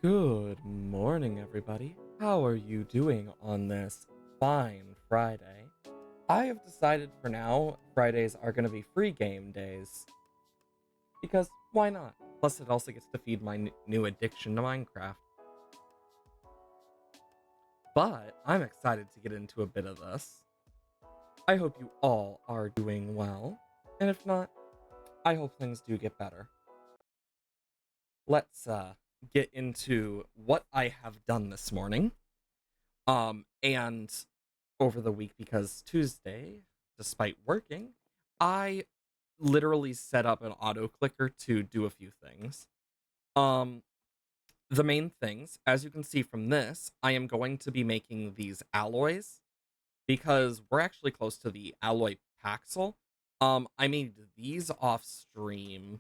Good morning, everybody. How are you doing on this fine Friday? I have decided for now Fridays are going to be free game days because why not? Plus, it also gets to feed my new addiction to Minecraft. But I'm excited to get into a bit of this. I hope you all are doing well, and if not, I hope things do get better. Let's get into what I have done this morning. And over the week, because Tuesday, despite working, I literally set up an auto clicker to do a few things. Um, the main things, as you can see from this, I am going to be making these alloys because we're actually close to the alloy paxel. I made these off stream,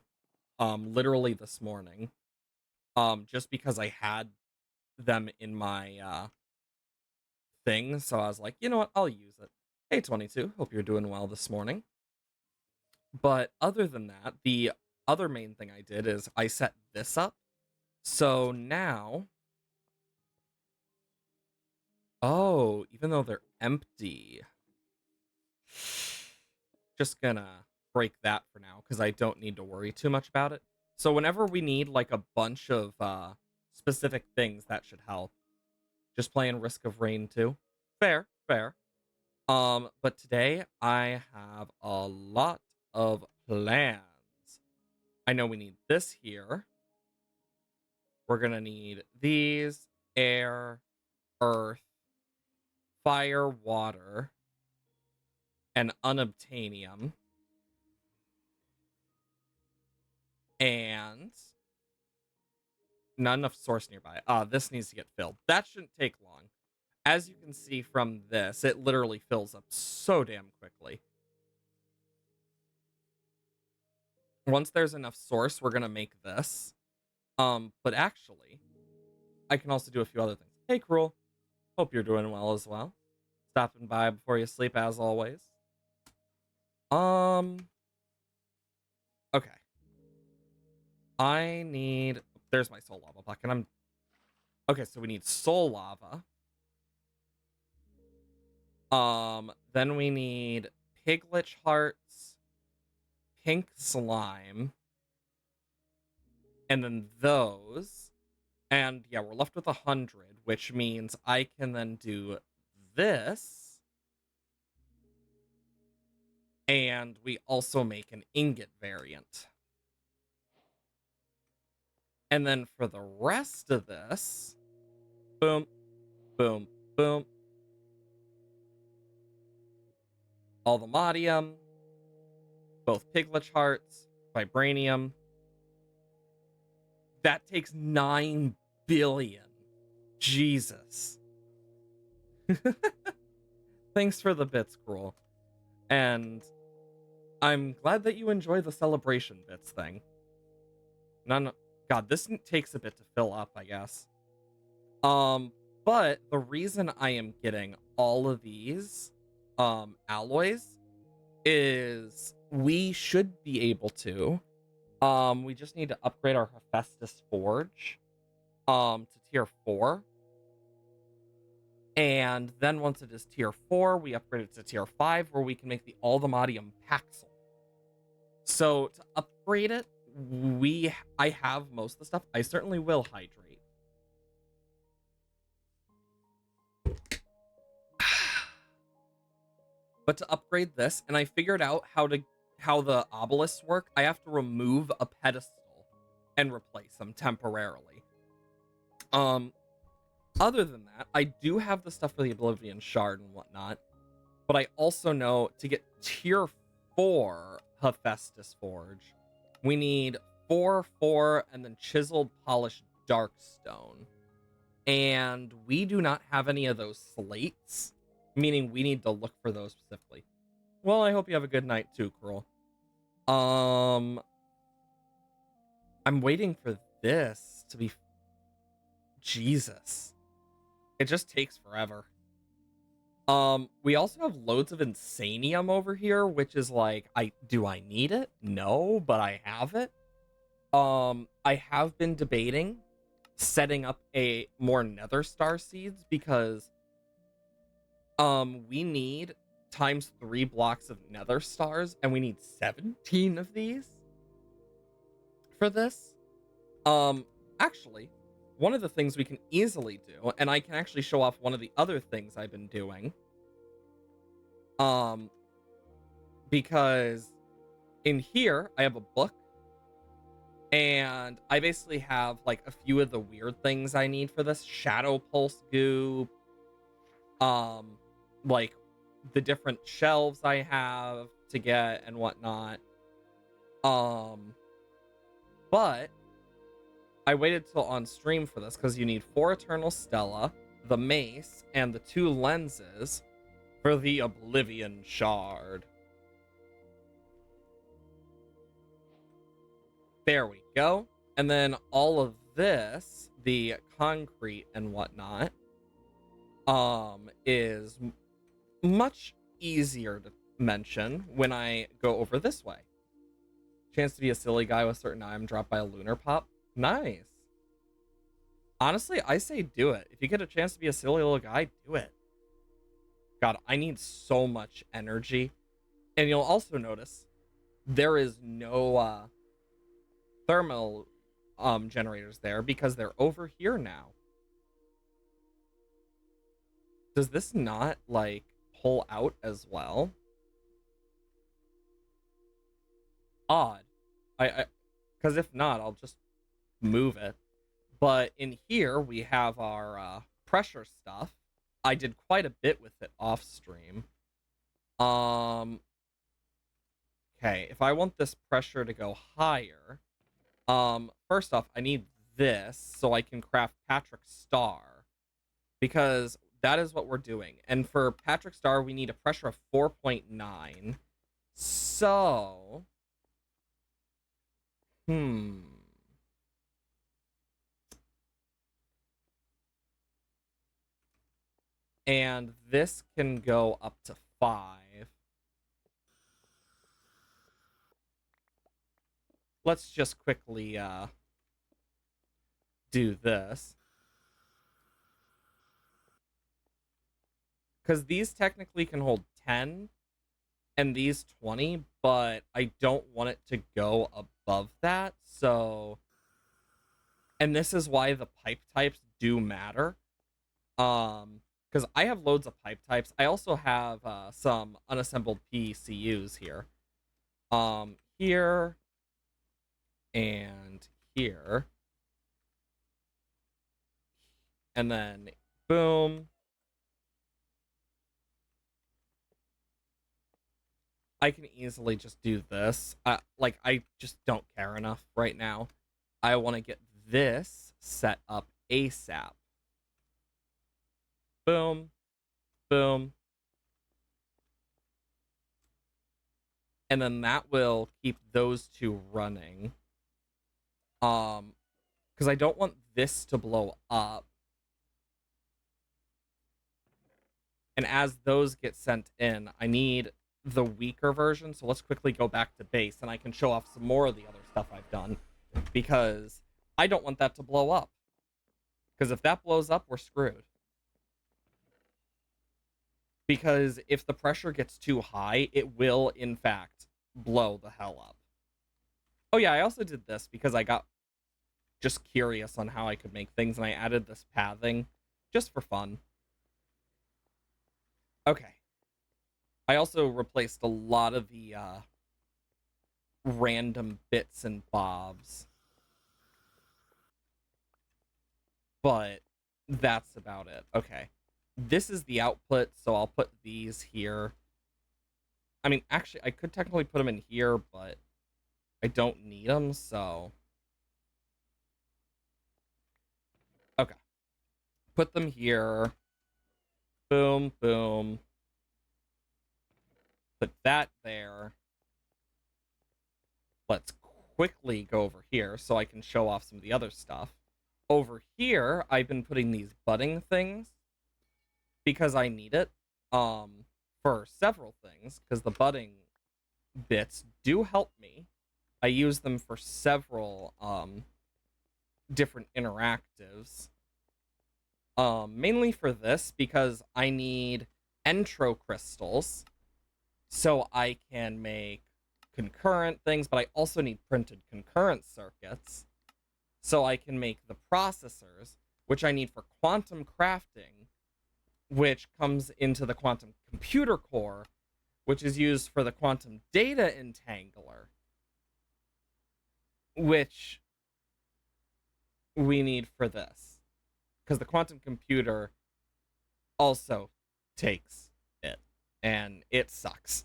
literally this morning, just because I had them in my thing. So I was like, you know what? I'll use it. Hey, 22. Hope you're doing well this morning. But other than that, the other main thing I did is I set this up. So now, oh, even though they're empty, just gonna break that for now because I don't need to worry too much about it. So whenever we need like a bunch of specific things, that should help. Just playing Risk of Rain too. Fair, fair. But today I have a lot of plans. I know we need this here. We're gonna need these, air, earth, fire, water, and unobtainium. And not enough source nearby. This needs to get filled. That shouldn't take long. As you can see from this, it literally fills up so damn quickly. Once there's enough source, we're gonna make this. But actually, I can also do a few other things. Hey, Cruel. Hope you're doing well as well. Stopping by before you sleep, as always. Okay. I need... There's my soul lava block, and I'm... Okay, so we need soul lava. Then we need piglet hearts, pink slime, and then those. And yeah, we're left with 100, which means I can then do this. And we also make an ingot variant. And then for the rest of this, boom, boom, boom. Alvamodium, both piglet hearts, vibranium. That takes 9 billion. Jesus. Thanks for the bits, Cruel. And I'm glad that you enjoy the celebration bits thing. God, this takes a bit to fill up, I guess. But the reason I am getting all of these alloys is we should be able to. We just need to upgrade our Hephaestus Forge to tier 4. And then once it is tier 4, we upgrade it to tier 5 where we can make the Alvamodium Paxel. So to upgrade it, I have most of the stuff. I certainly will hydrate. But to upgrade this, and I figured out how the obelisks work, I have to remove a pedestal and replace them temporarily. Other than that, I do have the stuff for the Oblivion shard and whatnot, but I also know to get tier 4 Hephaestus Forge, we need 4, and then chiseled polished dark stone. And we do not have any of those slates, meaning we need to look for those specifically. Well, I hope you have a good night too, Cruel. I'm waiting for this to be... Jesus. It just takes forever. We also have loads of Insanium over here, which is like, do I need it? No, but I have it. I have been debating setting up a more nether star seeds because we need times 3 blocks of nether stars, and we need 17 of these for this. Actually, one of the things we can easily do, and I can actually show off one of the other things I've been doing, because in here I have a book, and I basically have like a few of the weird things I need for this: shadow pulse goop, like the different shelves I have to get and whatnot. But I waited till on stream for this because you need 4 Eternal Stella, the mace, and the 2 lenses for the Oblivion shard. There we go. And then all of this, the concrete and whatnot, is much easier to mention when I go over this way. Chance to be a silly guy with certain item dropped by a lunar pop. Nice. Honestly, I say do it. If you get a chance to be a silly little guy, do it. God, I need so much energy. And you'll also notice there is no thermal generators there because they're over here now. Does this not like pull out as well? Odd. I because if not, I'll just move it. But in here we have our pressure stuff. I did quite a bit with it off stream. Okay, if I want this pressure to go higher, first off, I need this so I can craft Patrick Star, because that is what we're doing. And for Patrick Star, we need a pressure of 4.9. So, and this can go up to 5. Let's just quickly do this. Because these technically can hold 10 and these 20, but I don't want it to go above that. So, and this is why the pipe types do matter. Because I have loads of pipe types. I also have some unassembled PCUs here. Here and here. And then boom. I can easily just do this. Like, I just don't care enough right now. I want to get this set up ASAP. Boom. Boom. And then that will keep those two running. Because I don't want this to blow up. And as those get sent in, I need the weaker version. So let's quickly go back to base, and I can show off some more of the other stuff I've done, because I don't want that to blow up. Because if that blows up, we're screwed. Because if the pressure gets too high, it will, in fact, blow the hell up. Oh yeah, I also did this because I got just curious on how I could make things, and I added this pathing just for fun. Okay. I also replaced a lot of the random bits and bobs. But that's about it. Okay. This is the output, so I'll put these here. I mean, actually, I could technically put them in here, but I don't need them, so... Okay. Put them here. Boom, boom. Put that there. Let's quickly go over here so I can show off some of the other stuff. Over here, I've been putting these budding things because I need it for several things, because the budding bits do help me. I use them for several different interactives. Mainly for this because I need entro crystals so I can make concurrent things, but I also need printed concurrent circuits so I can make the processors, which I need for quantum crafting, which comes into the quantum computer core, which is used for the quantum data entangler, which we need for this. Because the quantum computer also takes it, and it sucks.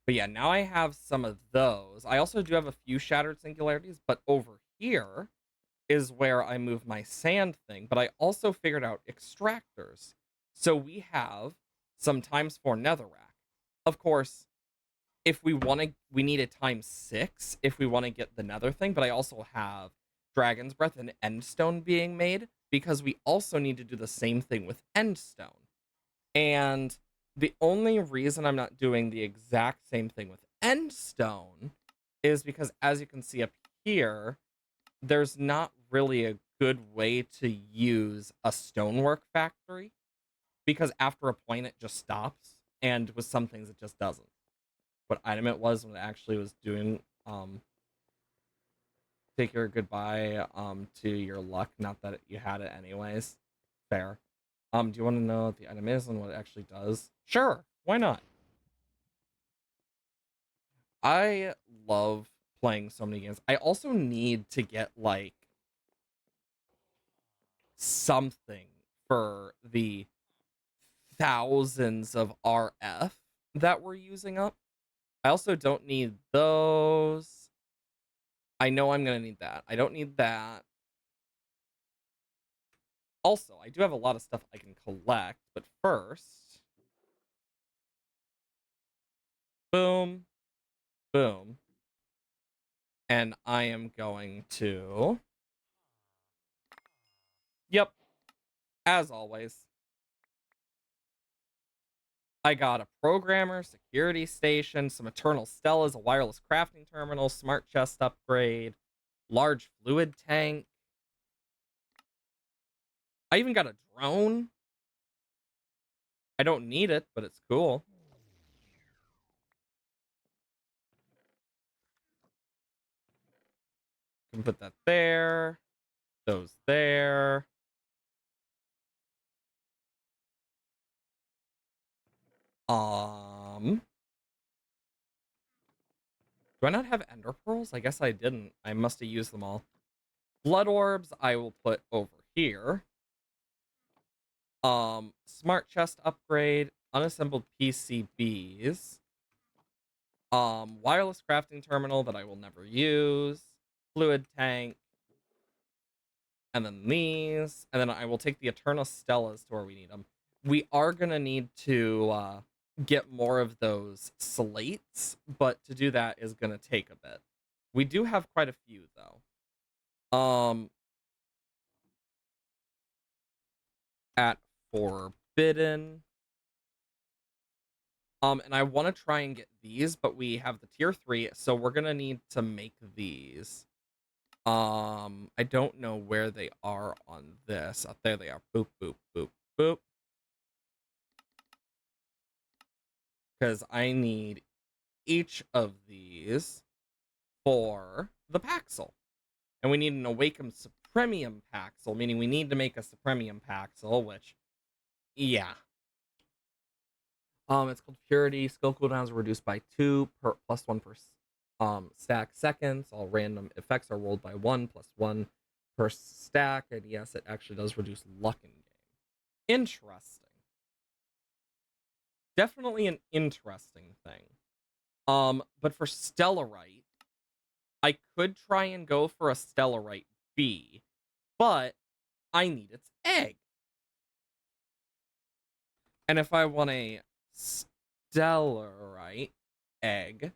But yeah, now I have some of those. I also do have a few shattered singularities, but over here is where I move my sand thing. But I also figured out extractors. So we have some ×4 netherrack. Of course, if we want to, we need a ×6 if we want to get the nether thing. But I also have dragon's breath and endstone being made because we also need to do the same thing with endstone. And the only reason I'm not doing the exact same thing with endstone is because, as you can see up here, there's not really a good way to use a stonework factory because after a point it just stops, and with some things it just doesn't. What item it was when it actually was doing take your goodbye to your luck, not that you had it anyways. Fair. Do you want to know what the item is and what it actually does? Sure, why not? I love playing so many games. I also need to get like something for the thousands of RF that we're using up. I also don't need those. I know I'm gonna need that. I don't need that. Also, I do have a lot of stuff I can collect, but first, boom, boom. And I am going to, yep, as always, I got a programmer, security station, some eternal stellas, a wireless crafting terminal, smart chest upgrade, large fluid tank. I even got a drone. I don't need it, but it's cool. Can put that there. Those there. Do I not have ender pearls? I guess I didn't. I must have used them all. Blood orbs I will put over here. Smart chest upgrade, unassembled PCBs. Wireless crafting terminal that I will never use. Fluid tank. And then these. And then I will take the Eternal Stellas to where we need them. We are going to need to get more of those slates, but to do that is going to take a bit. We do have quite a few, though. At Forbidden. And I want to try and get these, but we have the tier 3, so we're going to need to make these. I don't know where they are on this. Oh, there they are. Boop, boop, boop, boop. Because I need each of these for the Paxel. And we need an Awakened Supremium Paxel, meaning we need to make a Supremium Paxel, which, yeah. It's called Purity. Skill cooldowns are reduced by 2 per +1 per stack seconds. All random effects are rolled by 1 +1 per stack. And yes, it actually does reduce luck in game. Interesting. Definitely an interesting thing. But for Stellarite, I could try and go for a Stellarite B, but I need its egg. And if I want a Stellarite egg,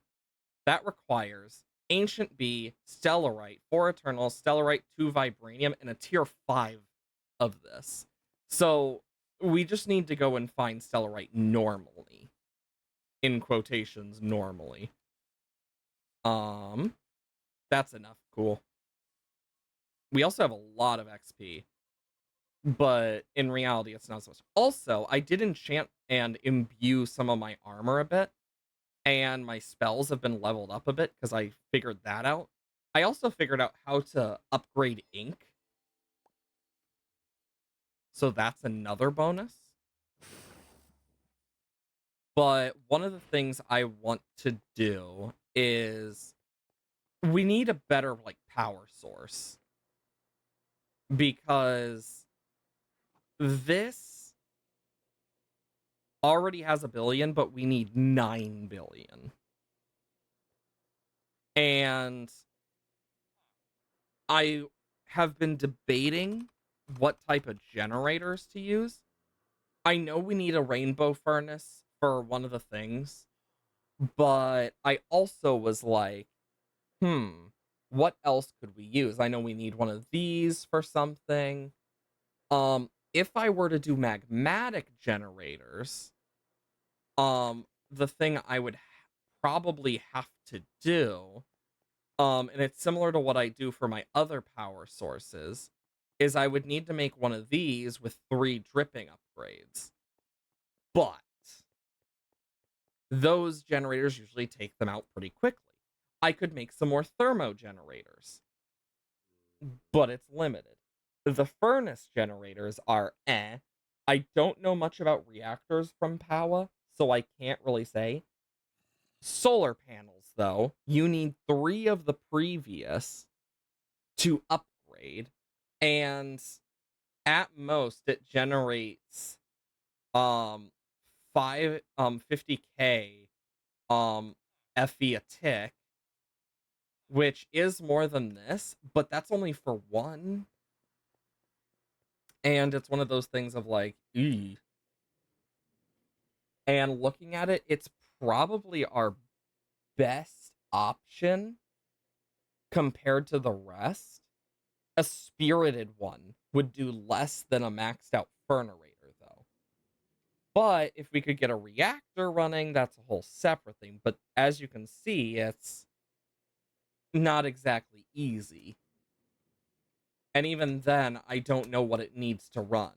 that requires Ancient B, Stellarite, 4 Eternal, Stellarite, 2 Vibranium, and a tier 5 of this. So we just need to go and find Stellarite normally. In quotations, normally. That's enough. Cool. We also have a lot of XP, but in reality, it's not so much. Also, I did enchant and imbue some of my armor a bit, and my spells have been leveled up a bit because I figured that out. I also figured out how to upgrade ink, so that's another bonus. But one of the things I want to do is we need a better like power source because this already has 1 billion, but we need 9 billion. And I have been debating what type of generators to use. I know we need a rainbow furnace for one of the things, but I also was like, what else could we use? I know we need one of these for something. If I were to do magmatic generators, the thing I would probably have to do, and it's similar to what I do for my other power sources, is I would need to make one of these with 3 dripping upgrades. But those generators usually take them out pretty quickly. I could make some more thermo generators, but it's limited. The furnace generators are eh. I don't know much about reactors from Powa, so I can't really say. Solar panels, though, you need 3 of the previous to upgrade, and at most it generates um 50k FE a tick, which is more than this, but that's only for one. And it's one of those things of like, eee. And looking at it, it's probably our best option compared to the rest. A spirited one would do less than a maxed out Furnerator, though. But if we could get a reactor running, that's a whole separate thing. But as you can see, it's not exactly easy. And even then, I don't know what it needs to run.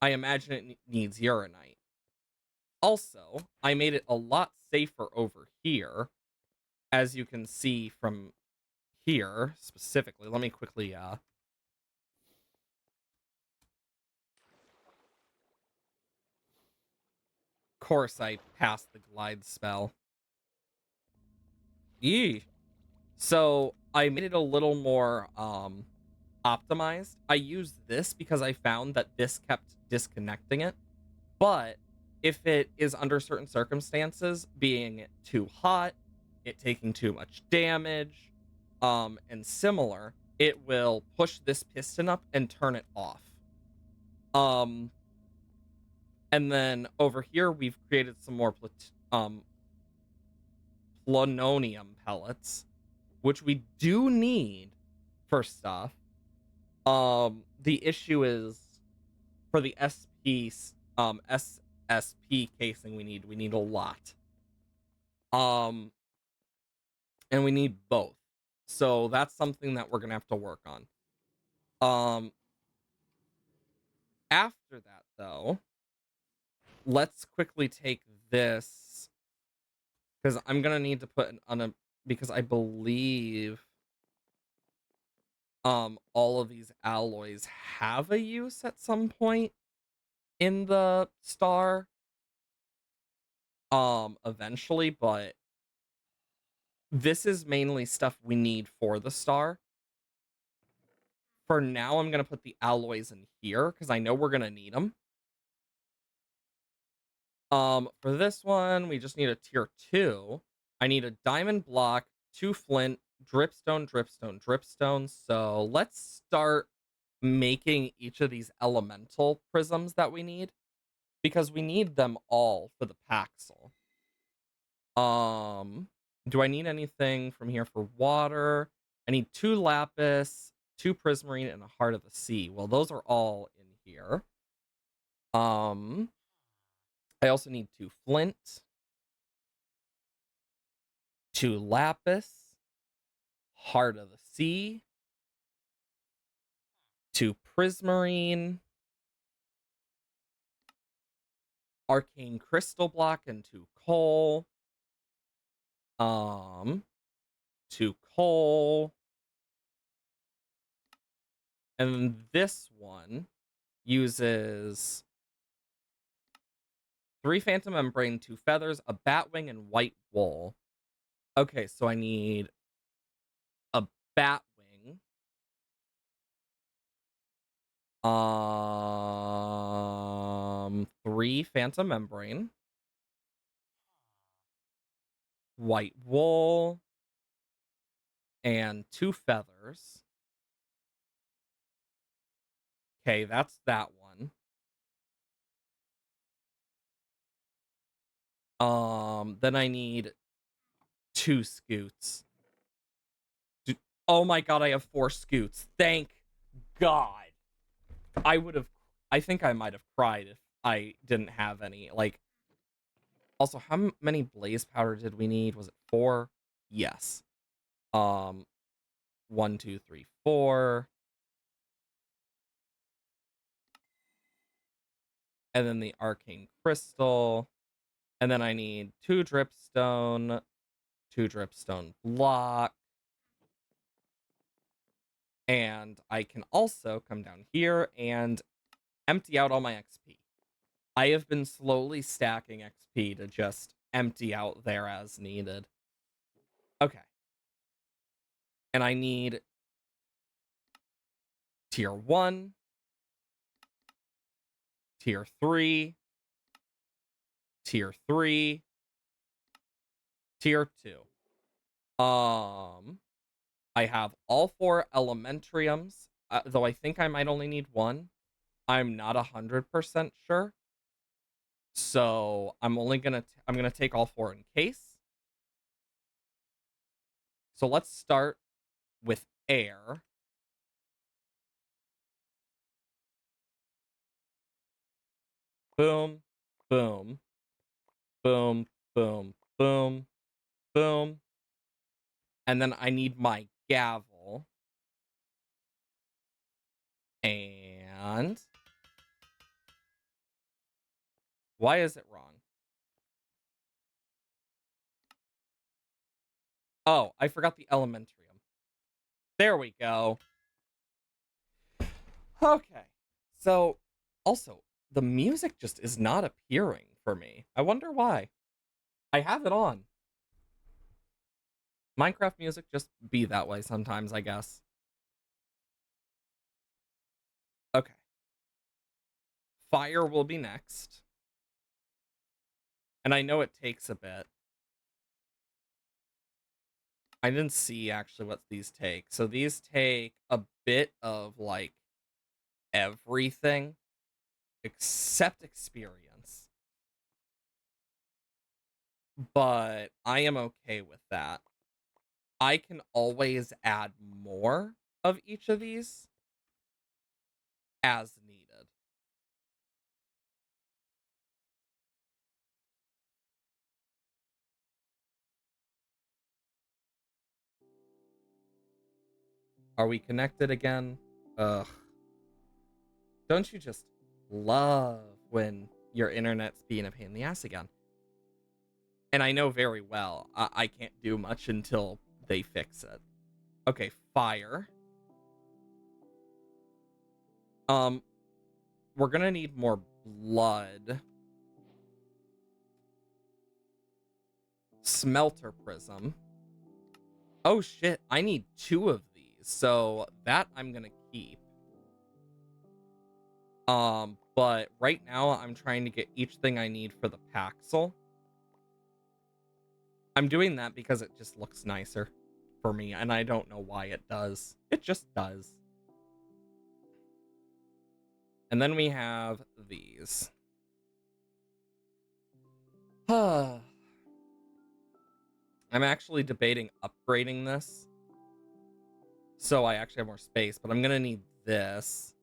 I imagine it needs Uranite. Also, I made it a lot safer over here, as you can see from here specifically. Let me quickly course I passed the glide spell. Yee. So I made it a little more optimized. I used this because I found that this kept disconnecting it. But if it is under certain circumstances, being too hot, it taking too much damage, and similar, it will push this piston up and turn it off. Um, and then over here, we've created some more plutonium pellets, which we do need for stuff. The issue is for the SSP casing we need a lot. And we need both. So that's something that we're gonna have to work on. After that though, let's quickly take this because I'm gonna need to put because I believe all of these alloys have a use at some point in the star eventually, but this is mainly stuff we need for the star. For now, I'm gonna put the alloys in here because I know we're gonna need them. For this one, we just need a tier 2. I need a diamond block, 2 flint, dripstone, dripstone, dripstone. So let's start making each of these elemental prisms that we need because we need them all for the Paxel. Do I need anything from here for water? I need 2 lapis, 2 prismarine, and a heart of the sea. Well, those are all in here. I also need 2 flint, 2 lapis, heart of the sea, 2 Prismarine, Arcane Crystal Block, and 2 Coal. 2 Coal. And this one uses 3 Phantom Membrane, 2 Feathers, a Batwing, and white wool. Okay, so I need a Batwing. 3 Phantom Membrane, white wool, and 2 feathers. Okay, that's that one. Then I need 2 scoots. Oh my god, I have 4 scoots. Thank God. I think I might have cried if I didn't have any. Like, also, how many blaze powder did we need? Was it 4? Yes. 1, 2, 3, 4. And then the arcane crystal. And then I need 2 dripstone, 2 dripstone block. And I can also come down here and empty out all my XP. I have been slowly stacking XP to just empty out there as needed. Okay. And I need tier 1, tier 3, tier 3, tier 2. I have all 4 elementriums, though I think I might only need 1. I'm not 100% sure. So I'm gonna take all 4 in case. So let's start with air. Boom, boom, boom, boom, boom, boom. And then I need my gavel. And why is it wrong? Oh, I forgot the elementrium. There we go. Okay. So, also, the music just is not appearing for me. I wonder why. I have it on. Minecraft music just be that way sometimes, I guess. Okay. Fire will be next. And I know it takes a bit. I didn't see actually what these take. So these take a bit of like everything except experience. But I am okay with that. I can always add more of each of these as needed. Are we connected again? Ugh. Don't you just love when your internet's being a pain in the ass again? And I know very well I can't do much until they fix it. Okay, fire. We're gonna need more blood. Smelter prism. Oh shit, I need 2 of these. So that I'm gonna keep. But right now I'm trying to get each thing I need for the Paxel. I'm doing that because it just looks nicer for me, and I don't know why it does. It just does. And then we have these. I'm actually debating upgrading this, so I actually have more space, but I'm gonna need this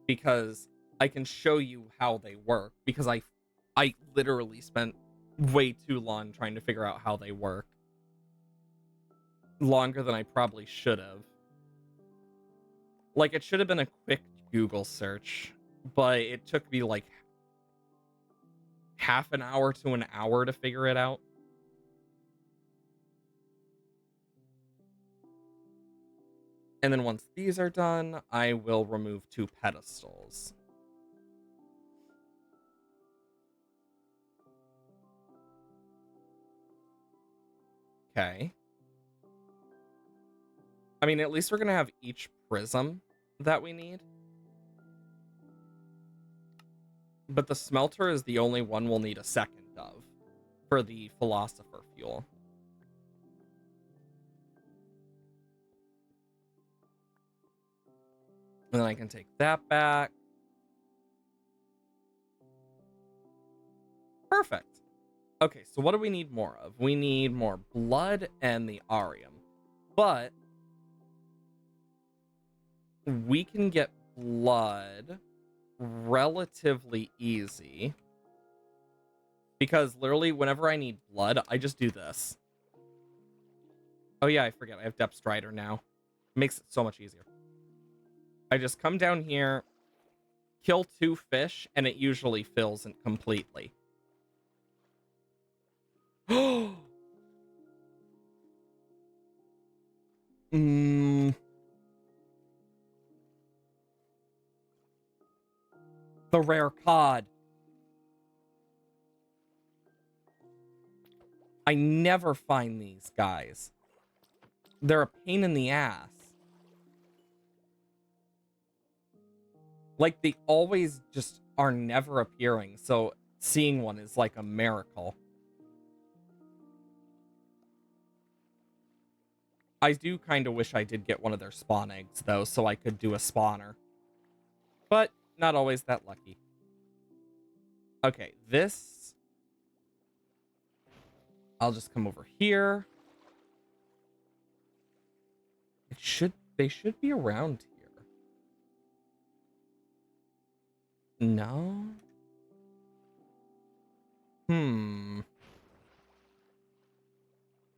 because I can show you how they work, because I literally spent way too long trying to figure out how they work. Longer than I probably should have. Like, it should have been a quick Google search, but it took me, like, half an hour to an hour to figure it out. And then once these are done, I will remove 2 pedestals. Okay. I mean, at least we're gonna have each prism that we need. But the smelter is the only one we'll need a second of for the philosopher fuel. And then I can take that back. Perfect. Okay, so what do we need more of? We need more blood and the Arium. But we can get blood relatively easy. Because literally, whenever I need blood, I just do this. Oh yeah, I forget. I have Depth Strider now. Makes it so much easier. I just come down here, kill 2 fish, and it usually fills it completely. The rare cod. I never find these guys. They're a pain in the ass. Like, they always just are never appearing, so seeing one is like a miracle. I do kind of wish I did get one of their spawn eggs, though, so I could do a spawner. But not always that lucky. Okay, this... I'll just come over here. They should be around here. No?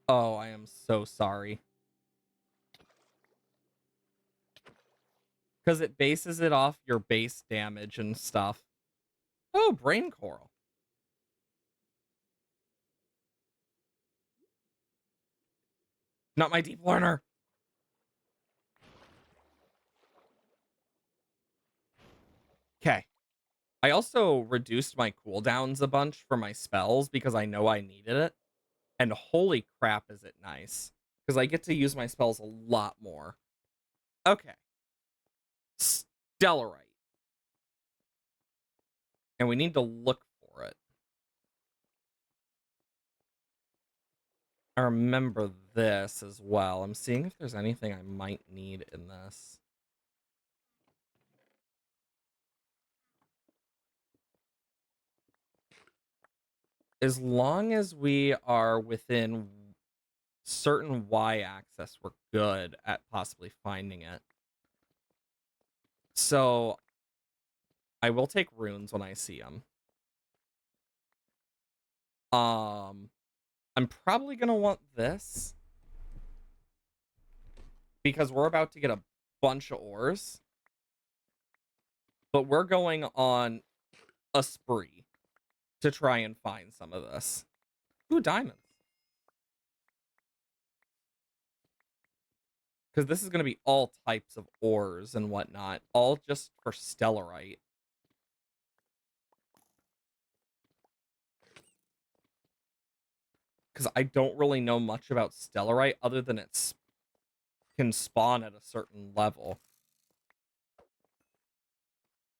Oh, I am so sorry. Because it bases it off your base damage and stuff. Oh, brain coral. Not my deep learner. Okay. I also reduced my cooldowns a bunch for my spells because I know I needed it. And holy crap, is it nice. Because I get to use my spells a lot more. Okay. Stellarite. And we need to look for it. I remember this as well. I'm seeing if there's anything I might need in this. As long as we are within certain y-axis, we're good at possibly finding it. So I will take runes when I see them. I'm probably gonna want this because we're about to get a bunch of ores, but we're going on a spree to try and find some of this. Ooh, diamonds. Because this is going to be all types of ores and whatnot, all just for stellarite. Because I don't really know much about stellarite other than it can spawn at a certain level.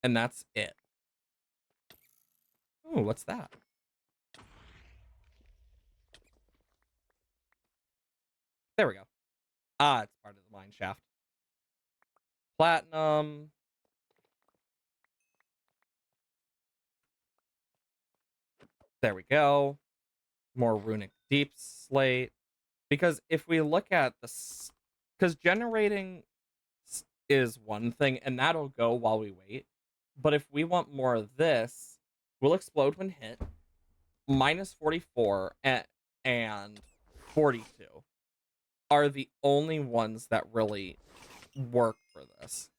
And that's it. Ooh, what's that? There we go. Ah, it's part of the mine shaft. Platinum. There we go. More runic deep slate. Because if we look at this, because generating is one thing, and that'll go while we wait. But if we want more of this, we'll explode when hit. Minus 44 and 42 are the only ones that really work for this.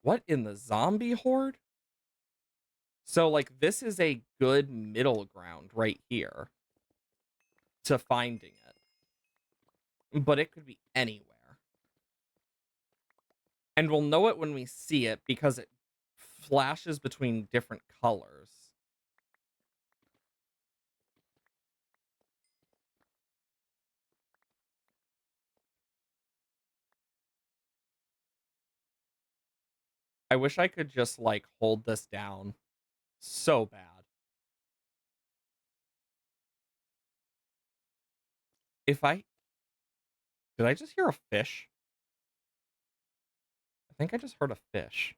What in the zombie horde? So, like, this is a good middle ground right here to finding it. But it could be anywhere. And we'll know it when we see it because it flashes between different colors. I wish I could just, like, hold this down so bad. If I... Did I just hear a fish? I think I just heard a fish.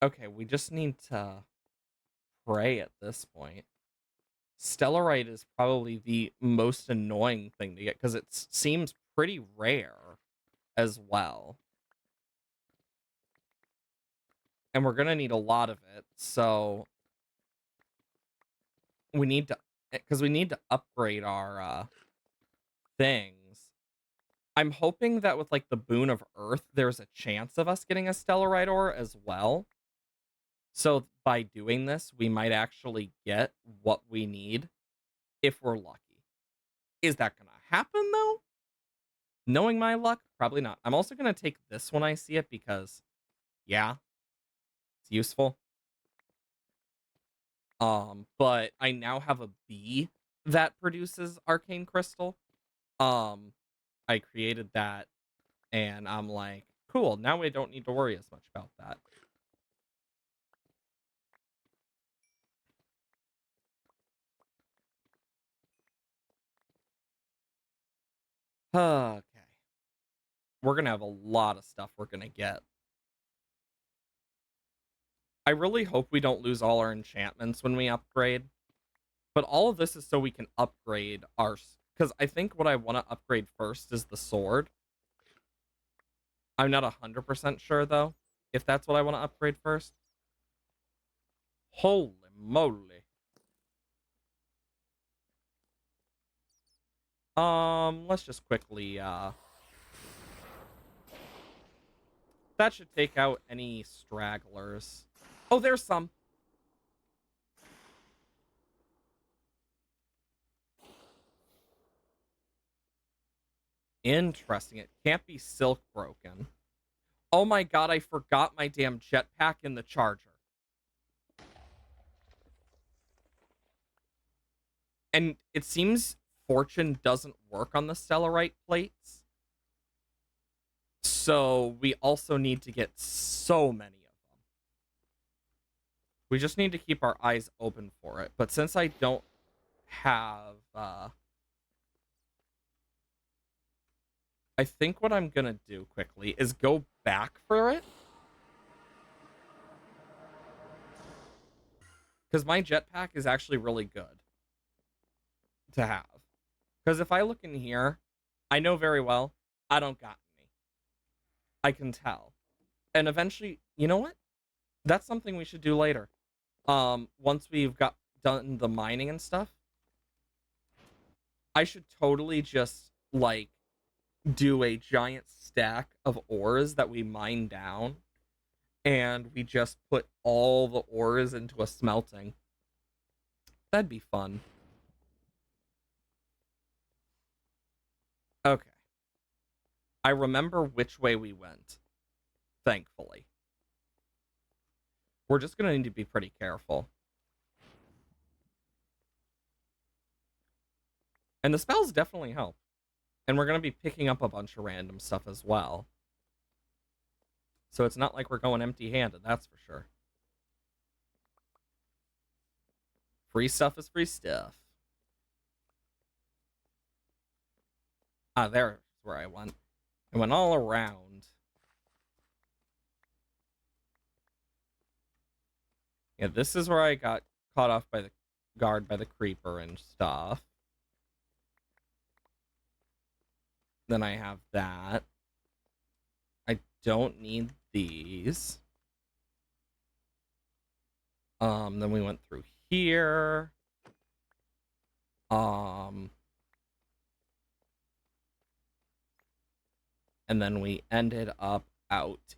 Okay, we just need to pray at this point. Stellarite is probably the most annoying thing to get because it seems pretty rare as well. And we're going to need a lot of it, so we need to... Because we need to upgrade our things. I'm hoping that with, like, the Boon of Earth, there's a chance of us getting a Stellarite ore as well. So by doing this, we might actually get what we need if we're lucky. Is that going to happen, though? Knowing my luck, probably not. I'm also going to take this when I see it because, yeah, it's useful. But I now have a bee that produces arcane crystal. I created that, and I'm like, cool, now we don't need to worry as much about that. Okay. We're going to have a lot of stuff we're going to get. I really hope we don't lose all our enchantments when we upgrade. But all of this is so we can upgrade our... Because I think what I want to upgrade first is the sword. I'm not 100% sure, though, if that's what I want to upgrade first. Holy moly. Let's just quickly, that should take out any stragglers. Oh, there's some. Interesting. It can't be silk broken. Oh my god, I forgot my damn jetpack in the charger. And it seems fortune doesn't work on the Stellarite plates. So we also need to get so many of them. We just need to keep our eyes open for it. But since I don't have... I think what I'm going to do quickly is go back for it. Because my jetpack is actually really good to have. Because if I look in here, I know very well I don't got any. I can tell. And eventually, you know what? That's something we should do later. Once we've got done the mining and stuff, I should totally just, like, do a giant stack of ores that we mine down, and we just put all the ores into a smelting. That'd be fun. Okay. I remember which way we went, thankfully. We're just gonna need to be pretty careful. And the spells definitely help. And we're gonna be picking up a bunch of random stuff as well. So it's not like we're going empty-handed, that's for sure. Free stuff is free stuff. Ah, there's where I went. I went all around. Yeah, this is where I got caught off by the guard by the creeper and stuff. Then I have that. I don't need these. Then we went through here. And And then we ended up out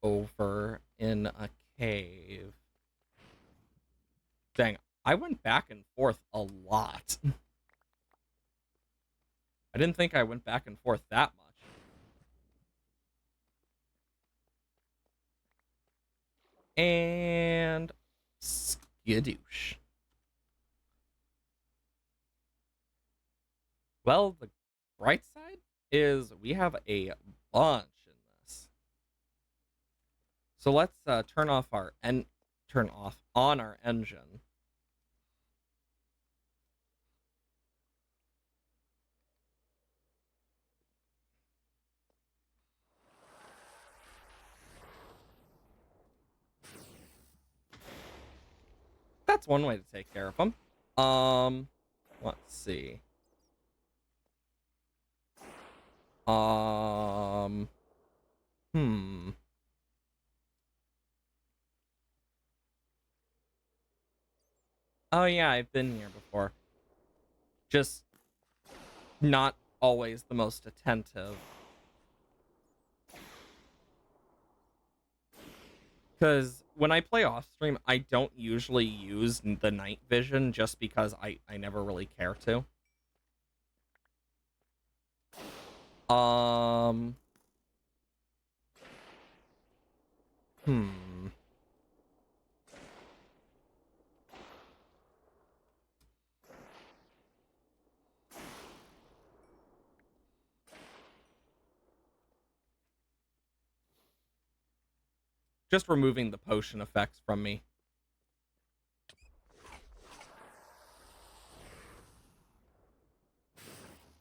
over in a cave. Dang, I went back and forth a lot. I didn't think I went back and forth that much. And skidoosh. Well, the bright side is we have a bunch in this. So let's turn off on our engine. That's one way to take care of them. Let's see. Um, hmm. Oh yeah, I've been here before. Just not always the most attentive. Because when I play off stream, I don't usually use the night vision just because I never really care to. Um, hmm. Just removing the potion effects from me.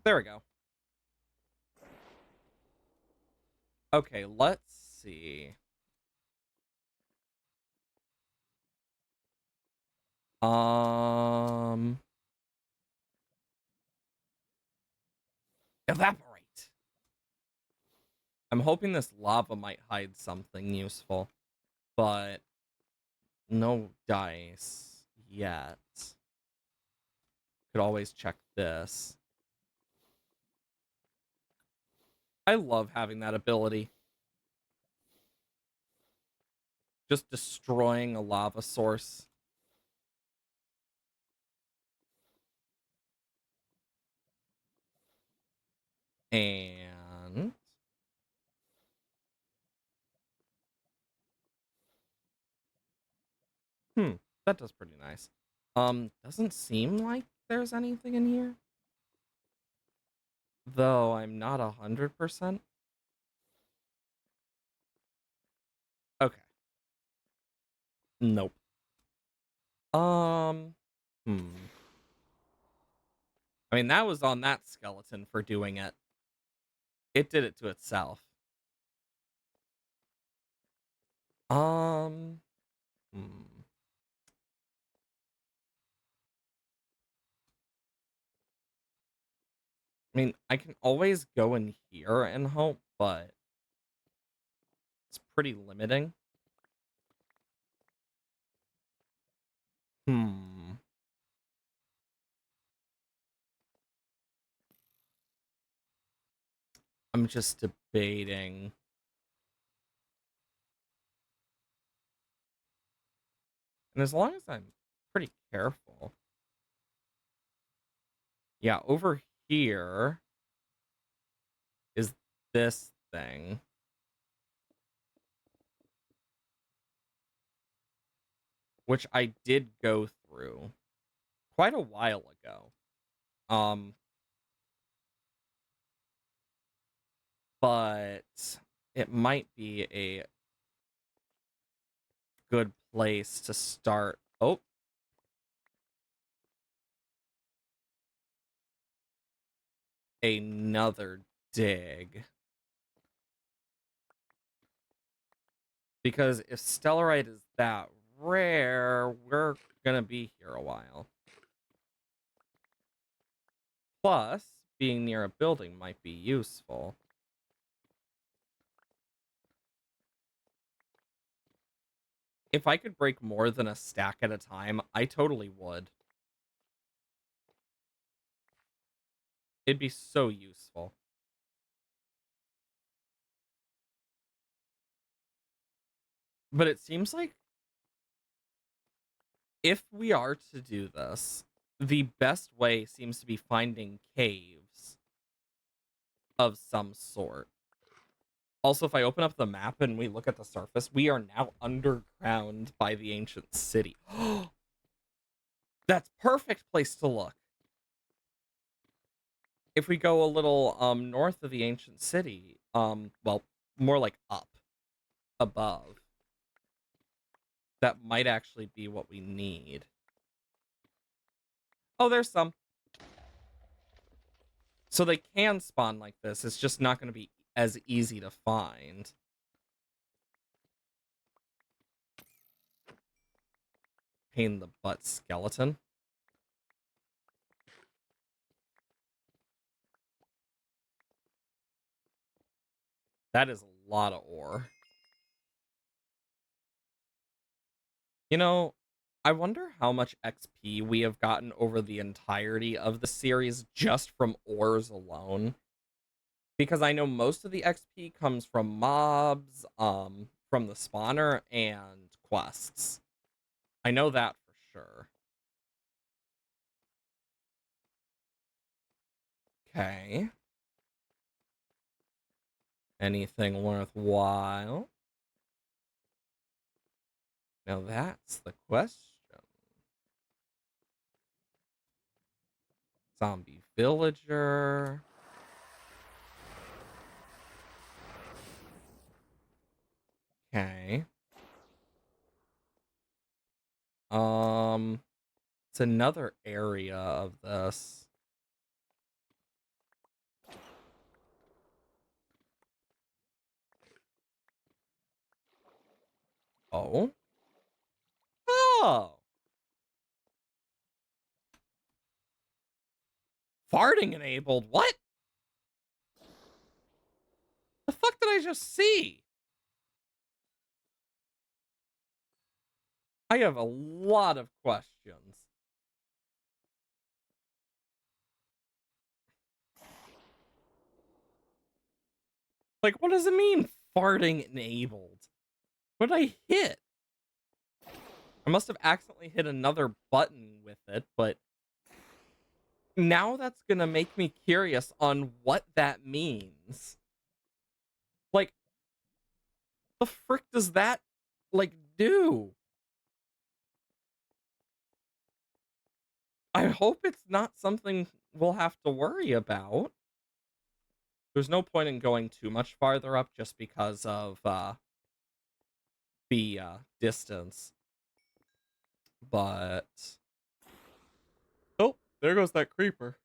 There we go. Okay, let's see. Um, evaporate. I'm hoping this lava might hide something useful, but no dice yet. Could always check this. I love having that ability. Just destroying a lava source. And that does pretty nice. Doesn't seem like there's anything in here. Though I'm not 100%. Okay. Nope. Um, hmm. I mean, that was on that skeleton for doing it. It did it to itself. Um, hmm. I mean, I can always go in here and hope, but it's pretty limiting. Hmm. I'm just debating. And as long as I'm pretty careful. Yeah, over here is this thing, which I did go through quite a while ago. Um, but it might be a good place to start. Oh, another dig. Because if Stellarite is that rare, we're gonna be here a while. Plus, being near a building might be useful. If I could break more than a stack at a time, I totally would. It'd be so useful. But it seems like if we are to do this, the best way seems to be finding caves of some sort. Also, if I open up the map and we look at the surface, we are now underground by the ancient city. That's perfect place to look. If we go a little north of the ancient city, well, more like up above, that might actually be what we need. Oh, there's some. So they can spawn like this. It's just not going to be as easy to find. Pain in the butt skeleton. That is a lot of ore. You know, I wonder how much XP we have gotten over the entirety of the series just from ores alone. Because I know most of the XP comes from mobs, from the spawner, and quests. I know that for sure. Okay. Anything worthwhile? Now that's the question. Zombie villager. Okay. It's another area of this. Oh. Oh. Farting enabled. What? The fuck did I just see? I have a lot of questions. Like, what does it mean, farting enabled? What did I hit? I must have accidentally hit another button with it, but now that's gonna make me curious on what that means. Like, the frick does that, like, do? I hope it's not something we'll have to worry about. There's no point in going too much farther up just because of the distance. But oh, there goes that creeper.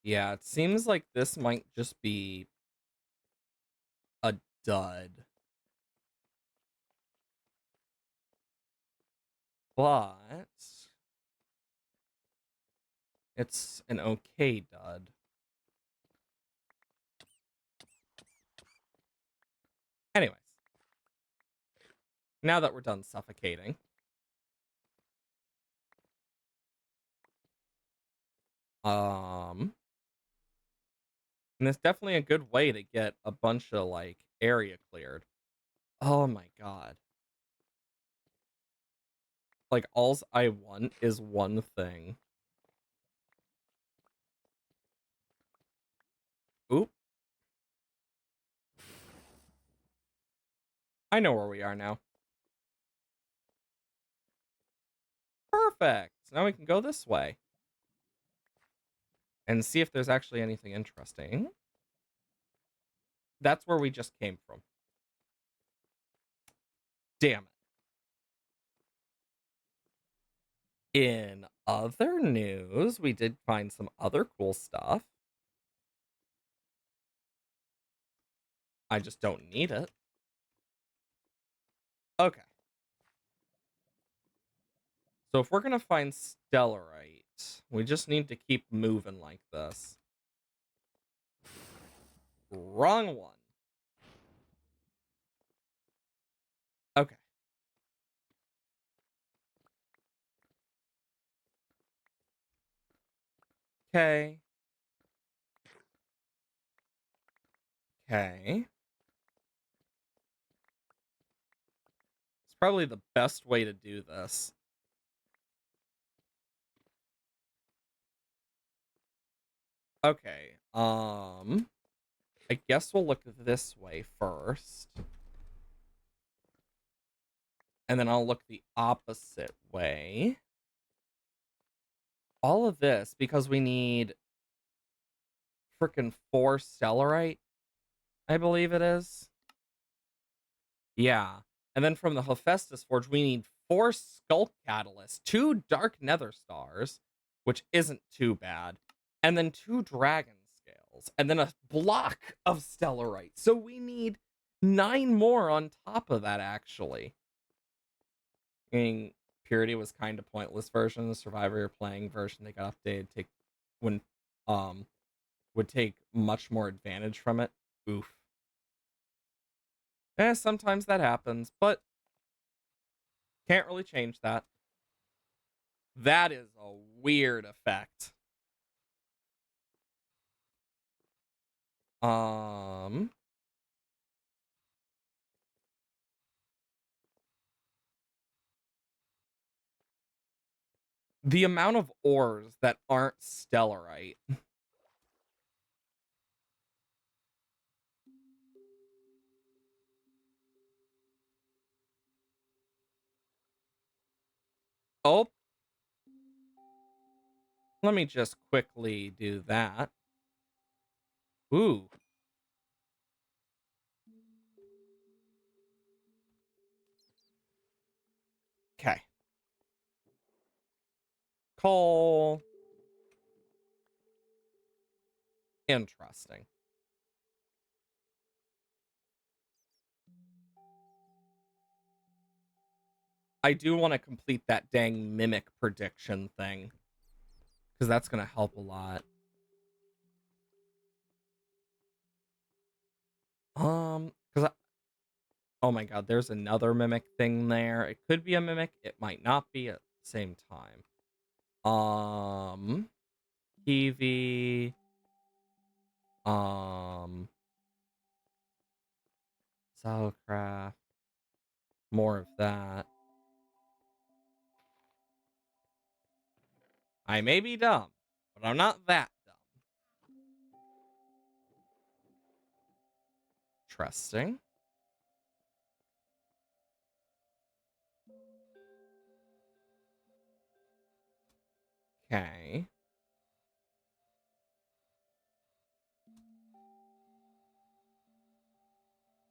Yeah, it seems like this might just be a dud. But it's an okay dud. Anyways, now that we're done suffocating, and it's definitely a good way to get a bunch of like area cleared. Oh my god. Like alls I want is one thing. Oop. I know where we are now. Perfect. Now we can go this way. And see if there's actually anything interesting. That's where we just came from. Damn it. In other news, we did find some other cool stuff. I just don't need it. Okay. So if we're going to find stellarite, we just need to keep moving like this. Wrong one. Okay. Okay. Okay. It's probably the best way to do this. Okay. I guess we'll look this way first. And then I'll look the opposite way. All of this because we need frickin' 4 stellarite, I believe it is. Yeah. And then from the Hephaestus Forge, we need 4 Skull Catalysts, 2 Dark Nether Stars, which isn't too bad, and then 2 Dragon Scales, and then a block of Stellarite. So we need 9 more on top of that, actually. I mean, Purity was kind of pointless version. The Survivor you're playing version they got updated when would take much more advantage from it. Oof. Sometimes that happens, but can't really change that. That is a weird effect. The amount of ores that aren't stellarite. Oh. Let me just quickly do that. Ooh. Okay. Coal. Interesting. I do want to complete that dang mimic prediction thing, because that's going to help a lot. Because oh my god, there's another mimic thing there. It could be a mimic. It might not be at the same time. Kiwi. Cellcraft. More of that. I may be dumb, but I'm not that dumb. Interesting. Okay.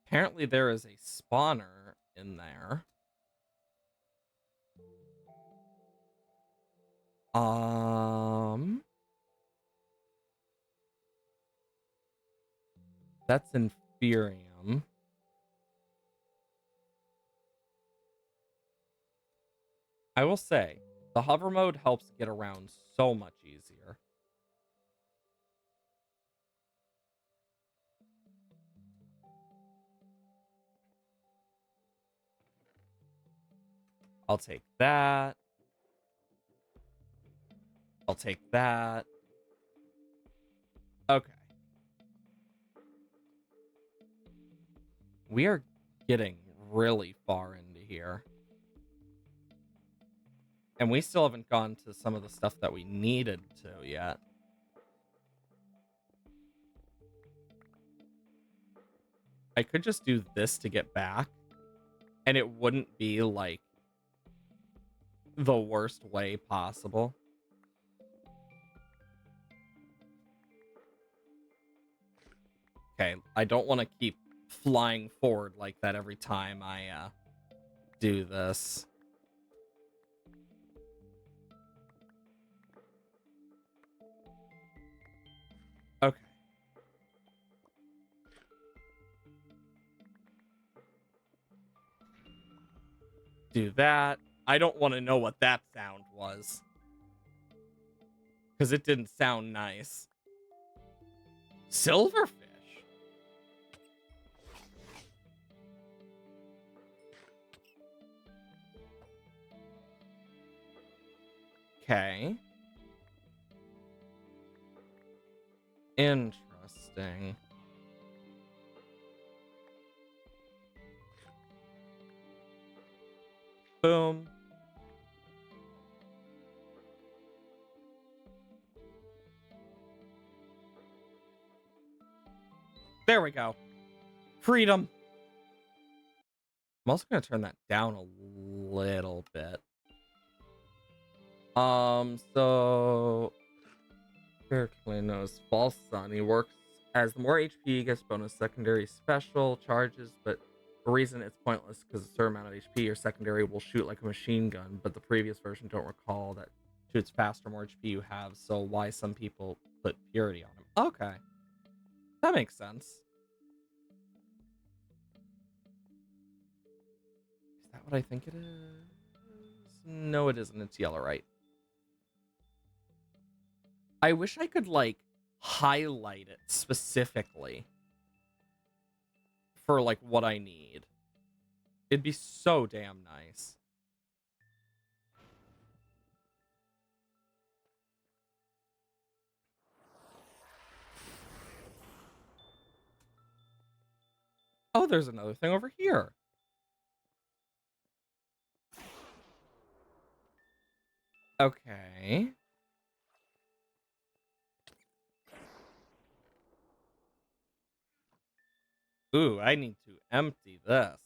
Apparently there is a spawner in there. That's Inferium. I will say, the hover mode helps get around so much easier. I'll take that. I'll take that. Okay. We are getting really far into here. And we still haven't gone to some of the stuff that we needed to yet. I could just do this to get back, and it wouldn't be, like, the worst way possible. Okay, I don't want to keep flying forward like that every time I do this. Okay. Do that. I don't want to know what that sound was, because it didn't sound nice. Silverfish? Okay. Interesting. Boom. There we go. Freedom. I'm also going to turn that down a little bit. So character knows False Sun. He works as the more HP he gets bonus secondary special charges, but for a reason it's pointless because a certain amount of HP your secondary will shoot like a machine gun, but the previous version don't recall that shoots faster more HP you have, so why some people put purity on him. Okay. That makes sense. Is that what I think it is? No, it isn't. It's yellow, right? I wish I could, like, highlight it specifically for, like, what I need. It'd be so damn nice. Oh, there's another thing over here. Okay. Ooh, I need to empty this.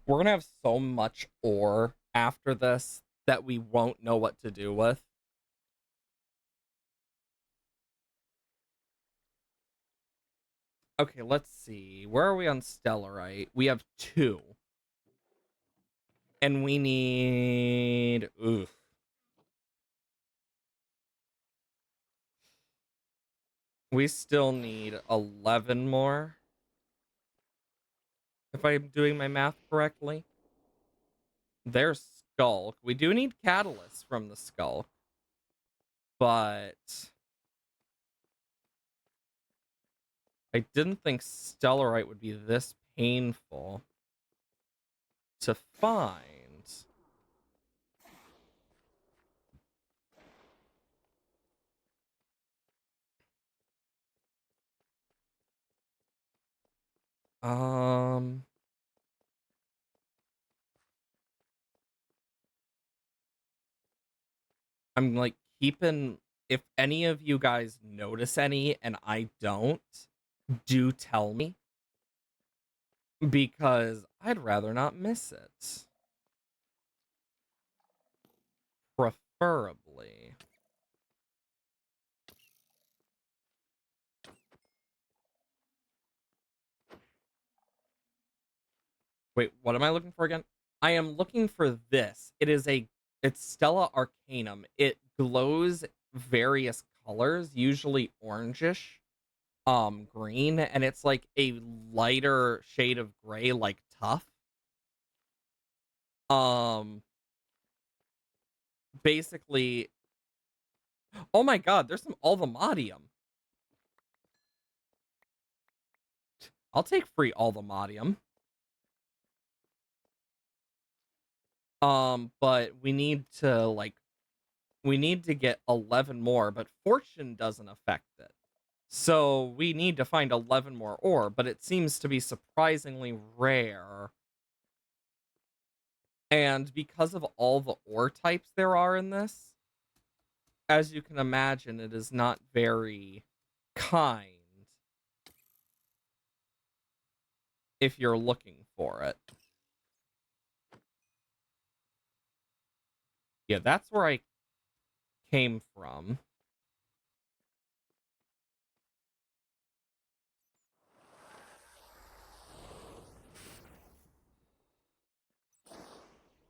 We're gonna have so much ore after this that we won't know what to do with. Okay, let's see. Where are we on Stellarite? We have 2. And we need... Oof. We still need 11 more. If I'm doing my math correctly. There's Skulk. We do need Catalyst from the Skulk. But... I didn't think Stellarite would be this painful to find. I'm like keeping, if any of you guys notice any and I don't, do tell me. Because I'd rather not miss it. Preferably. Wait, what am I looking for again? I am looking for this. It's Stella Arcanum. It glows various colors, usually orangish, green, and it's like a lighter shade of gray, like tough. Basically, oh my god, there's some Alvamodium. I'll take free Alvamodium. But we need to get 11 more, but fortune doesn't affect it. So we need to find 11 more ore, but it seems to be surprisingly rare. And because of all the ore types there are in this, as you can imagine, it is not very kind if you're looking for it. Yeah, that's where I came from.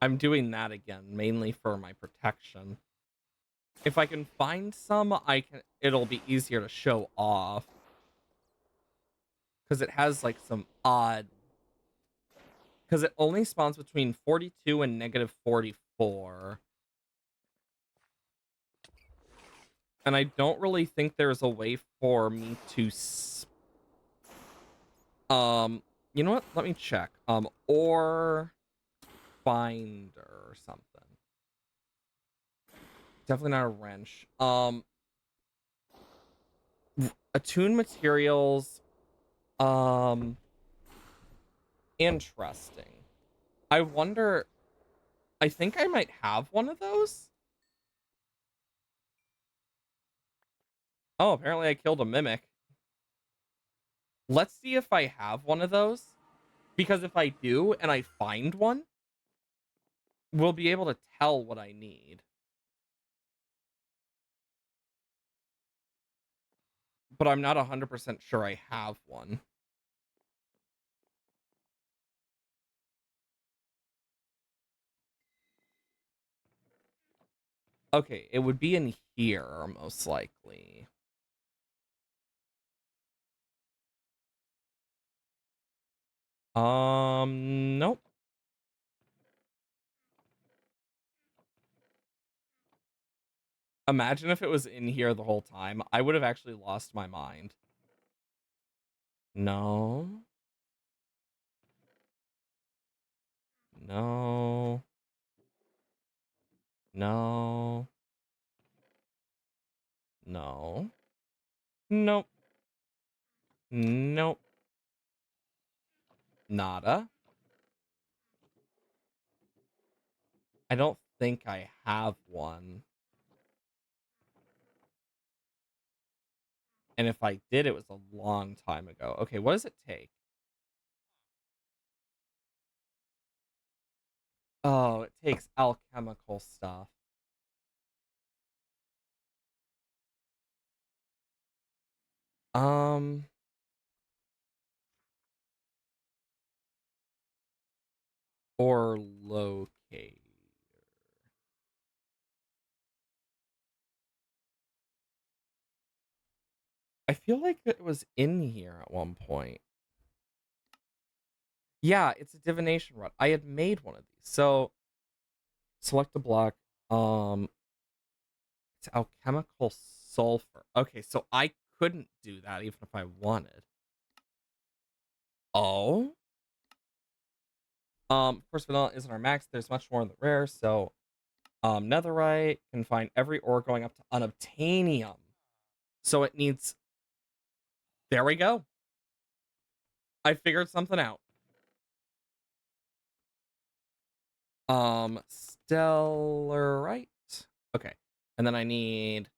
I'm doing that again, mainly for my protection. If I can find some, it'll be easier to show off. Because it has like some odd... Because it only spawns between 42 and negative 44. And I don't really think there's a way for me to... You know what? Let me check. Ore finder or something. Definitely not a wrench. Attuned materials. Interesting. I wonder, I think I might have one of those. Oh, apparently I killed a mimic. Let's see if I have one of those. Because if I do and I find one, we'll be able to tell what I need. But I'm not 100% sure I have one. Okay, it would be in here, most likely. Nope. Imagine if it was in here the whole time. I would have actually lost my mind. No. No. No. No. Nope. Nope. Nada. I don't think I have one. And if I did, it was a long time ago. Okay, what does it take? Oh, it takes alchemical stuff. Um, or locate. I feel like it was in here at one point. Yeah, it's a divination rod. I had made one of these. So select a block. Um, it's alchemical sulfur. Okay, so I couldn't do that even if I wanted. Oh. Of course, vanilla isn't our max. There's much more in the rare. So, netherite can find every ore going up to unobtainium. So it needs. There we go. I figured something out. Stellarite. Okay, and then I need.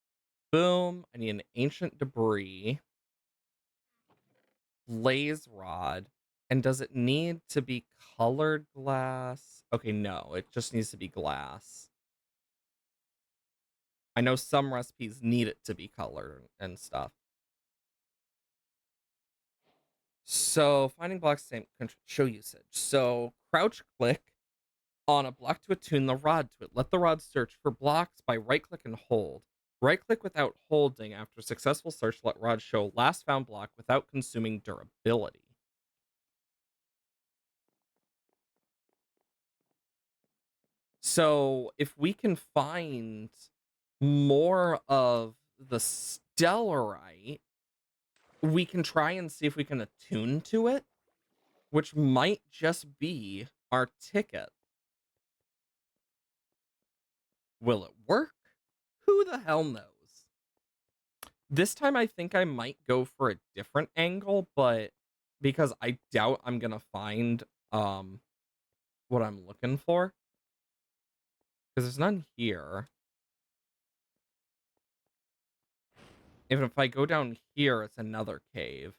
Boom. I need an ancient debris. Blaze rod. And does it need to be colored glass? Okay, no, it just needs to be glass. I know some recipes need it to be colored and stuff. So finding blocks, same show usage. So crouch click on a block to attune the rod to it. Let the rod search for blocks by right click and hold. Right click without holding. After successful search, let rod show last found block without consuming durability. So if we can find more of the stellarite, we can try and see if we can attune to it, which might just be our ticket. Will it work? Who the hell knows? This time I think I might go for a different angle, but because I doubt I'm gonna find what I'm looking for. Because there's none here. Even if I go down here, it's another cave.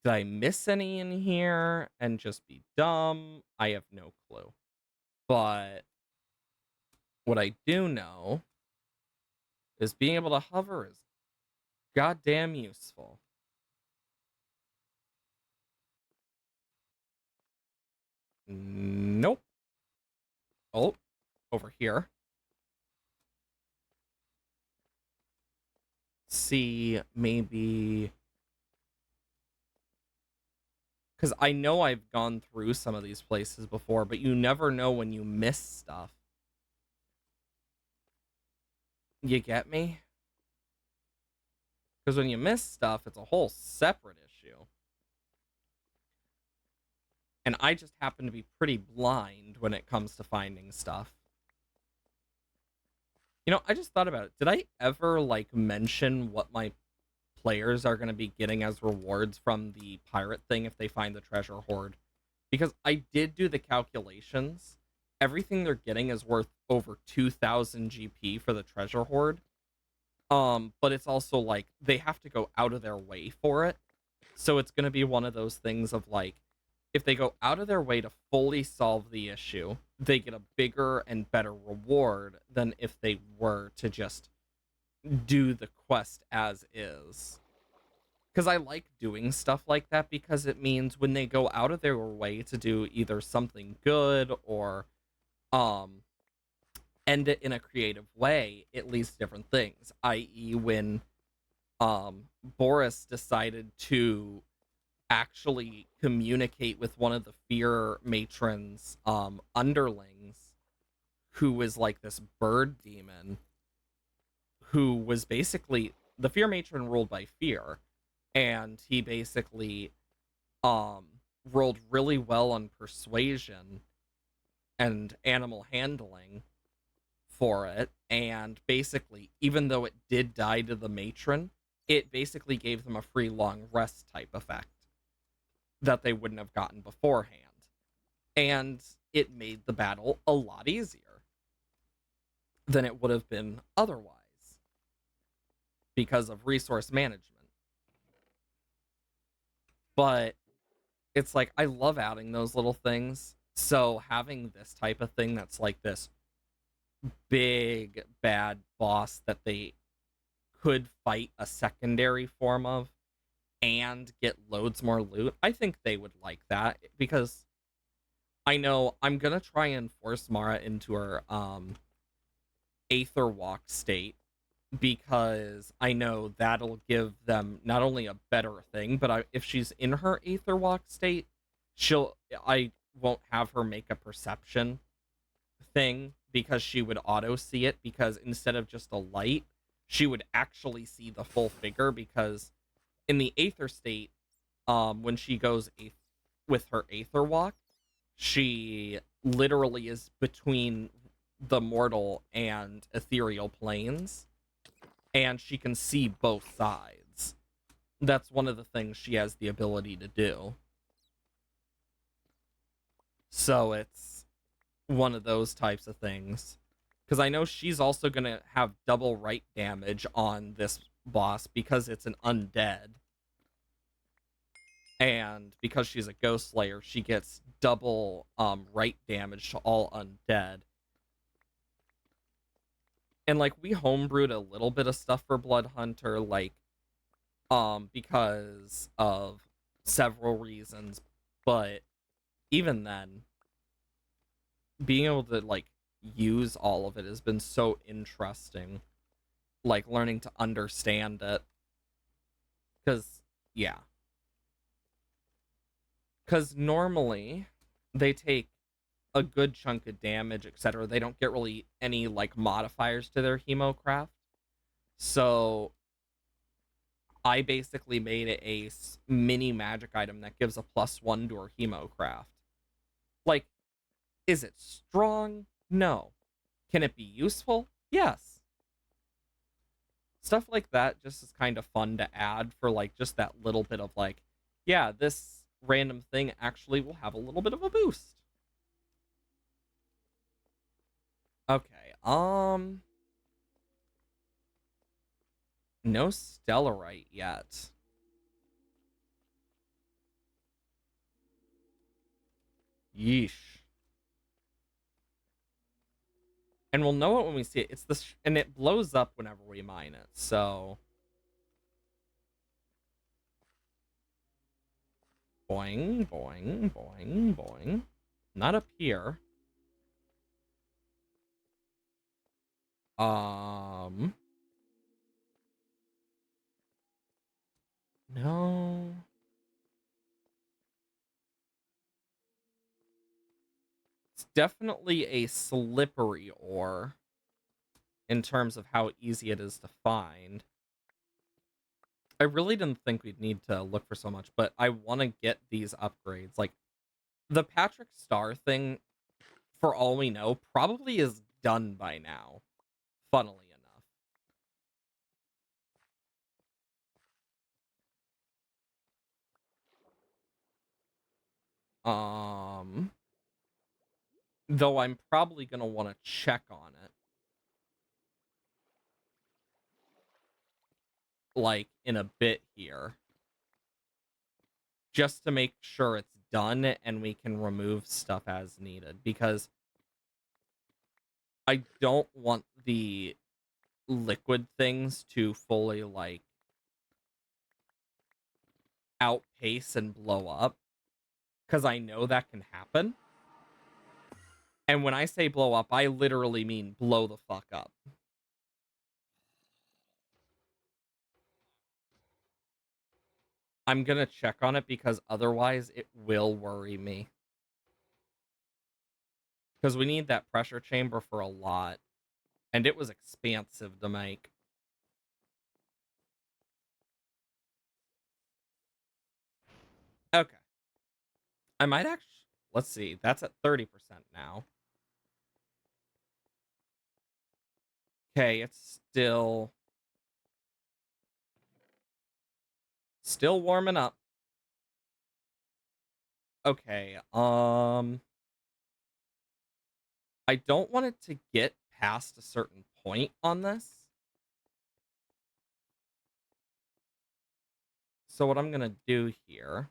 Did I miss any in here and just be dumb? I have no clue. But what I do know is being able to hover is goddamn useful. Nope. Oh, over here. See, maybe. Because I know I've gone through some of these places before, but you never know when you miss stuff. You get me? Because when you miss stuff, it's a whole separate issue. And I just happen to be pretty blind when it comes to finding stuff. You know, I just thought about it. Did I ever, like, mention what my players are going to be getting as rewards from the pirate thing if they find the treasure hoard. Because I did do the calculations. Everything they're getting is worth over 2,000 GP for the treasure hoard. But it's also like they have to go out of their way for it. So it's going to be one of those things of like, if they go out of their way to fully solve the issue, they get a bigger and better reward than if they were to just do the quest as is. Because I like doing stuff like that because it means when they go out of their way to do either something good or um end it in a creative way, it leads to different things. I.e., when Boris decided to actually communicate with one of the fear matron's underlings, who was like this bird demon, who was basically the fear matron ruled by fear, and he basically rolled really well on persuasion and animal handling for it, and basically, even though it did die to the matron, it basically gave them a free long rest type effect that they wouldn't have gotten beforehand. And it made the battle a lot easier than it would have been otherwise because of resource management. But it's like, I love adding those little things. So having this type of thing that's like this big bad boss that they could fight a secondary form of and get loads more loot, I think they would like that, because I know I'm gonna try and force Mara into her Aether Walk state, because I know that'll give them not only a better thing, but if she's in her Aether Walk state, I won't have her make a perception thing, because she would auto see it, because instead of just a light, she would actually see the full figure, because in the Aether state, when she goes with her Aether Walk, she literally is between the mortal and ethereal planes, and she can see both sides. That's one of the things she has the ability to do. So it's one of those types of things. Because I know she's also going to have double right damage on this boss because it's an undead. And because she's a ghost slayer, she gets double right damage to all undead. And like, we homebrewed a little bit of stuff for Blood Hunter, like because of several reasons, but even then, being able to like use all of it has been so interesting, like learning to understand it. Because yeah, because normally they take a good chunk of damage, etc. They don't get really any like modifiers to their hemocraft. So I basically made it a mini magic item that gives a +1 to her hemocraft. Like, is it strong? No. Can it be useful? Yes. Stuff like that just is kind of fun to add for like just that little bit of like, yeah, this random thing actually will have a little bit of a boost. Okay, no Stellarite yet. Yeesh. And we'll know it when we see it. It's this, and it blows up whenever we mine it, so boing, boing, boing, boing. Not up here. No. It's definitely a slippery ore in terms of how easy it is to find. I really didn't think we'd need to look for so much, but I want to get these upgrades. Like, the Patrick Star thing, for all we know, probably is done by now, funnily enough. Um, though I'm probably gonna want to check on it, like, in a bit here, just to make sure it's done and we can remove stuff as needed, because I don't want the liquid things to fully, like, outpace and blow up, because I know that can happen. And when I say blow up, I literally mean blow the fuck up. I'm gonna check on it because otherwise it will worry me. Because we need that pressure chamber for a lot. And it was expansive to make. Okay. I might actually... Let's see. That's at 30% now. Okay, it's still warming up. Okay, I don't want it to get past a certain point on this. So what I'm gonna do here...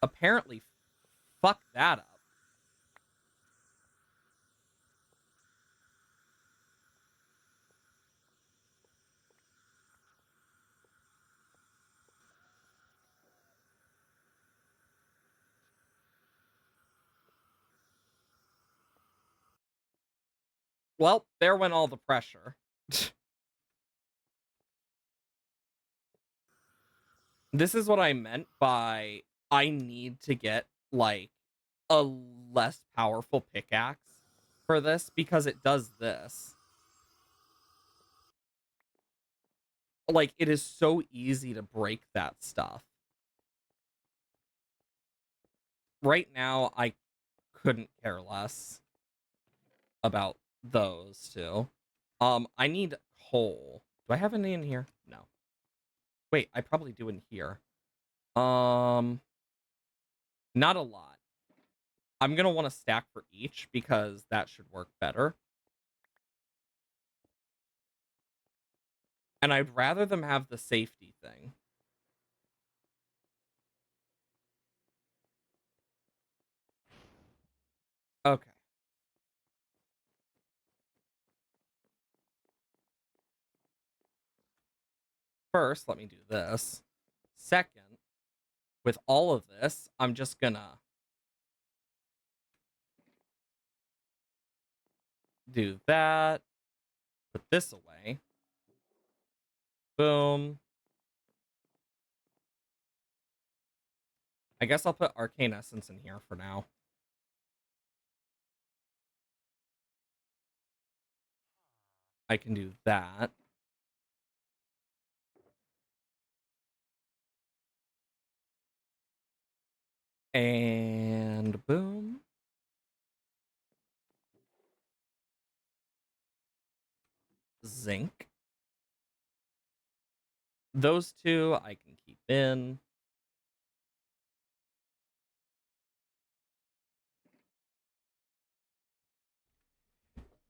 Apparently, fuck that up. Well, there went all the pressure. This is what I meant by I need to get, like, a less powerful pickaxe for this, because it does this. Like, it is so easy to break that stuff. Right now, I couldn't care less about those two. I need coal. Do I have any in here? No. Wait, I probably do in here. Not a lot. I'm gonna want to stack for each because that should work better. And I'd rather them have the safety thing. Okay. First, let me do this. Second, with all of this, I'm just gonna do that. Put this away. Boom. I guess I'll put Arcane Essence in here for now. I can do that. And boom. Zinc. Those two I can keep in.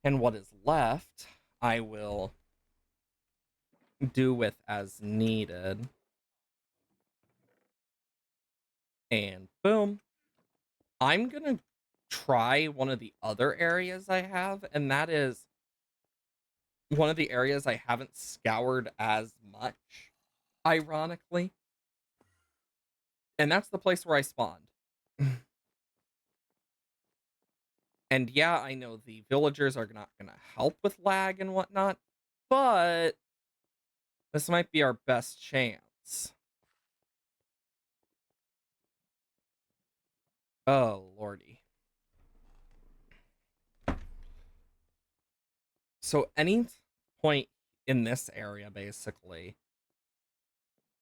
And what is left, I will do with as needed. And boom. I'm gonna try one of the other areas I have, and that is one of the areas I haven't scoured as much, ironically. And that's the place where I spawned. And yeah, I know the villagers are not gonna help with lag and whatnot, but this might be our best chance. Oh, lordy. So any point in this area, basically,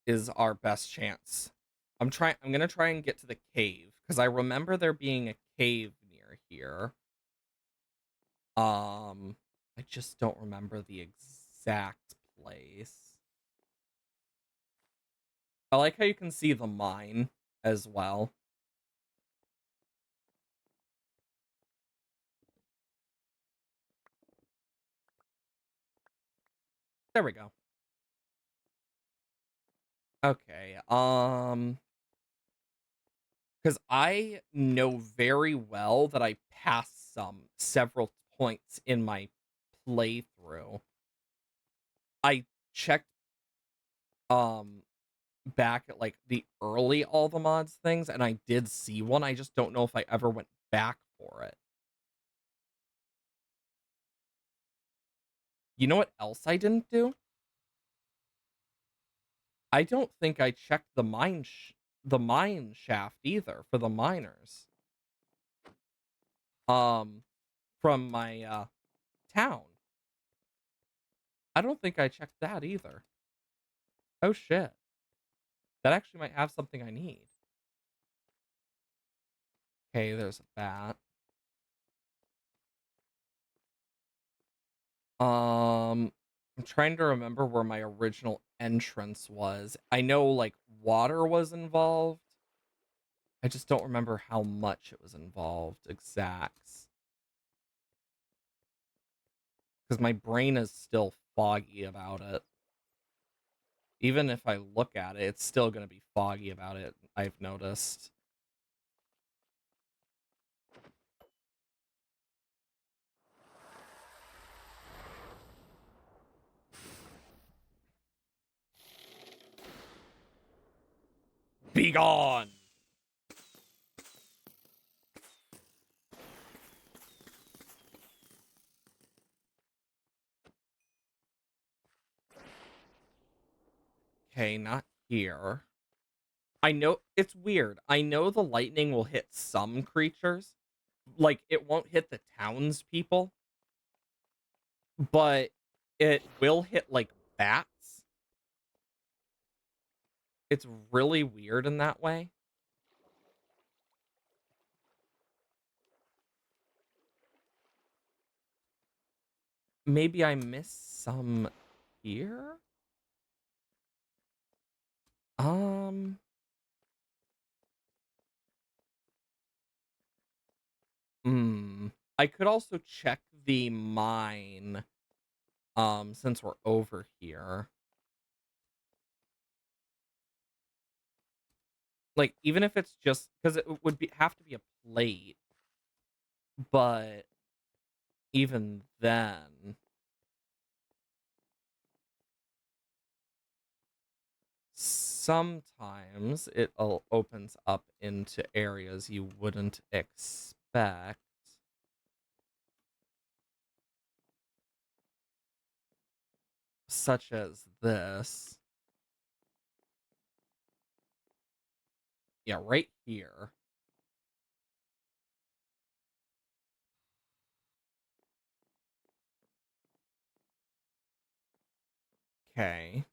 is our best chance. I'm gonna try and get to the cave, because I remember there being a cave near here. Um, I just don't remember the exact place. I like how you can see the mine as well. There we go. Okay. Because I know very well that I passed several points in my playthrough. I checked um back at like the early all the mods things and I did see one. I just don't know if I ever went back for it. You know what else I didn't do? I don't think I checked the mine shaft either for the miners. Um from my town. I don't think I checked that either. Oh shit. That actually might have something I need. Okay, there's a bat. I'm trying to remember where my original entrance was. I know like water was involved. I just don't remember how much it was involved, exacts. Because my brain is still foggy about it. Even if I look at it, it's still going to be foggy about it, I've noticed. Be gone! Okay, not here. I know it's weird. I know the lightning will hit some creatures. Like, it won't hit the townspeople, but it will hit like bats. It's really weird in that way. Maybe I missed some here? Um, hmm. I could also check the mine, since we're over here. Like, even if it's just because it would be have to be a plate, but even then, sometimes it opens up into areas you wouldn't expect. Such as this. Yeah, right here. Okay.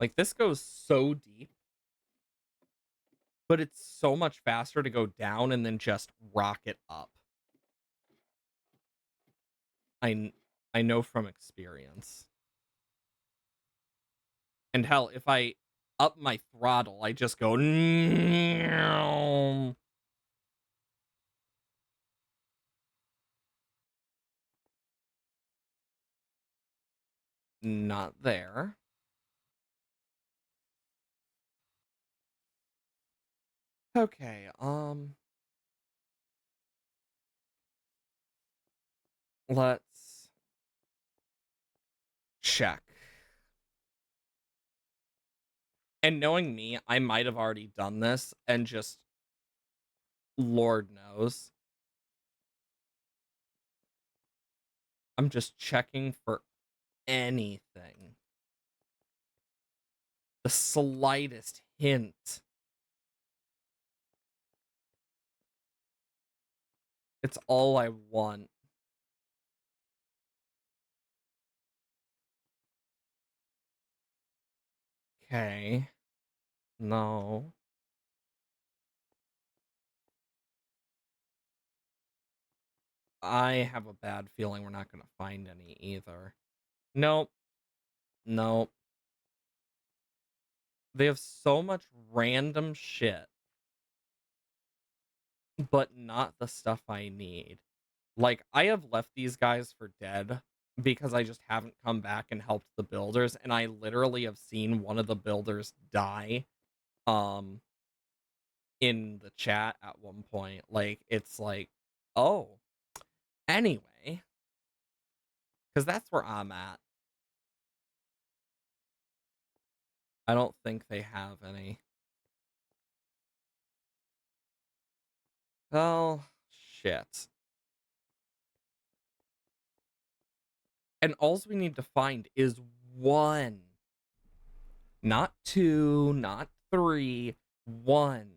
Like, this goes so deep, but it's so much faster to go down and then just rocket up. I, I know from experience. And hell, if I up my throttle, I just go... Not there. Okay, let's check. And knowing me, I might have already done this and just Lord knows. I'm just checking for anything. The slightest hint. It's all I want. Okay. No. I have a bad feeling we're not gonna find any either. Nope. Nope. They have so much random shit, but not the stuff I need. Like, I have left these guys for dead because I just haven't come back and helped the builders, and I literally have seen one of the builders die, um, in the chat at one point. Like, it's like, oh, anyway, because that's where I'm at. I don't think they have any. Oh, shit. And all we need to find is one. Not two, not three, one.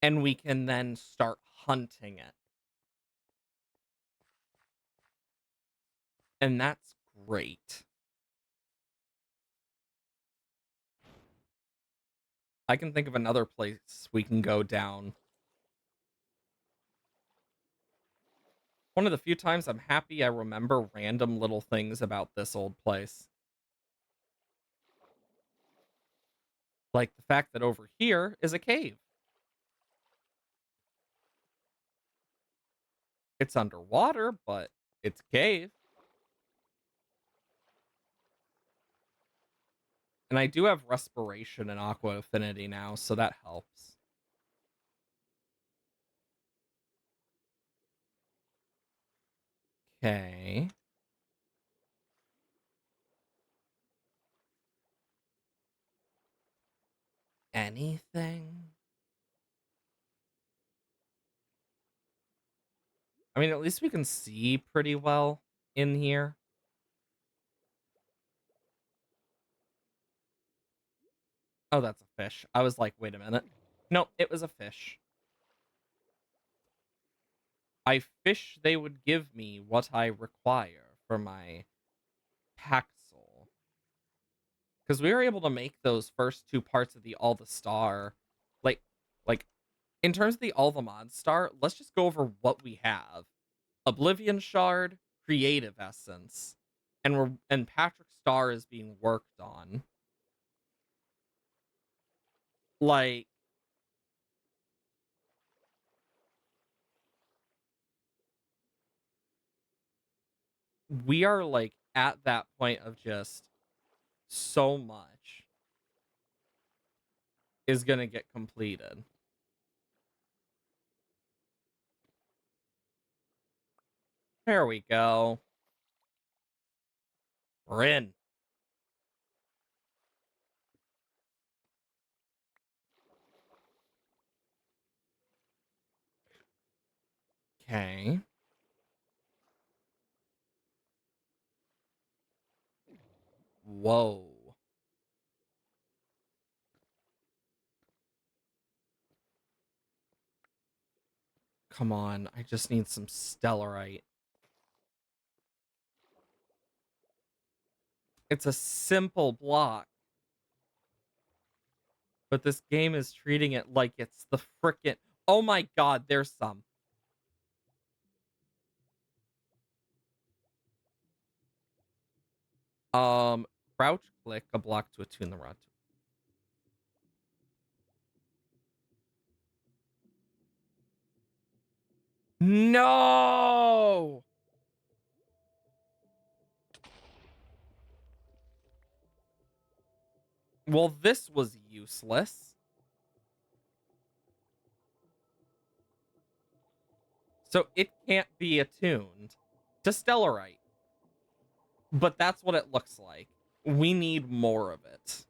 And we can then start hunting it. And that's great. I can think of another place we can go down. One of the few times I'm happy I remember random little things about this old place. Like the fact that over here is a cave. It's underwater, but it's a cave. And I do have respiration and aqua affinity now, so that helps. Okay. Anything? I mean, at least we can see pretty well in here. Oh, that's a fish. I was like, wait a minute. Nope, it was a fish. I fish they would give me what I require for my Paxel. Because we were able to make those first two parts of the All the Star. Like, like, in terms of the All the Mod Star, let's just go over what we have. Oblivion Shard, Creative Essence. And Patrick Star is being worked on. Like, we are like at that point of just so much is gonna get completed. There we go. We're in. Okay. Whoa. Come on. I just need some stellarite. It's a simple block. But this game is treating it like it's the frickin'. Oh my god, there's some. Um, Crouch click a block to attune the rod. No! Well, this was useless. So it can't be attuned to stellarite. But that's what it looks like. We need more of it.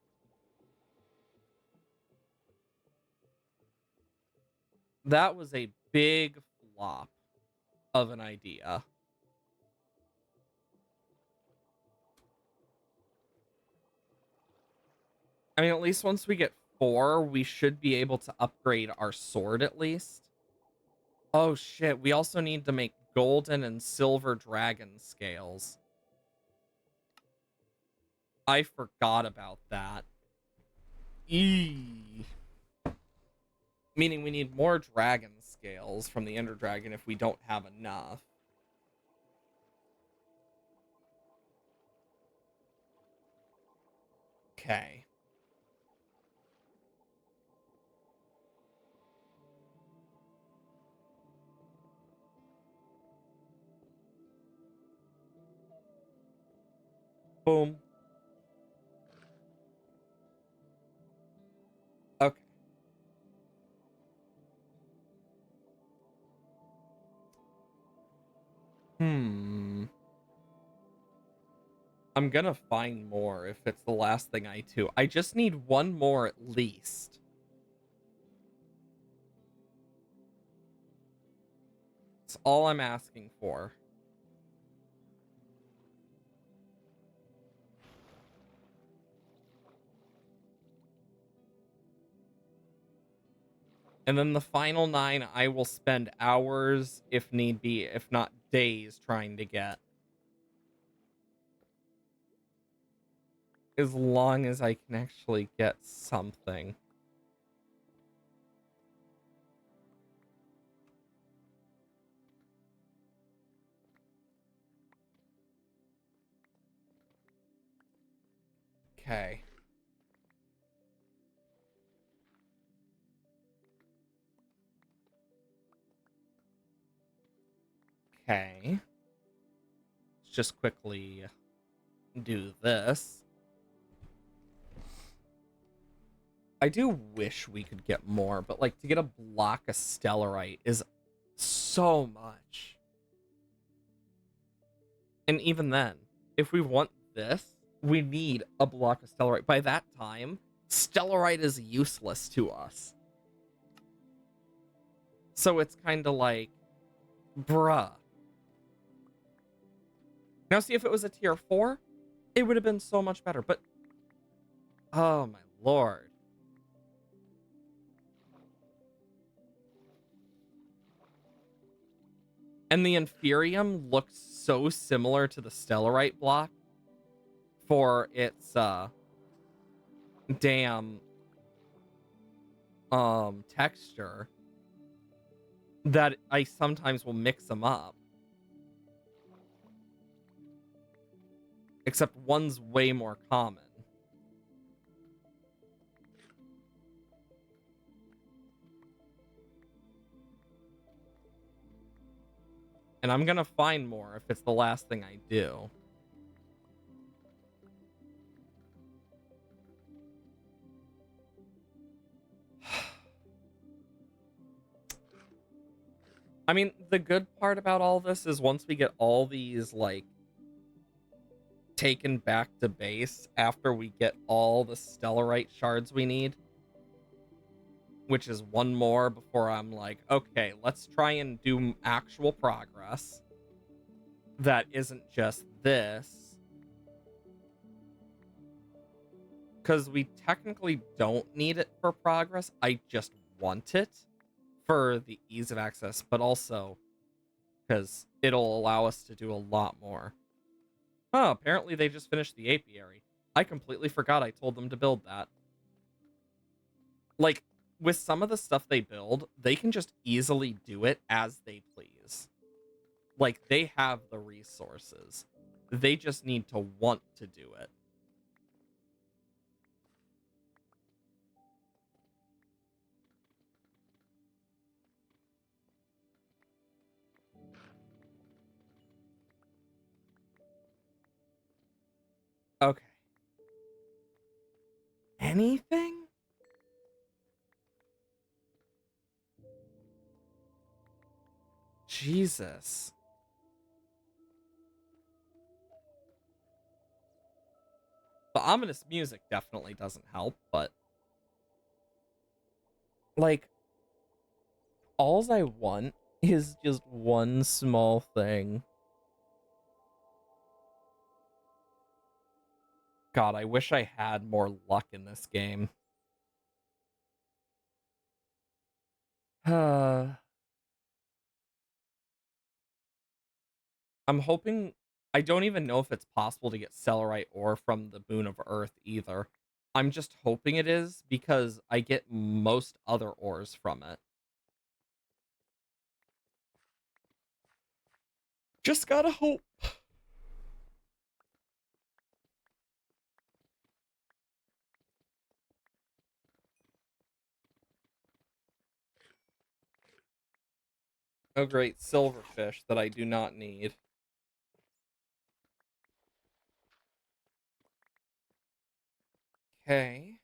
That was a big flop of an idea. I mean, at least once we get 4, we should be able to upgrade our sword at least. Oh shit, we also need to make golden and silver dragon scales. I forgot about that. Eee. Meaning we need more dragon scales from the Ender Dragon if we don't have enough. Okay. Boom. Okay. I'm gonna find more if it's the last thing I do. I just need one more at least. That's all I'm asking for. And then the final 9, I will spend hours, if need be, if not days, trying to get. As long as I can actually get something. Okay. Okay. Let's just quickly do this. I do wish we could get more, but like to get a block of Stellarite is so much. And even then, if we want this, we need a block of Stellarite. By that time, Stellarite is useless to us. So it's kind of like, bruh. Now see, if it was a tier 4, it would have been so much better. But, oh my lord. And the Inferium looks so similar to the Stellarite block for its damn texture that I sometimes will mix them up. Except one's way more common. And I'm gonna find more if it's the last thing I do. I mean, the good part about all this is once we get all these, like, taken back to base after we get all the Stellarite shards we need, which is one more before I'm like, okay, let's try and do actual progress that isn't just this. Because we technically don't need it for progress. I just want it for the ease of access, but also because it'll allow us to do a lot more. Oh, apparently they just finished the apiary. I completely forgot I told them to build that. Like, with some of the stuff they build, they can just easily do it as they please. Like, they have the resources. They just need to want to do it. Okay. Anything? Jesus. The ominous music definitely doesn't help, but like, alls I want is just one small thing. God, I wish I had more luck in this game. I'm hoping... I don't even know if it's possible to get Cellerite ore from the Boon of Earth either. I'm just hoping it is because I get most other ores from it. Just gotta hope. Oh great, silverfish that I do not need. Okay.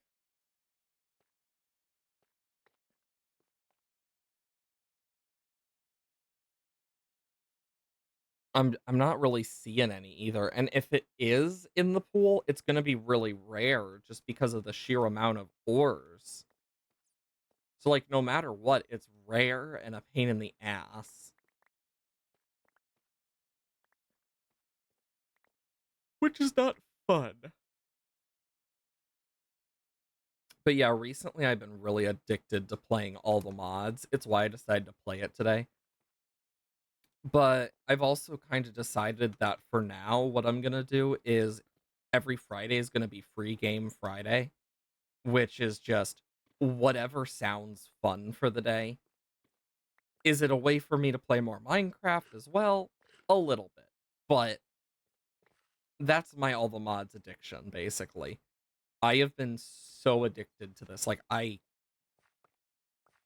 I'm not really seeing any either. And if it is in the pool, it's gonna be really rare just because of the sheer amount of ores. So like no matter what, it's rare and a pain in the ass. Which is not fun. But yeah, recently I've been really addicted to playing all the mods. It's why I decided to play it today. But I've also kind of decided that for now, what I'm gonna do is every Friday is gonna be free game Friday, which is just whatever sounds fun for the day. Is it a way for me to play more Minecraft as well? A little bit. But that's my all the mods addiction, basically. I have been so addicted to this. Like I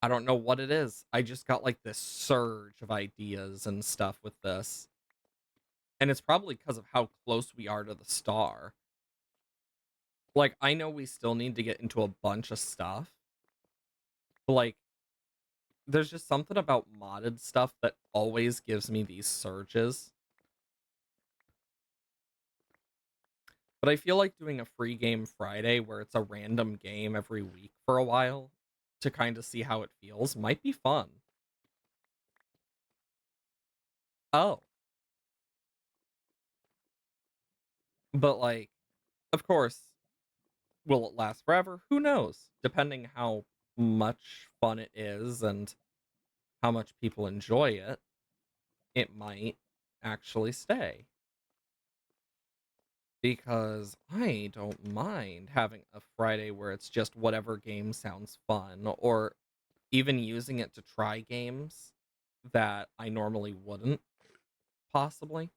don't know what it is. I just got like this surge of ideas and stuff with this. And it's probably because of how close we are to the star. Like, I know we still need to get into a bunch of stuff. But, like, there's just something about modded stuff that always gives me these surges. But I feel like doing a free game Friday where it's a random game every week for a while to kind of see how it feels might be fun. Oh, but like, of course, will it last forever? Who knows? Depending how much fun it is and how much people enjoy it, it might actually stay. Because I don't mind having a Friday where it's just whatever game sounds fun, or even using it to try games that I normally wouldn't, possibly.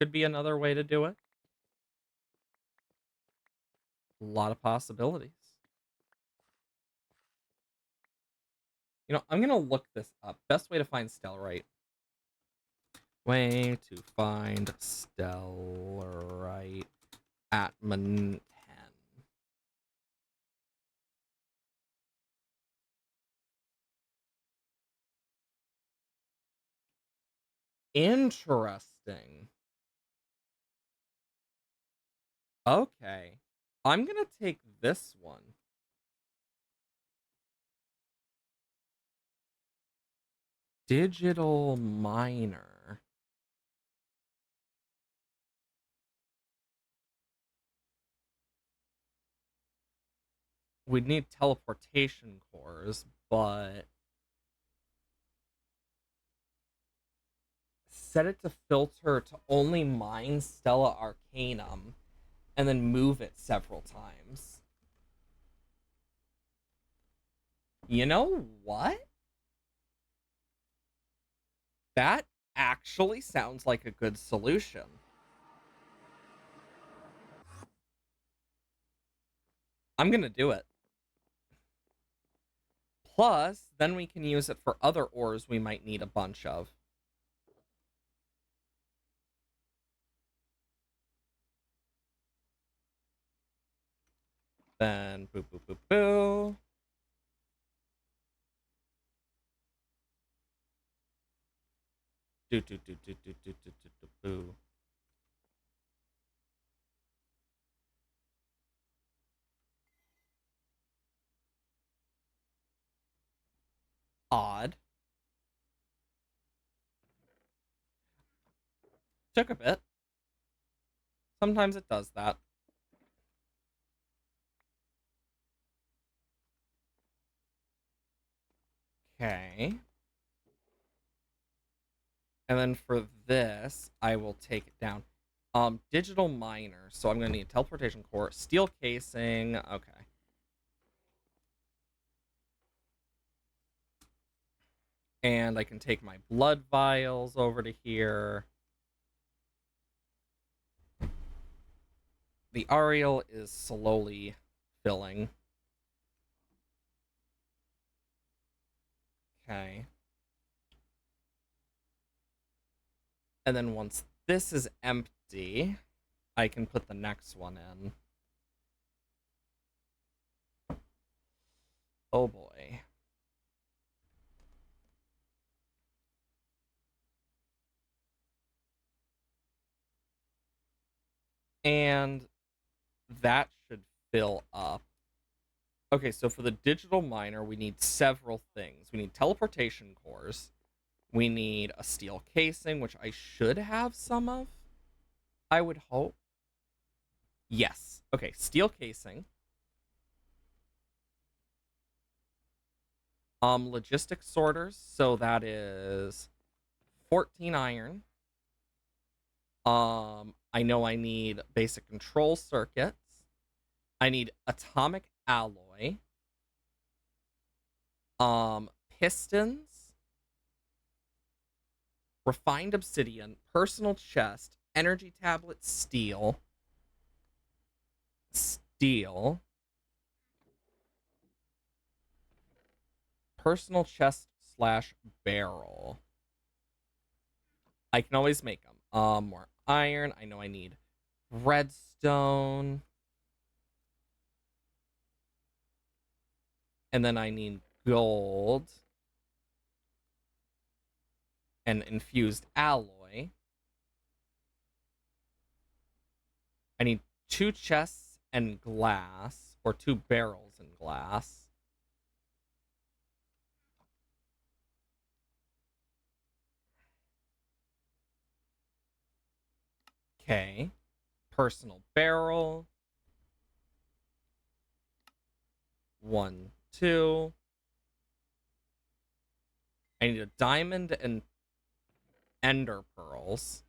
Could be another way to do it. A lot of possibilities. You know, I'm gonna look this up. Best way to find Stellarite. Way to find Stellarite at Manhattan. Interesting. Okay. I'm gonna take this one. Digital miner. We'd need teleportation cores, but set it to filter to only mine Stella Arcanum and then move it several times. You know what? That actually sounds like a good solution. I'm gonna do it. Plus, then we can use it for other ores we might need a bunch of. Then boo boo boo boo. Do do do do do do do do do boo. Odd. Took a bit. Sometimes it does that. Okay. And then for this, I will take it down. Digital miner. So I'm gonna need teleportation core, steel casing. Okay. And I can take my blood vials over to here. The Ariel is slowly filling. Okay. And then once this is empty, I can put the next one in. Oh boy. And that should fill up. Okay, so for the digital miner, we need several things. We need teleportation cores. We need a steel casing, which I should have some of. I would hope. Yes. Okay, steel casing. Logistic sorters, so that is 14 iron. I know I need basic control circuits. I need atomic alloy. Pistons, refined obsidian, personal chest, energy tablet, steel, personal chest slash barrel. I can always make them. More iron. I know I need redstone. And then I need gold and infused alloy. I need 2 chests and glass, or 2 barrels and glass. Okay. Personal barrel. 1, 2. I need a diamond and ender pearls.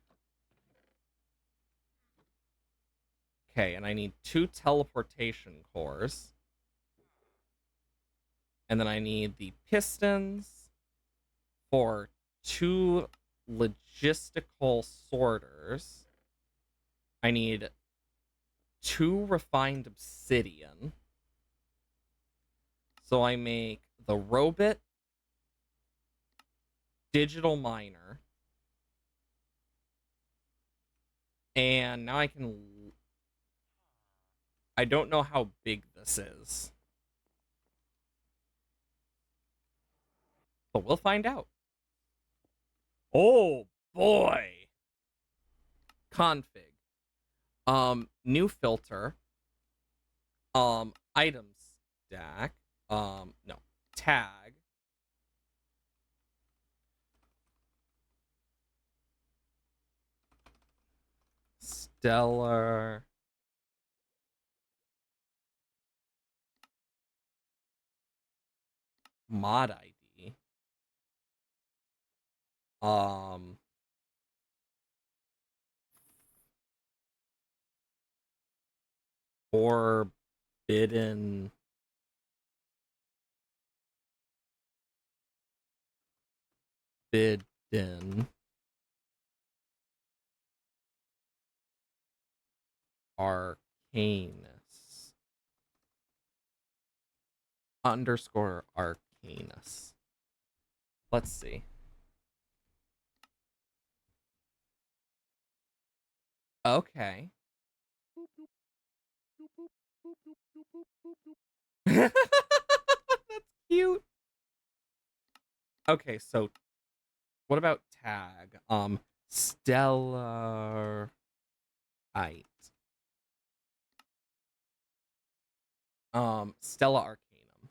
Okay, and I need 2 teleportation cores. And then I need the pistons for 2 logistical sorters. I need 2 refined obsidian. So I make the robot digital miner. And now I can... I don't know how big this is, but we'll find out. Oh boy. Config. New filter. Item stack. No. Tag. Stellar. Mod ID. Um, Forbidden Bidden Arcanus underscore Arcanus. Let's see. Okay. That's cute. Okay, so what about tag? Stellarite. Stella Arcanum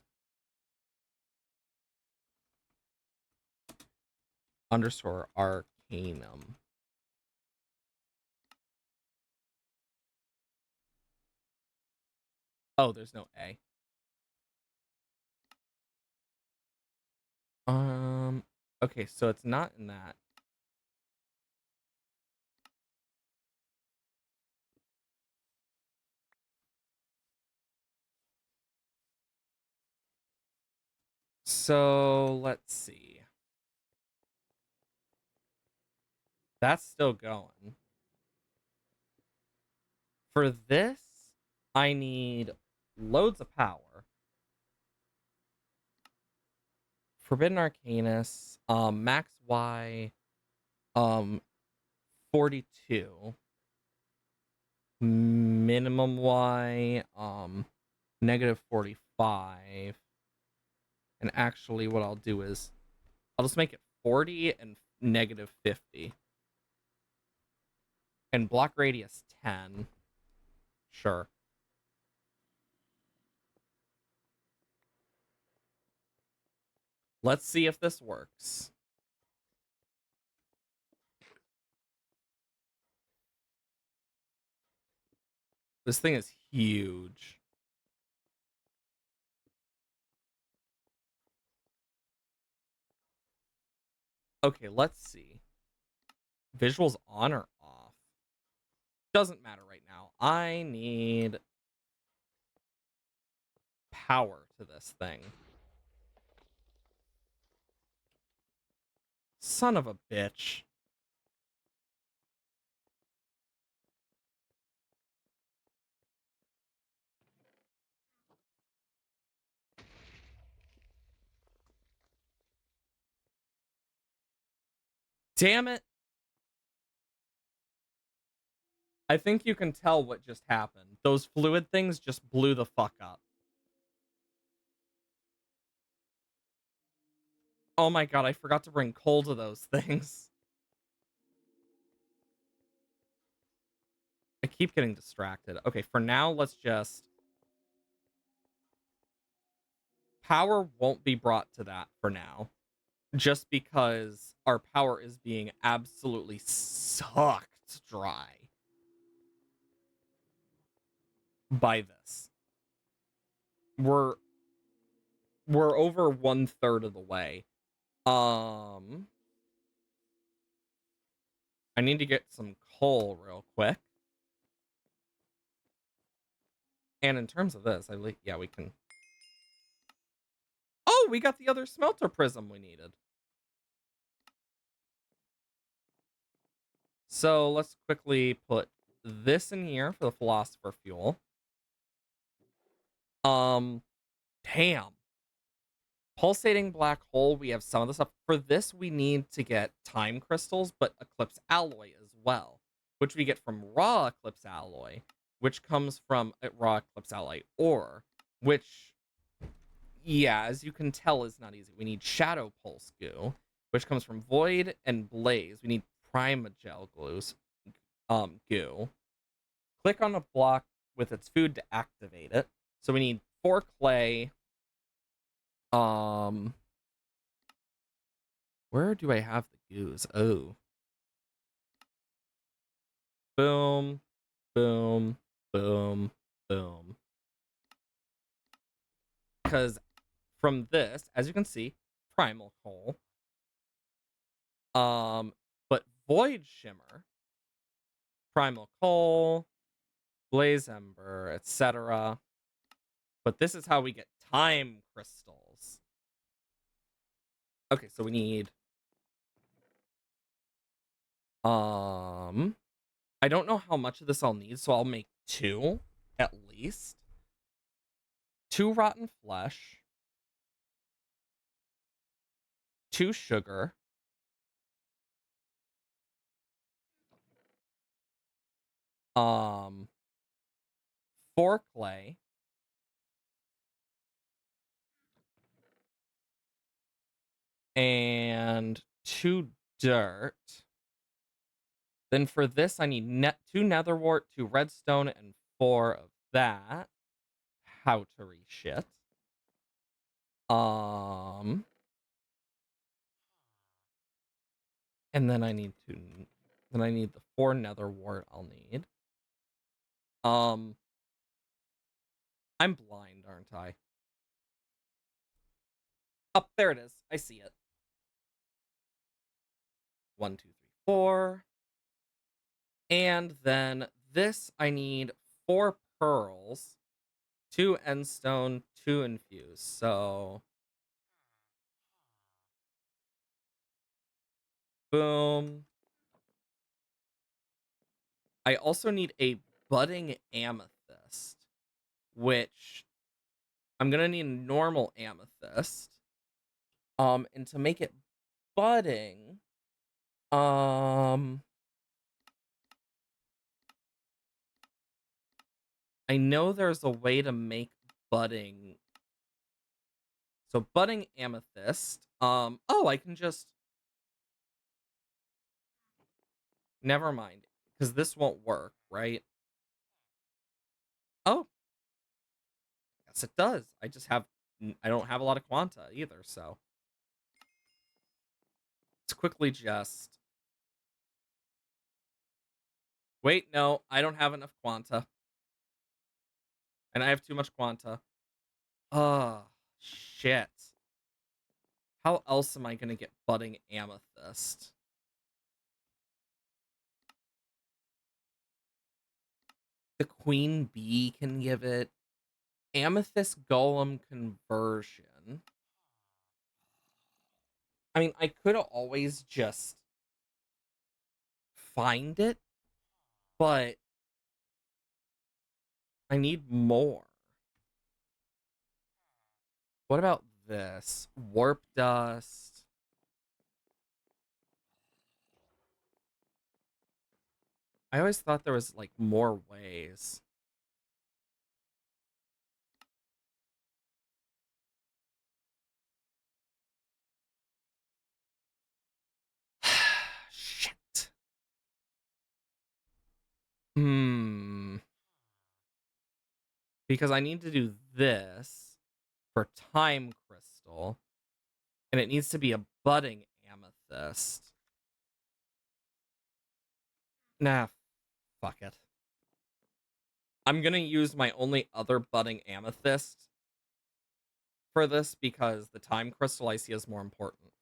underscore Arcanum. Oh, there's no A. Okay, so it's not in that. So let's see. That's still going. For this, I need loads of power. Forbidden Arcanus, max Y, um, 42. Minimum Y, negative 45. And actually, what I'll do is I'll just make it 40 and negative 50. And block radius 10. Sure. Let's see if this works. This thing is huge. Okay, let's see. Visuals on or off? Doesn't matter right now. I need power to this thing. Son of a bitch. Damn it. I think you can tell what just happened. Those fluid things just blew the fuck up. Oh my god, I forgot to bring coal to those things. I keep getting distracted. Okay, for now, let's just... Power won't be brought to that for now. Just because our power is being absolutely sucked dry by this. We're over 1/3 of the way. I need to get some coal real quick. And in terms of this, yeah, we can... Oh, we got the other smelter prism we needed. So let's quickly put this in here for the philosopher fuel. Damn. Pulsating black hole, we have some of the stuff. For this, we need to get time crystals, but eclipse alloy as well, which we get from raw eclipse alloy, which comes from raw eclipse alloy ore, which, yeah, as you can tell, is not easy. We need shadow pulse goo, which comes from void and blaze. We need primogel goo. Click on a block with its food to activate it. So we need 4 clay. Where do I have the goos? Oh. Boom, boom, boom, boom. Because from this, as you can see, primal coal. But void shimmer, primal coal, blaze ember, etc. But this is how we get time crystals. Okay, so we need I don't know how much of this I'll need, so I'll make 2 at least. 2 rotten flesh, 2 sugar, 4 clay, and 2 dirt. Then for this, I need 2 netherwort, 2 redstone, and 4 of that. How to shit. And then I need the 4 netherwort I'll need. I'm blind, aren't I? Oh, there it is. I see it. 1, 2, 3, 4. And then this, I need 4 pearls, 2 endstone, 2 infused. So Boom. I also need a budding amethyst, which I'm gonna need a normal amethyst. And to make it budding, um, I know there's a way to make budding. So budding amethyst. Oh, I can just never mind because this won't work, right? Oh, yes, it does. I don't have a lot of quanta either, so let's quickly just wait. No, I don't have enough quanta, and I have too much quanta. Oh, shit. How else am I gonna get budding amethyst? The queen bee can give it. Amethyst golem conversion. I mean, I could always just find it, but I need more. What about this? Warp dust. I always thought there was like more ways. Shit. Hmm. Because I need to do this for time crystal, and it needs to be a budding amethyst. Nah, fuck it. I'm gonna use my only other budding amethyst for this because the time crystal I see is more important.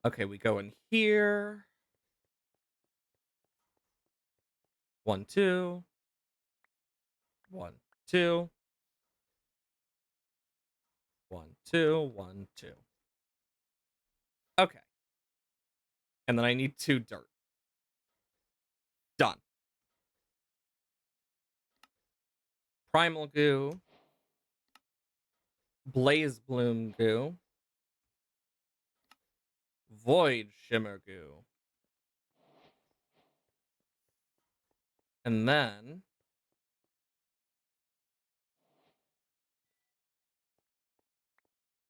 Okay, we go in here. 1, 2. 1, 2. 1, 2. 1, 2. Okay. And then I need 2 dirt. Done. Primal goo. Blaze bloom goo. Void shimmer goo. And then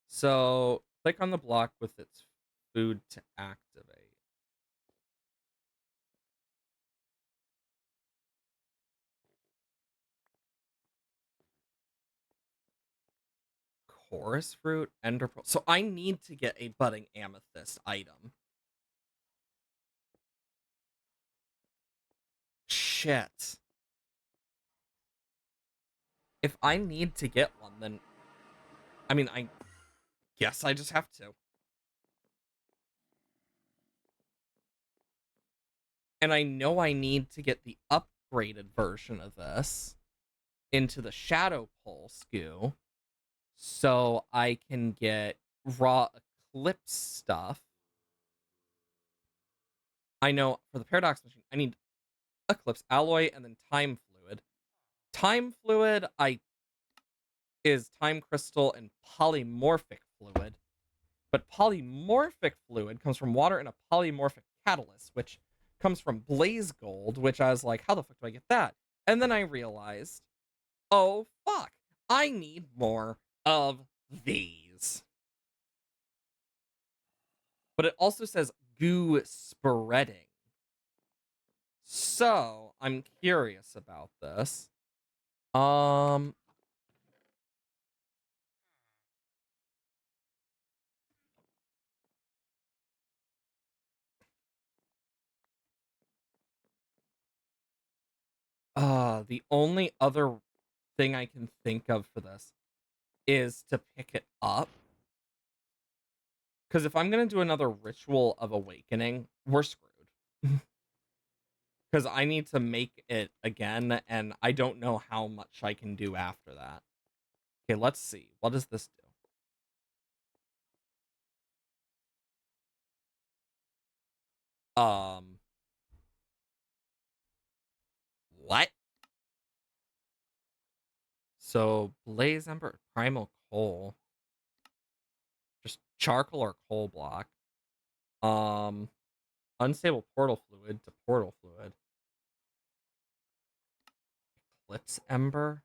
so click on the block with its food to activate. Chorus fruit, ender pearl. So I need to get a budding amethyst item. Shit. If I need to get one, then I mean, I guess I just have to. And I know I need to get the upgraded version of this into the Shadow Pulse goo so I can get raw Eclipse stuff. I know for the Paradox Machine, I need Eclipse Alloy and then Time Fluid. Time Fluid is Time Crystal and Polymorphic Fluid. But polymorphic fluid comes from water and a polymorphic catalyst, which comes from blaze gold, which I was like, how the fuck do I get that? And then I realized, oh fuck, I need more of these. But it also says goo spreading. So I'm curious about this. Um the only other thing I can think of for this is to pick it up. Because if I'm gonna do another ritual of awakening, we're screwed. Because I need to make it again, and I don't know how much I can do after that. Okay, let's see. What does this do? Um, what? So blaze ember, primal coal, just charcoal or coal block. Um, unstable portal fluid to portal fluid. Eclipse ember,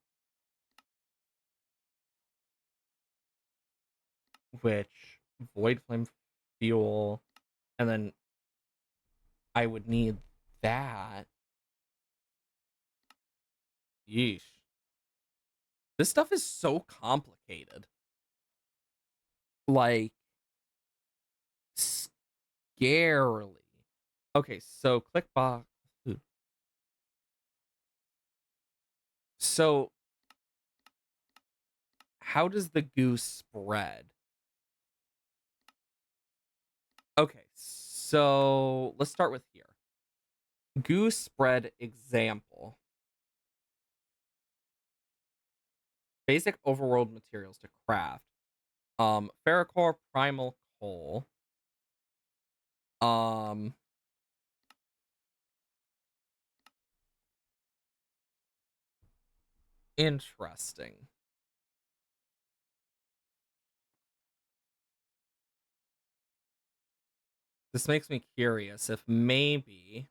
which void flame fuel, and then I would need that. Yeesh. This stuff is so complicated. Like, scarily. Okay, so click box. So, how does the goose spread? Okay, so let's start with here. Goose spread example. Basic overworld materials to craft. Ferrocore primal coal. Um, interesting. This makes me curious if maybe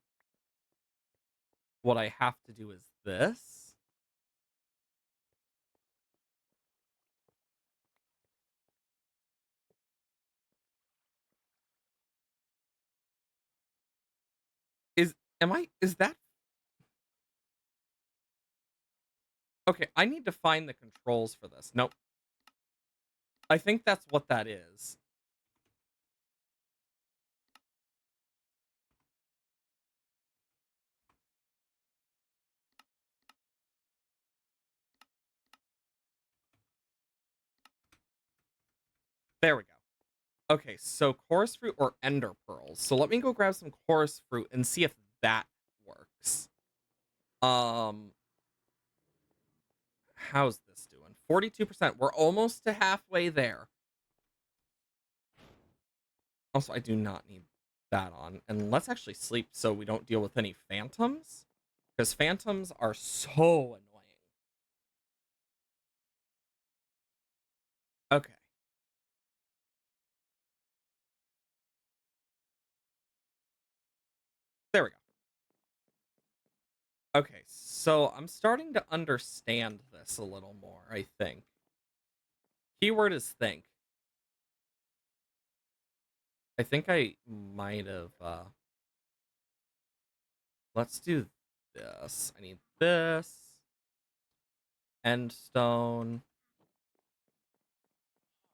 what I have to do is this. Is is that okay? I need to find the controls for this. Nope. I think that's what that is. There we go. Okay, so chorus fruit or ender pearls. So let me go grab some chorus fruit and see if that works. Um, how's this doing? 42%. We're almost to halfway there. Also, I do not need that on. And let's actually sleep so we don't deal with any phantoms. Because phantoms are so annoying. Okay. There we go. Okay, so I'm starting to understand this a little more, I think. Keyword is think. I think I might have, let's do this. I need this. Endstone.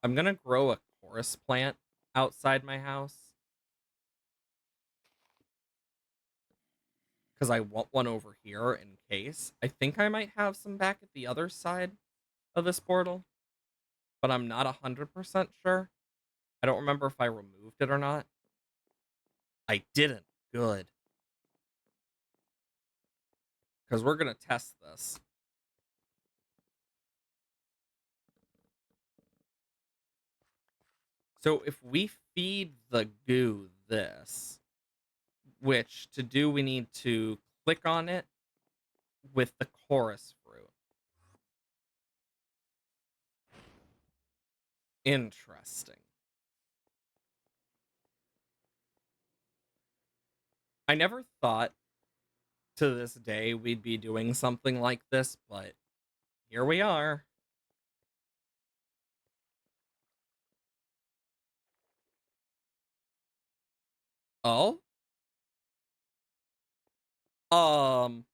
I'm gonna grow a chorus plant outside my house. Because I want one over here in case. I think I might have some back at the other side of this portal. But I'm not 100% sure. I don't remember if I removed it or not. I didn't. Good. Because we're gonna test this. So if we feed the goo this, which to do we need to click on it with the chorus fruit. Interesting. I never thought to this day we'd be doing something like this, but here we are. Oh? Um,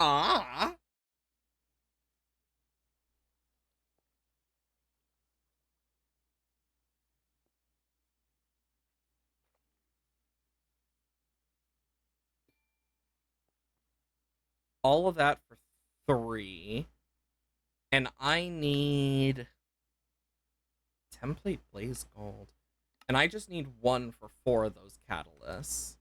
ah. All of that for 3. And I need template blaze gold. And I just need 1 for 4 of those catalysts.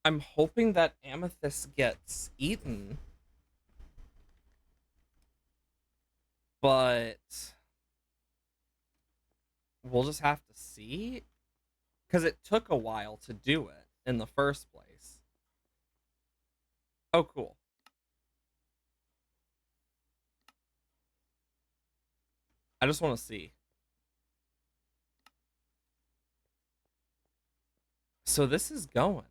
I'm hoping that amethyst gets eaten, but we'll just have to see. Because it took a while to do it in the first place. Oh, cool. I just want to see. So this is going.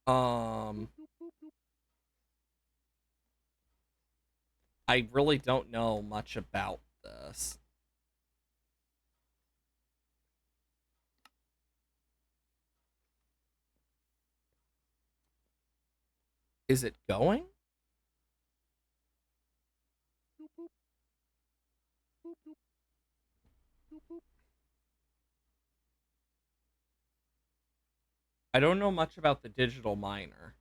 Um, I really don't know much about this. Is it going? I don't know much about the digital miner.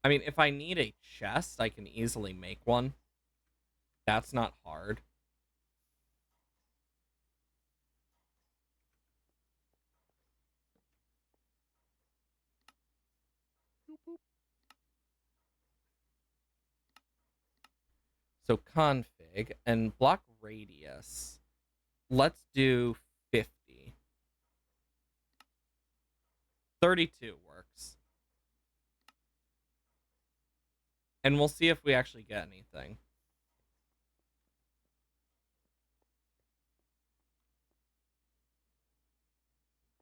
I mean, if I need a chest, I can easily make one. That's not hard. So config and block radius. Let's do 50. 32 works. And we'll see if we actually get anything.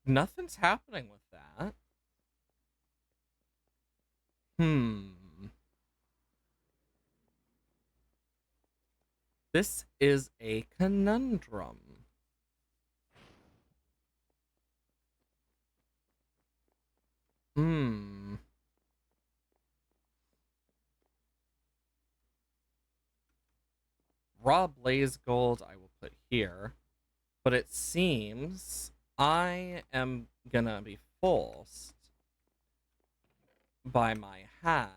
Nothing's happening with that. This is a conundrum. Hmm. Raw blaze gold I will put here. But it seems I am gonna be forced by my hand.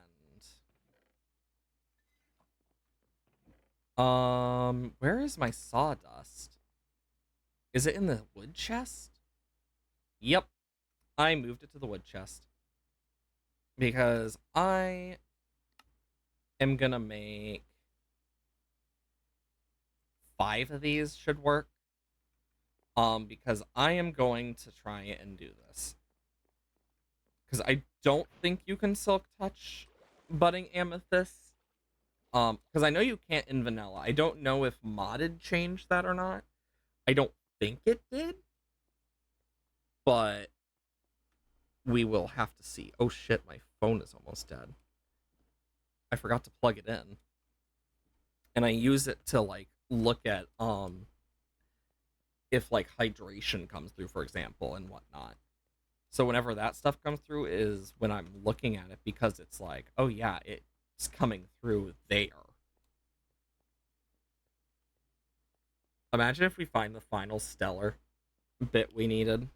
Where is my sawdust? Is it in the wood chest? Yep, I moved it to the wood chest. Because I am gonna make 5 of these should work. Because I am going to try and do this. Because I don't think you can silk touch budding amethyst. Because I know you can't in vanilla. I don't know if modded changed that or not. I don't think it did, but we will have to see. Oh shit, my phone is almost dead. I forgot to plug it in. And I use it to like look at if like hydration comes through, for example, and whatnot. So whenever that stuff comes through is when I'm looking at it because it's like, oh yeah, it's coming through there. Imagine if we find the final stellar bit we needed.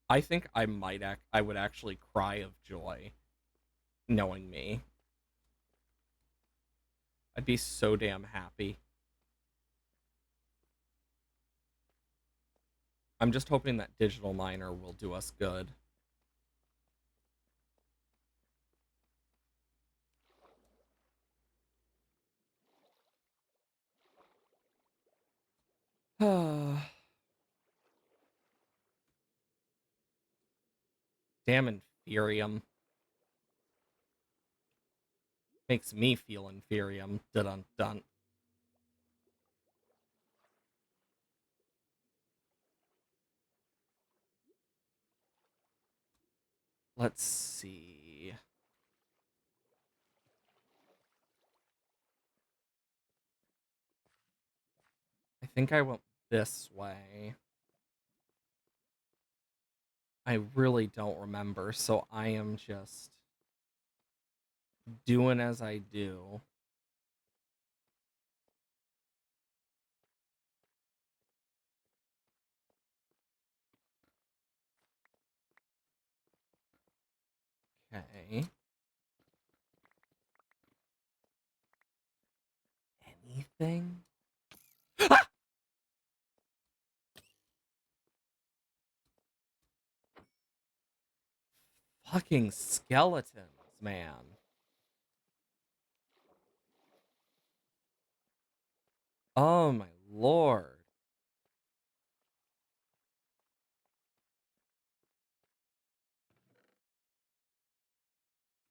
I think I would actually cry of joy knowing me. I'd be so damn happy. I'm just hoping that digital miner will do us good. Damn inferium. Makes me feel inferium. Dun dun. Let's see. I think I went this way. I really don't remember, so I am just doing as I do. Okay. thing. Ah! Fucking skeletons, man. Oh my lord.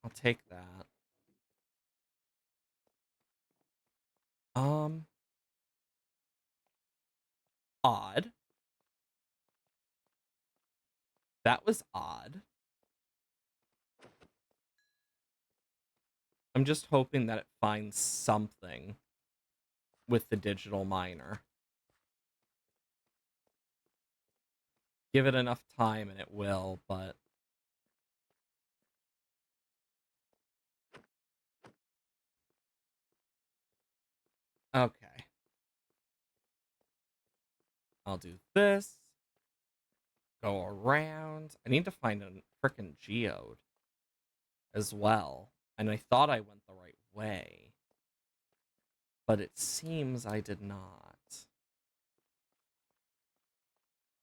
I'll take that. Um, odd. That was odd. I'm just hoping that it finds something with the digital miner. Give it enough time and it will, but okay. I'll do this. Go around. I need to find a frickin' geode as well. And I thought I went the right way, but it seems I did not.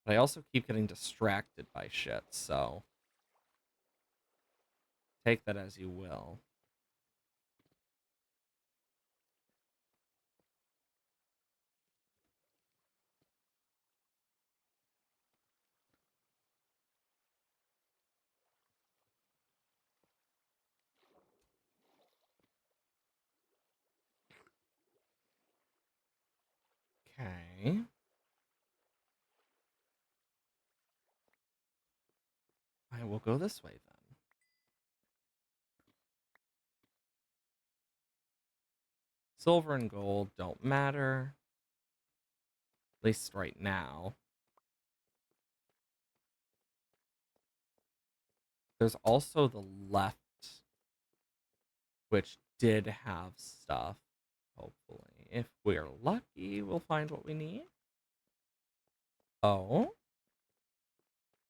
But I also keep getting distracted by shit, so take that as you will. Okay. I will go this way then. Silver and gold don't matter. At least right now. There's also the left, which did have stuff. Hopefully. If we're lucky, we'll find what we need. Oh.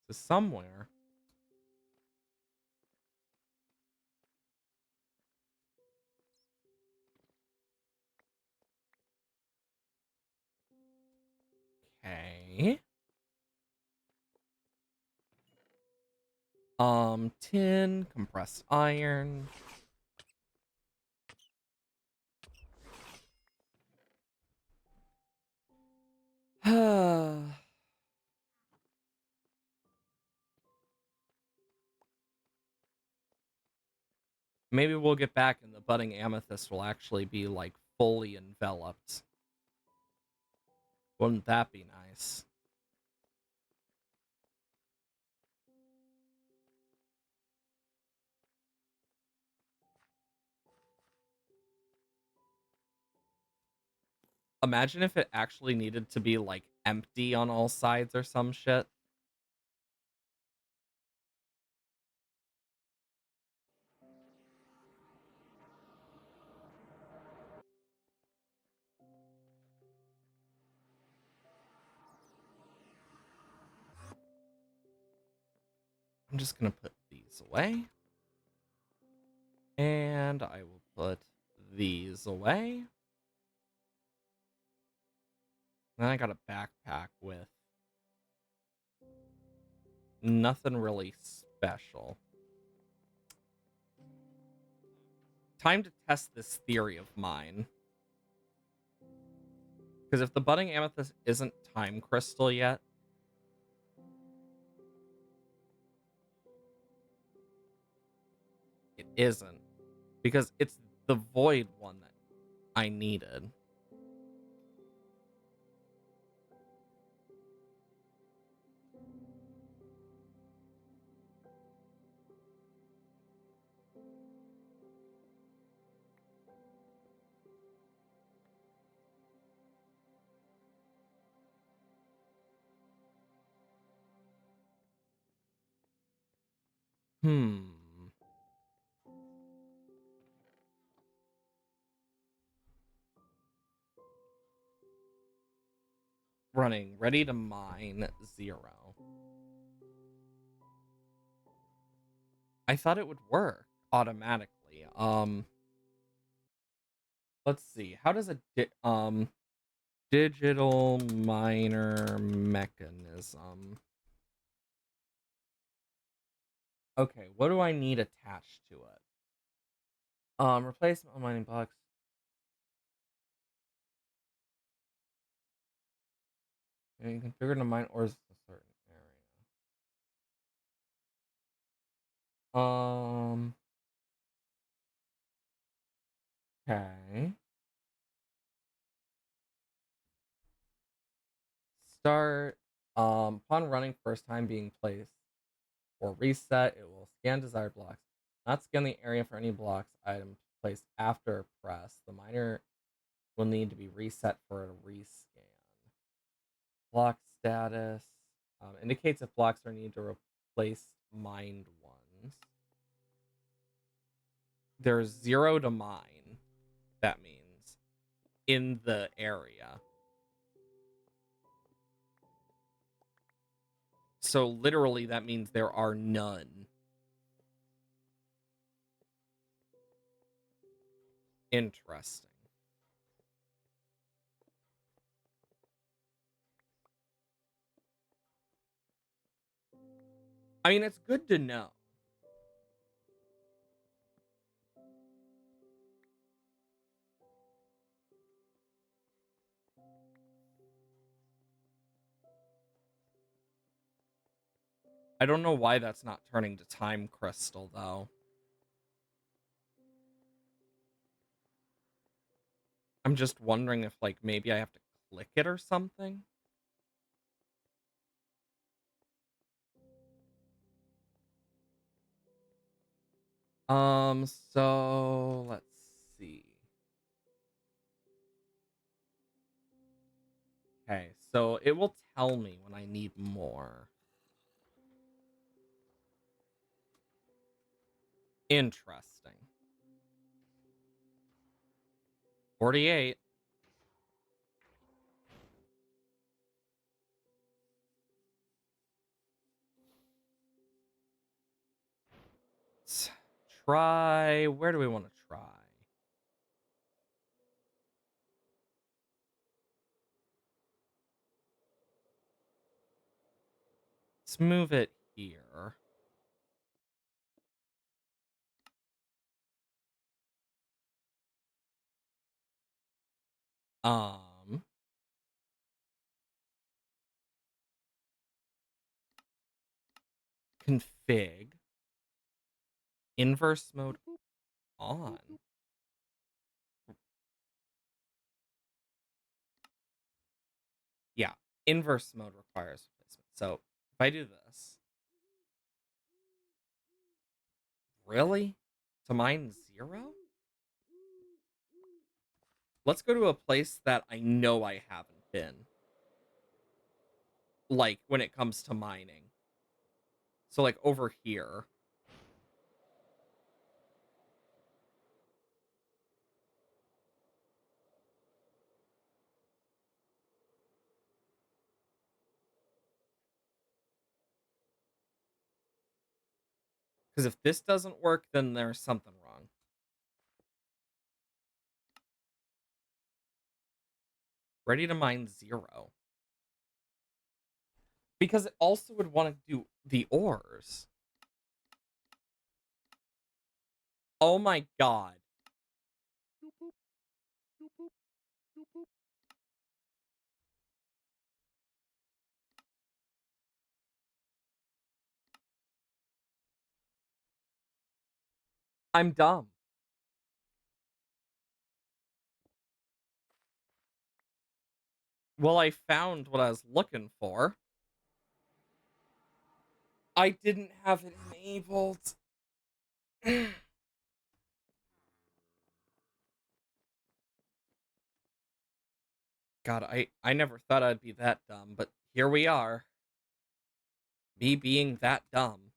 This is somewhere. Okay. Tin, compressed iron. Maybe we'll get back and the budding amethyst will actually be like fully enveloped. Wouldn't that be nice? Imagine if it actually needed to be like empty on all sides or some shit. I'm just gonna put these away. And I will put these away. Then I got a backpack with nothing really special. Time to test this theory of mine. Because if the budding amethyst isn't time crystal yet, it isn't. Because it's the void one that I needed. Hmm. Running, ready to mine 0. I thought it would work automatically. Let's see. How does a digital miner mechanism? Okay, what do I need attached to it? Replacement mining blocks. You can configure to mine ores in a certain area. Okay. Start. Upon running first time being placed or reset, it will scan desired blocks. Not scan the area for any blocks items placed after press. The miner will need to be reset for a rescan. Block status indicates if blocks are needed to replace mined ones. There's 0 to mine. That means in the area. So literally, that means there are none. Interesting. I mean, it's good to know. I don't know why that's not turning to time crystal, though. I'm just wondering if, like, maybe I have to click it or something. So let's see. Okay, so it will tell me when I need more. Interesting. 48. Let's try. Where do we want to try? Let's move it here. Um, config. Inverse mode on. Yeah, inverse mode requires replacement. So if I do this, really? To mine 0? Let's go to a place that I know I haven't been. Like when it comes to mining. So like over here. Because if this doesn't work, then there's something wrong. Ready to mine 0. Because it also would want to do the ores. Oh my god. I'm dumb. Well, I found what I was looking for. I didn't have it enabled. God, I never thought I'd be that dumb, but here we are. Me being that dumb.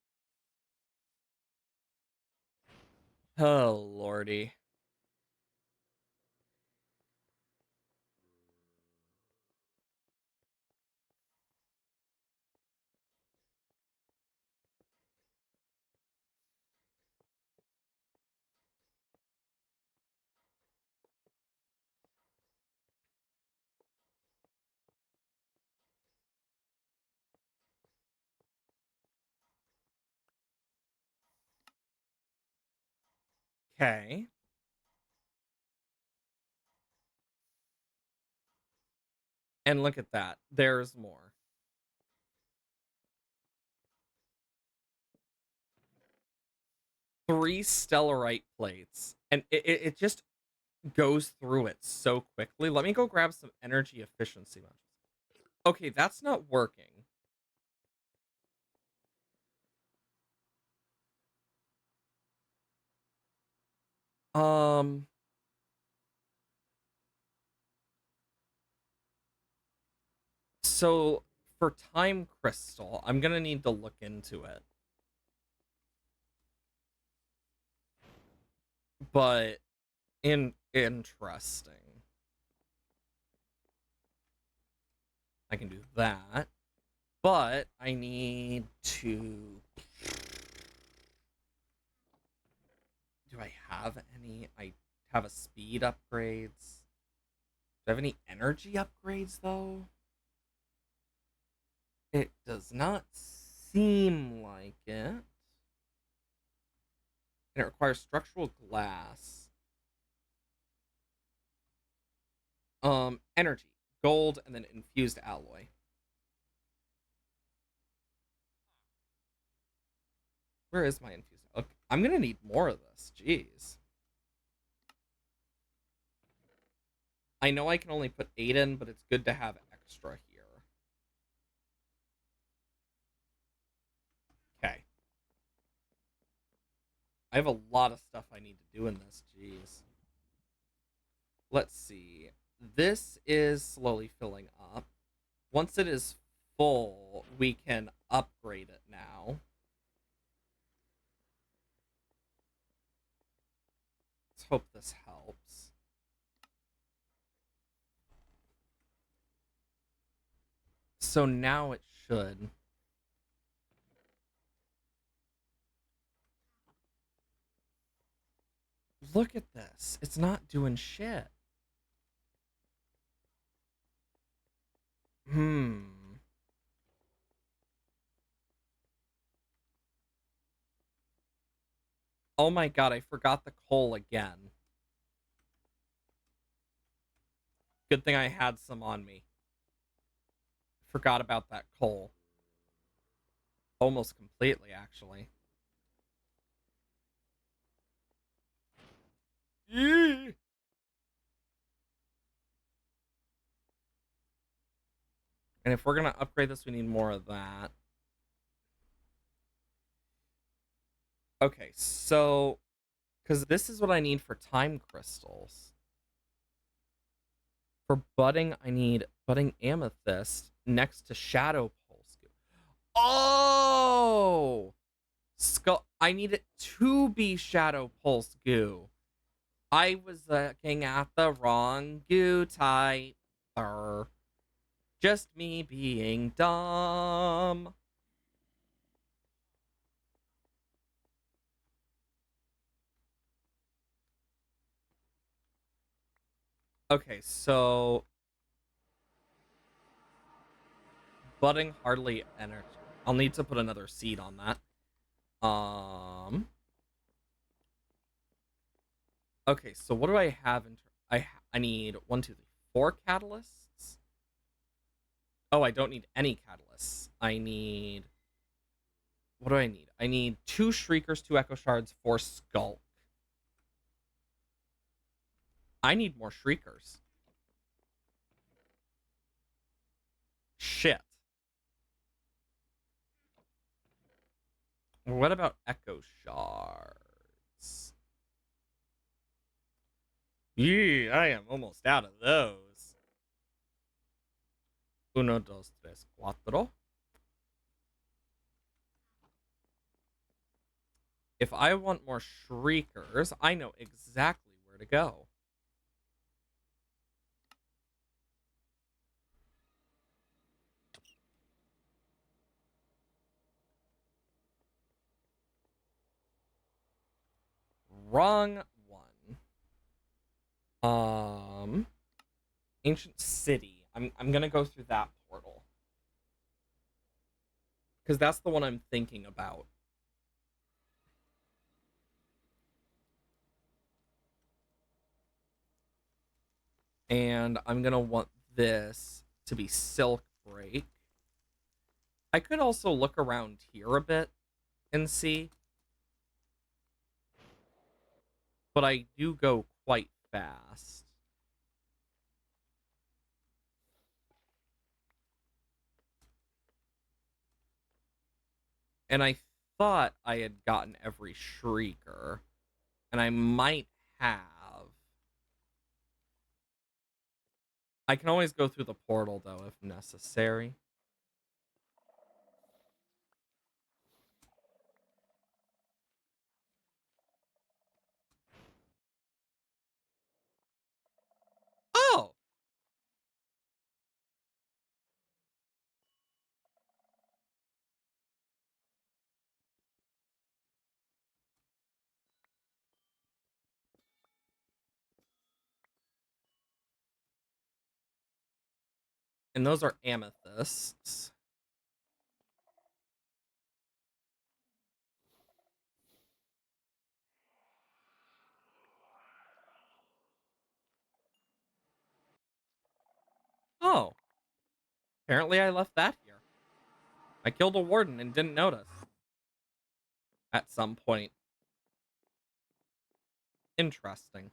Oh, lordy. Okay. And look at that. There's more. Three stellarite plates. And it just goes through it so quickly. Let me go grab some energy efficiency modules. Okay, that's not working. Um, so for time crystal, I'm gonna need to look into it. But interesting. I can do that. But I need to. Do I have any? I have a speed upgrades. Do I have any energy upgrades though? It does not seem like it. And it requires structural glass. Energy, gold, and then infused alloy. Where is my infused? Okay, I'm gonna need more of this. Jeez. I know I can only put 8 in, but it's good to have extra here. Okay. I have a lot of stuff I need to do in this. Jeez. Let's see. This is slowly filling up. Once it is full, we can upgrade it now. Let's hope this helps. So now it should. Look at this. It's not doing shit. Hmm. Oh my god, I forgot the coal again. Good thing I had some on me. Forgot about that coal. Almost completely, actually. Yee! And if we're gonna upgrade this, we need more of that. Okay, so because this is what I need for time crystals. For budding, I need budding amethyst next to shadow pulse. Oh, skull! I need it to be shadow pulse goo. I was looking at the wrong goo type. Just me being dumb. Okay, so budding hardly energy. I'll need to put another seed on that. Okay, so what do I have in I need one, two, three, four catalysts. Oh, I don't need any catalysts. I need what do I need? I need two shriekers, two echo shards, four skulk. I need more shriekers. Shit. What about echo shards? Yeah, I am almost out of those. Uno, dos, tres, cuatro. If I want more shriekers, I know exactly where to go. Wrong one. Um, Ancient City. I'm gonna go through that portal because that's the one I'm thinking about. And I'm gonna want this to be silk break. I could also look around here a bit and see, but I do go quite fast. And I thought I had gotten every shrieker, and I might have. I can always go through the portal, though, if necessary. Oh! And those are amethysts. Oh. Apparently I left that here. I killed a warden and didn't notice. At some point. Interesting.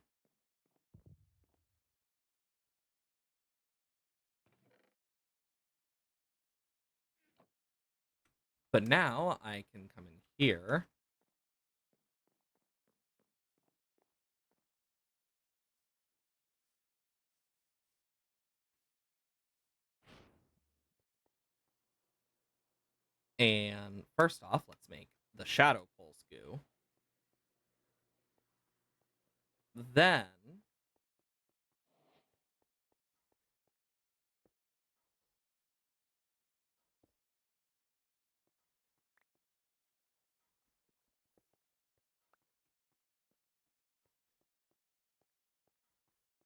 But now I can come in here. And first off, let's make the Shadow Pulse goo. Then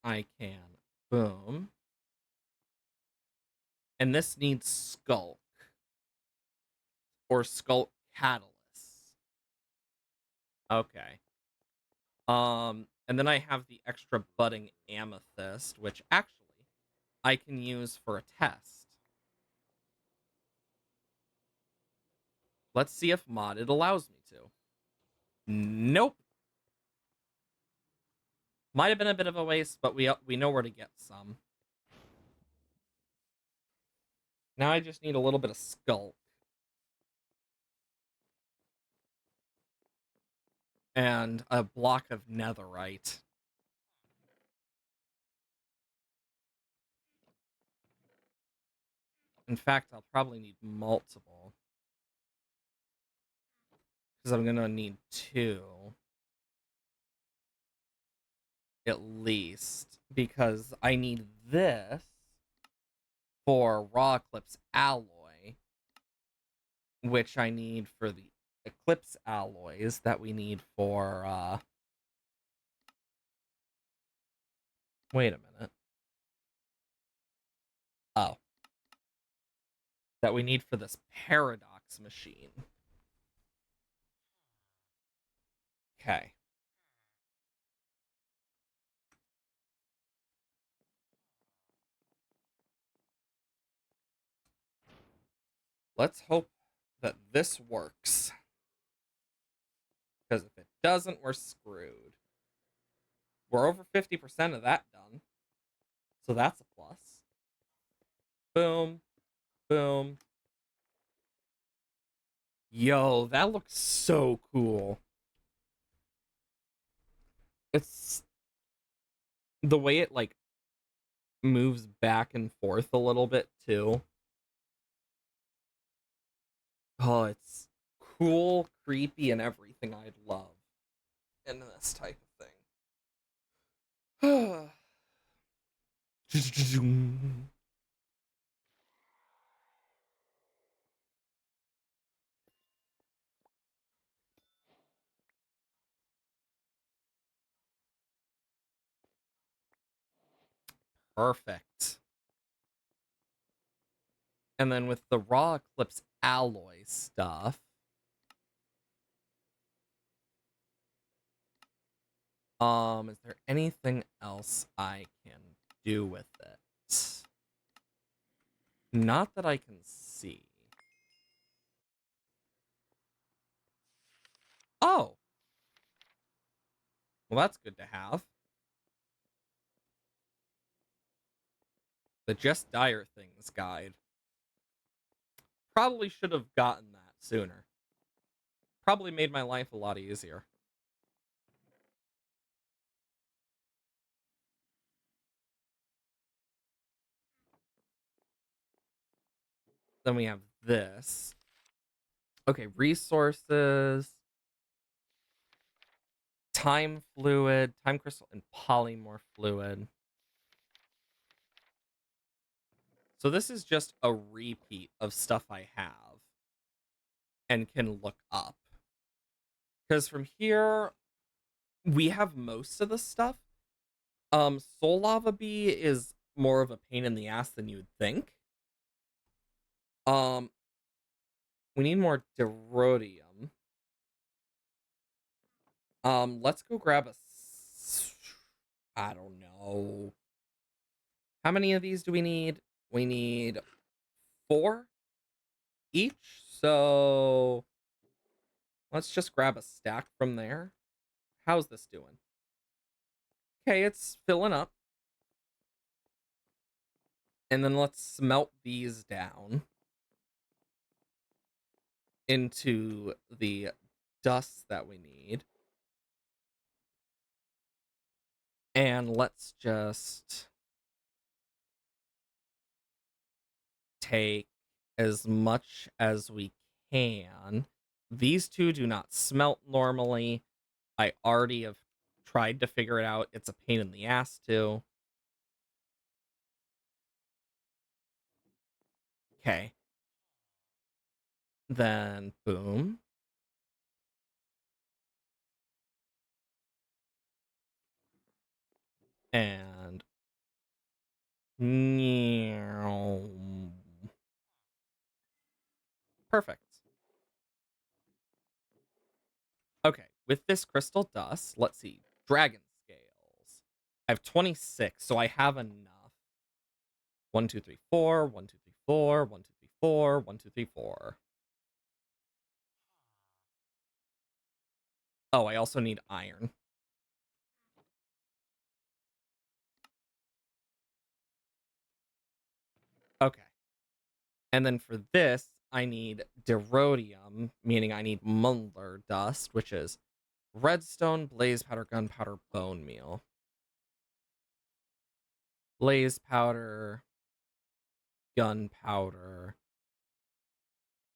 I can boom. And this needs Skulk or Skulk Catalyst. Okay. And then I have the extra budding amethyst, which actually I can use for a test. Let's see if modded allows me to. Nope. Might have been a bit of a waste, but we know where to get some. Now I just need a little bit of Skulk. And a block of netherite. In fact, I'll probably need multiple. Because I'm going to need 2. At least. Because I need this for Raw Eclipse Alloy. Which I need for the Eclipse alloys that we need for, wait a minute. Oh. That we need for this Paradox machine. Okay. Let's hope that this works. Because if it doesn't, we're screwed. We're over 50% of that done. So that's a plus. Boom. Boom. Yo, that looks so cool. It's the way it, like, moves back and forth a little bit, too. Oh, it's cool, creepy, and everything I'd love in this type of thing. Perfect. And then with the Raw Eclipse alloy stuff, is there anything else I can do with it? Not that I can see. Oh! Well, that's good to have. The Just Dire Things guide. Probably should have gotten that sooner. Probably made my life a lot easier. Then we have this. Okay, resources. Time fluid, time crystal, and polymorph fluid. So this is just a repeat of stuff I have and can look up. Because from here, we have most of the stuff. Soul Lava Bee is more of a pain in the ass than you'd think. We need more Derodium. Let's go grab I don't know. How many of these do we need? We need 4 each. So let's just grab a stack from there. How's this doing? Okay, it's filling up. And then let's smelt these down into the dust that we need. And let's just take as much as we can. These two do not smelt normally. I already have tried to figure it out. It's a pain in the ass too. Okay. Then boom. And perfect. Okay, with this crystal dust, let's see. Dragon scales. I have 26, so I have enough. 1, 2, 3, 4. 1, 2, 3, 4. 1, 2, 3, 4. 1, 2, 3, 4. Oh, I also need iron. Okay. And then for this, I need Derodium, meaning I need Muller dust, which is redstone, blaze powder, gunpowder, bone meal. Blaze powder, gunpowder,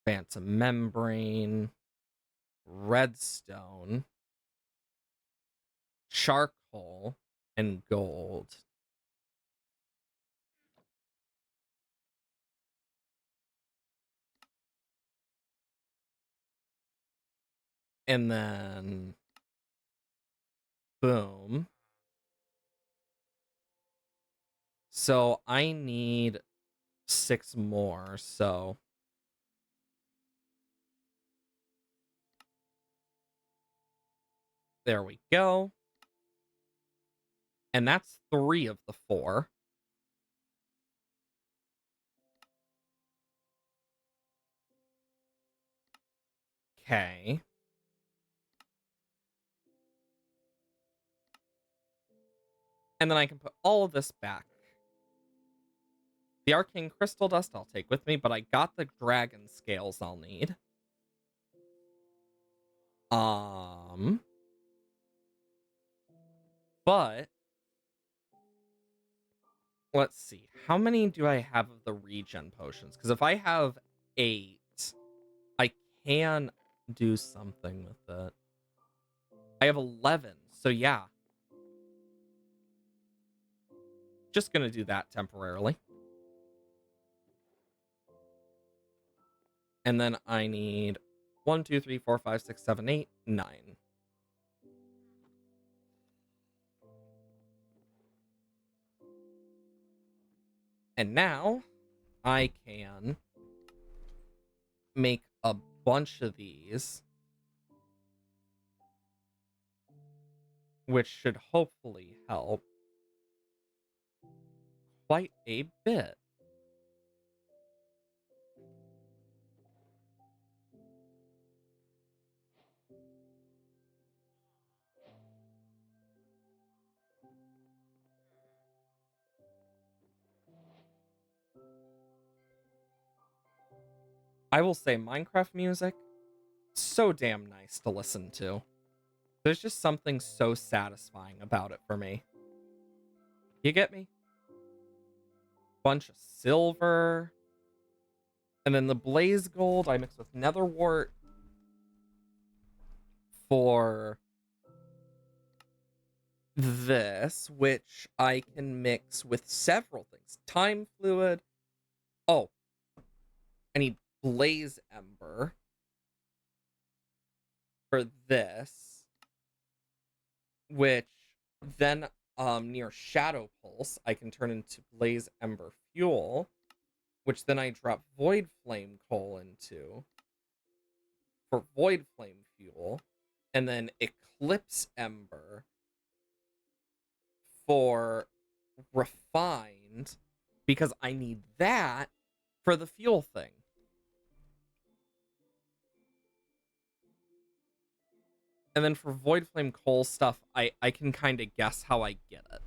phantom membrane, redstone, charcoal, and gold. And then boom. So I need 6 more, so there we go. And that's 3 of the 4. Okay. And then I can put all of this back. The arcane crystal dust I'll take with me, but I got the dragon scales I'll need. But let's see. How many do I have of the regen potions? Because if I have 8, I can do something with it. I have 11, so yeah. Just gonna do that temporarily. And then I need 1, 2, 3, 4, 5, 6, 7, 8, 9. And now I can make a bunch of these, which should hopefully help. quite a bit. I will say Minecraft music, so damn nice to listen to. There's just something so satisfying about it for me. You get me? Bunch of silver. And then the blaze gold I mix with nether wart for this, which I can mix with several things. Time fluid. Oh, I need blaze ember for this, which then near shadow pulse I can turn into blaze ember fuel, which then I drop void flame coal into for void flame fuel, and then eclipse ember for refined, because I need that for the fuel thing. And then for void flame coal stuff, I can kind of guess how I get it.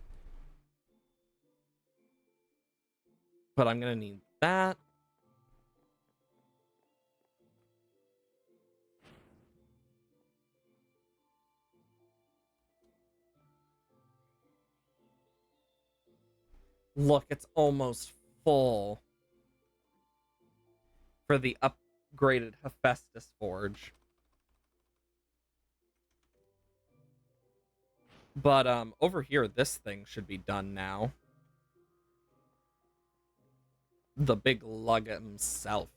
But I'm gonna need that. Look, it's almost full for the upgraded Hephaestus Forge. But over here, this thing should be done now. The big lug himself.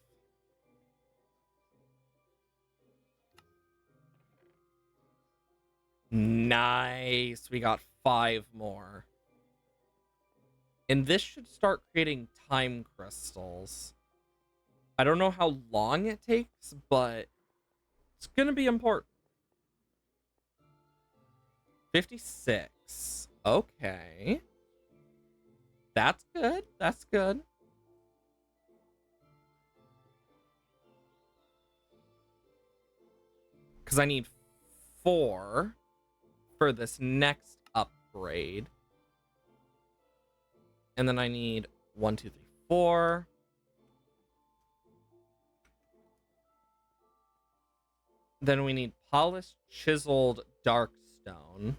Nice. We got 5 more. And this should start creating time crystals. I don't know how long it takes, but it's gonna be important. 56. Okay. That's good. That's good. Because I need 4 for this next upgrade. And then I need 1, 2, 3, 4. Then we need polished, chiseled, dark stone.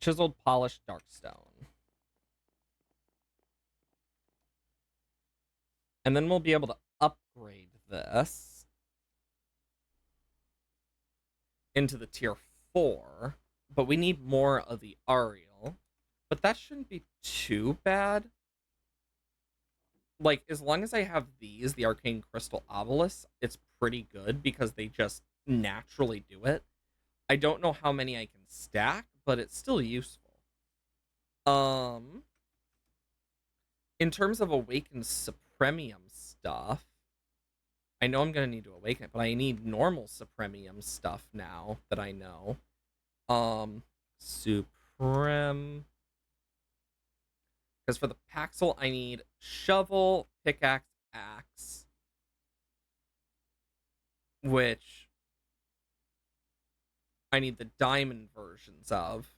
Chiseled, polished, dark stone. And then we'll be able to upgrade this into the tier 4. But we need more of the Ariel. But that shouldn't be too bad. Like, as long as I have these, the Arcane Crystal Obelisk, it's pretty good because they just naturally do it. I don't know how many I can stack, but it's still useful. In terms of Awakened Supremium stuff, I know I'm gonna need to awaken it, but I need normal Supremium stuff now that I know. Suprem. Because for the Paxel, I need shovel, pickaxe, axe. Which I need the diamond versions of.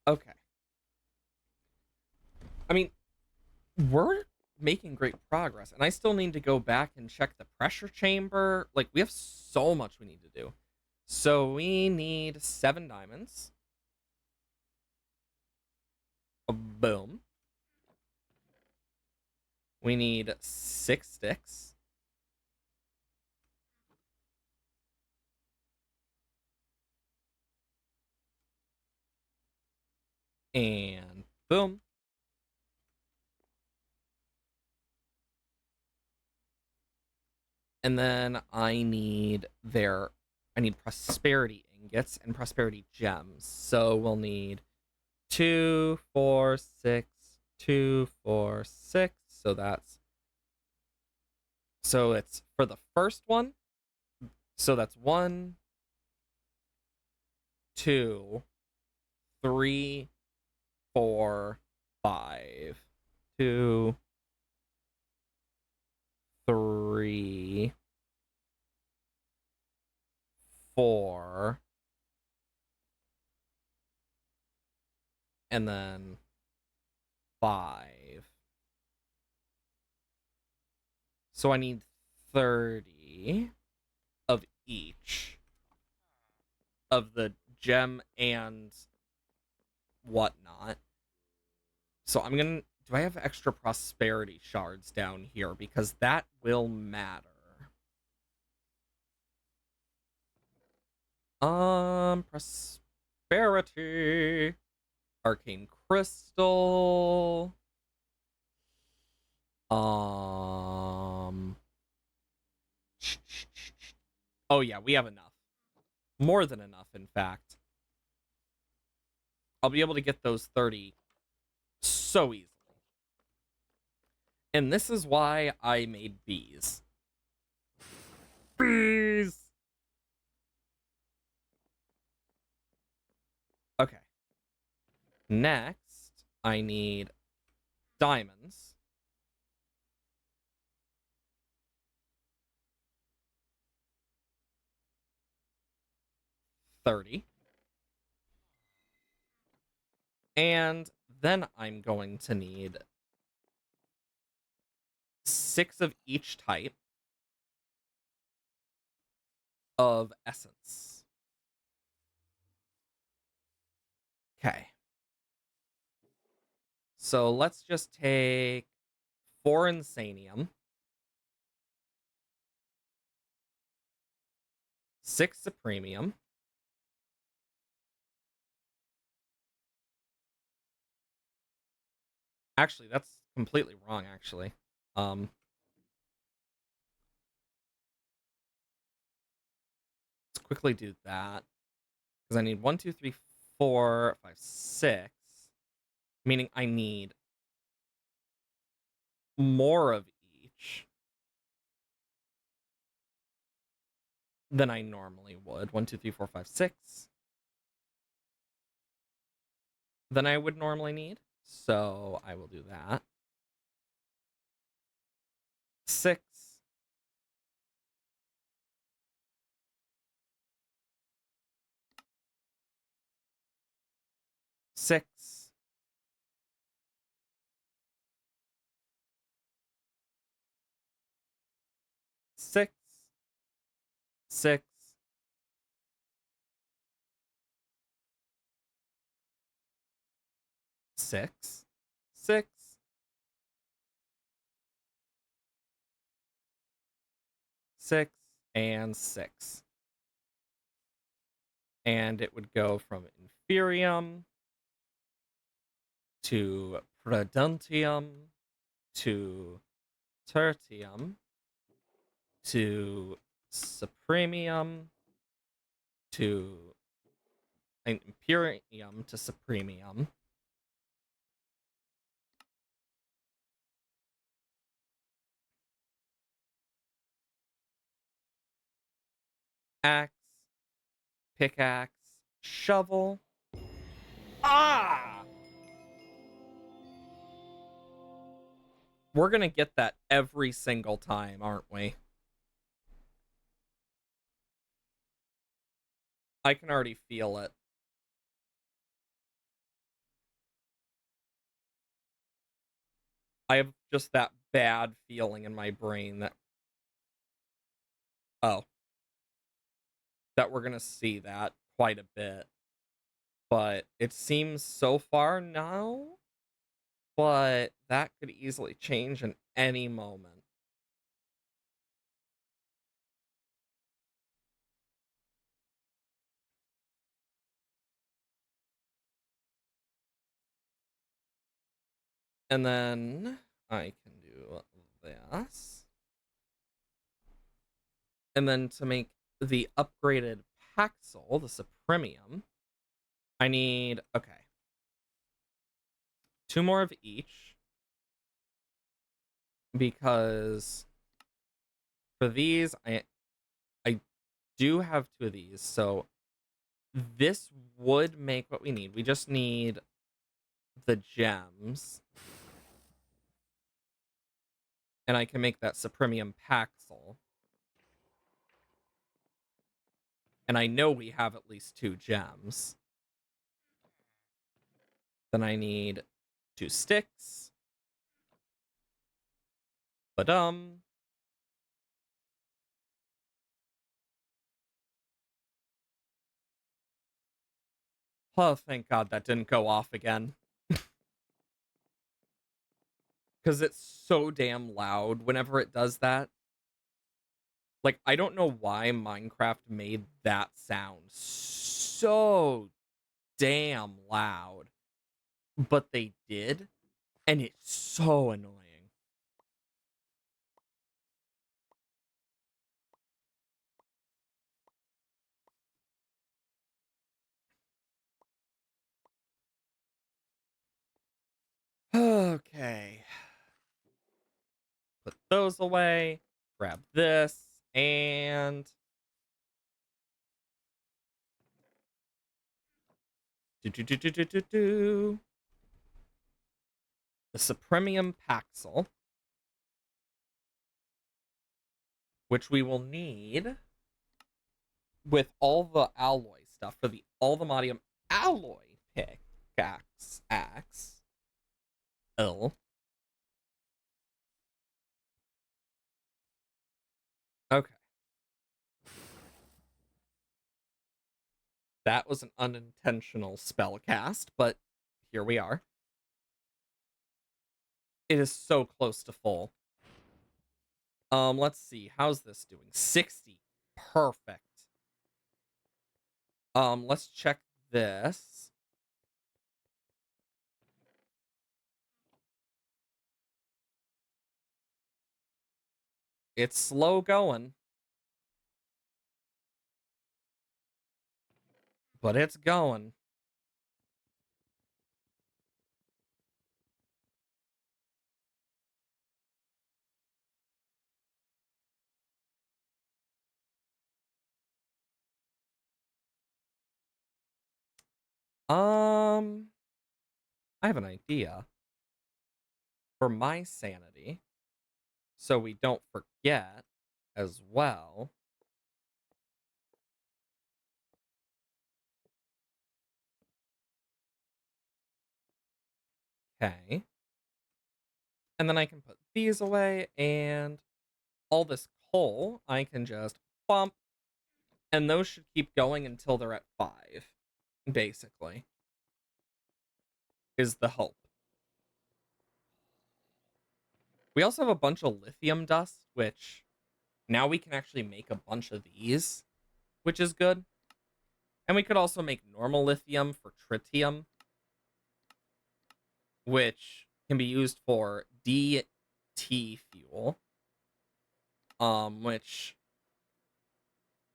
Okay. I mean, we're making great progress, and I still need to go back and check the pressure chamber. Like, we have so much we need to do. So we need 7 diamonds. Boom. We need 6 sticks. And boom. And then I need prosperity ingots and prosperity gems. So we'll need 2, 4, 6, 2, 4, 6. So that's So it's for the first one. So that's 1, 2, 3, 4, 5. 2, 3, 4, and then 5. So I need 30 of each of the gem and whatnot. So I'm gonna. Do I have extra prosperity shards down here? Because that will matter. Prosperity. Arcane crystal. Um. Oh yeah, we have enough. More than enough, in fact. I'll be able to get those 30 so easily. And this is why I made bees. Bees! Okay. Next, I need diamonds. $30. And then I'm going to need 6 of each type of essence. Okay. So let's just take 4 insanium, 6 supremium, actually that's completely wrong actually. Let's quickly do that because I need 1, 2, 3, 4, 5, 6, meaning I need more of each than I normally would. 1, 2, 3, 4, 5, 6 than I would normally need. So I will do that. 6, 6, 6, 6, 6, 6, 6, and 6. And it would go from Inferium to Preduntium to Tertium to Supremium to Imperium to Supremium. Axe, pickaxe, shovel. Ah! We're gonna get that every single time, aren't we? I can already feel it. I have just that bad feeling in my brain that, oh, that we're gonna see that quite a bit. But it seems so far now, but that could easily change in any moment. And then I can do this. And then to make the upgraded Paxil, the Supremium, I need, okay, 2 more of each. Because For these, I do have two of these, so this would make what we need. We just need the gems. And I can make that Supremium Paxel. And I know we have at least 2 gems. Then I need 2 sticks. Ba-dum. Oh, thank God that didn't go off again. Because it's so damn loud whenever it does that. Like, I don't know why Minecraft made that sound so damn loud. But they did. And it's so annoying. Okay. Put those away. Grab this. And the Supremium Paxel, which we will need with all the alloy stuff for the Alvamodium alloy pickaxe. L. Okay. That was an unintentional spell cast, but here we are. It is so close to full. Let's see. How's this doing? 60. Perfect. Let's check this. It's slow going, but it's going. I have an idea for my sanity, so we don't forget as well. Okay. And then I can put these away, and all this coal, I can just bump, and those should keep going until they're at 5, basically, is the hope. We also have a bunch of lithium dust, which now we can actually make a bunch of these, which is good. And we could also make normal lithium for tritium, which can be used for DT fuel, which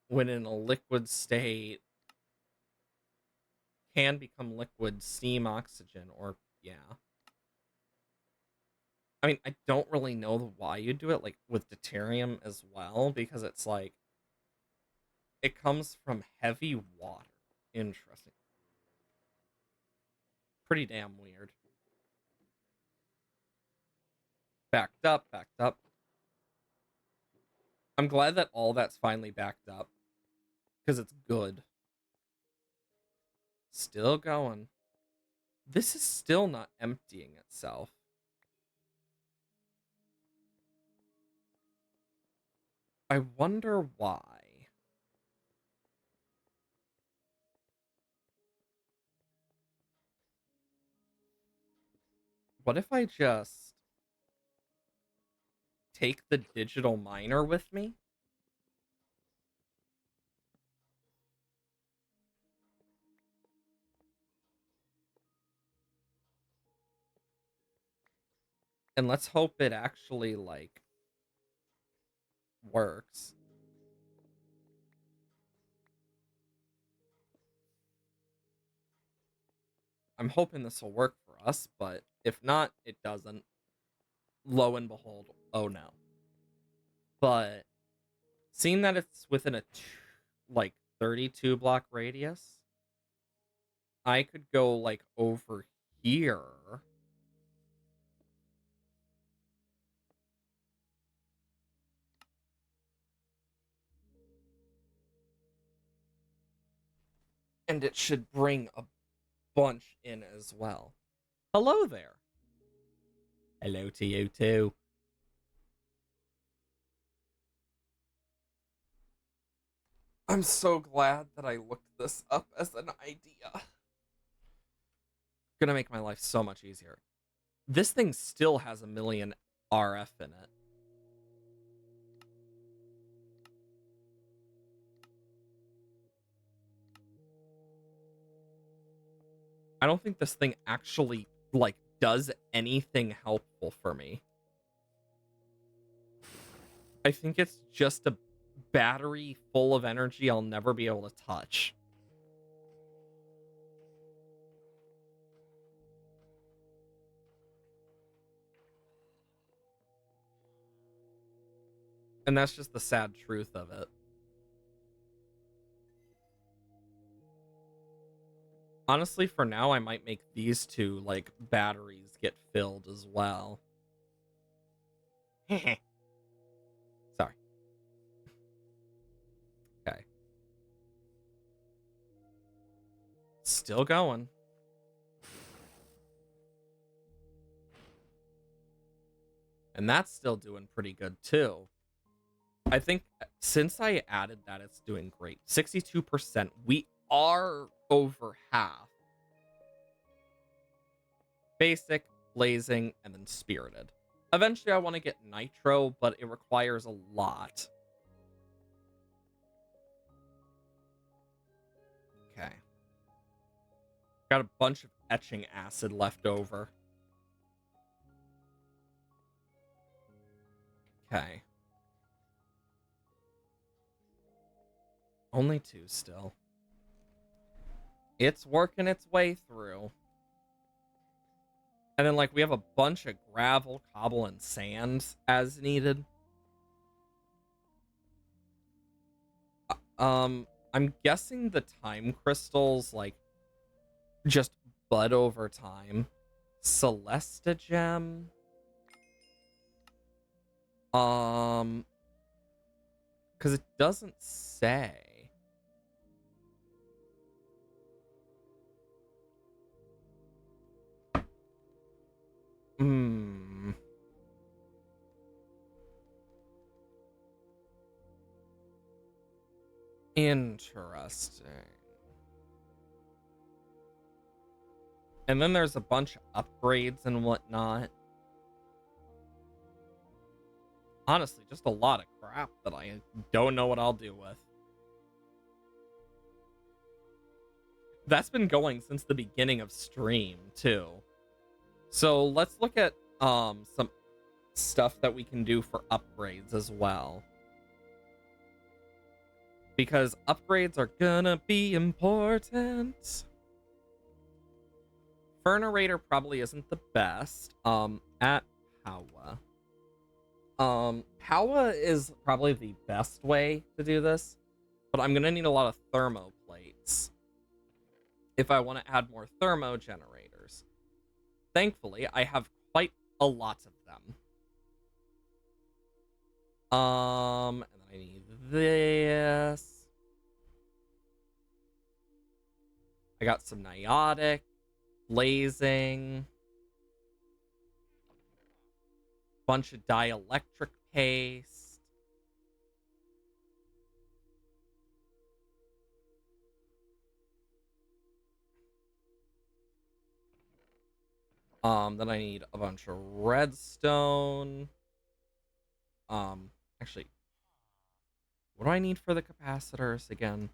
when in a liquid state can become liquid steam oxygen, or yeah. I mean, I don't really know why you do it, like with deuterium as well, because it's like it comes from heavy water. Interesting. Pretty damn weird. Backed up, backed up. I'm glad that all that's finally backed up, because it's good. Still going. This is still not emptying itself. I wonder why. What if I just take the digital miner with me? And let's hope it actually, like, works. I'm hoping this will work for us, but if not, it doesn't. Lo and behold, oh no. But Seeing that it's within a like 32 block radius, I could go like over here. And it should bring a bunch in as well. Hello there. Hello to you too. I'm so glad that I looked this up as an idea. Gonna make my life so much easier. This thing still has a million RF in it. I don't think this thing actually, like, does anything helpful for me. I think it's just a battery full of energy I'll never be able to touch. And that's just the sad truth of it. Honestly, for now, I might make these two, like, batteries get filled as well. Sorry. Okay. Still going. And that's still doing pretty good, too. I think since I added that, it's doing great. 62%. We are over half. Basic, blazing, and then spirited. Eventually, I want to get nitro, but it requires a lot. Okay. Got a bunch of etching acid left over. Okay. Only two still. It's working its way through. And then, like, we have a bunch of gravel, cobble, and sand as needed. I'm guessing the time crystals, like, just bud over time. Celesta gem. Because it doesn't say. Hmm. Interesting. And then there's a bunch of upgrades and whatnot. Honestly, just a lot of crap that I don't know what I'll do with. That's been going since the beginning of stream, too. So let's look at some stuff that we can do for upgrades as well. Because upgrades are gonna be important. Furnerator probably isn't the best. At Powa. Powa is probably the best way to do this, but I'm gonna need a lot of thermo plates if I want to add more thermo generators. Thankfully, I have quite a lot of them. And then I need this. I got some niotic, blazing, bunch of dielectric paste. Then I need a bunch of redstone. Actually, what do I need for the capacitors again?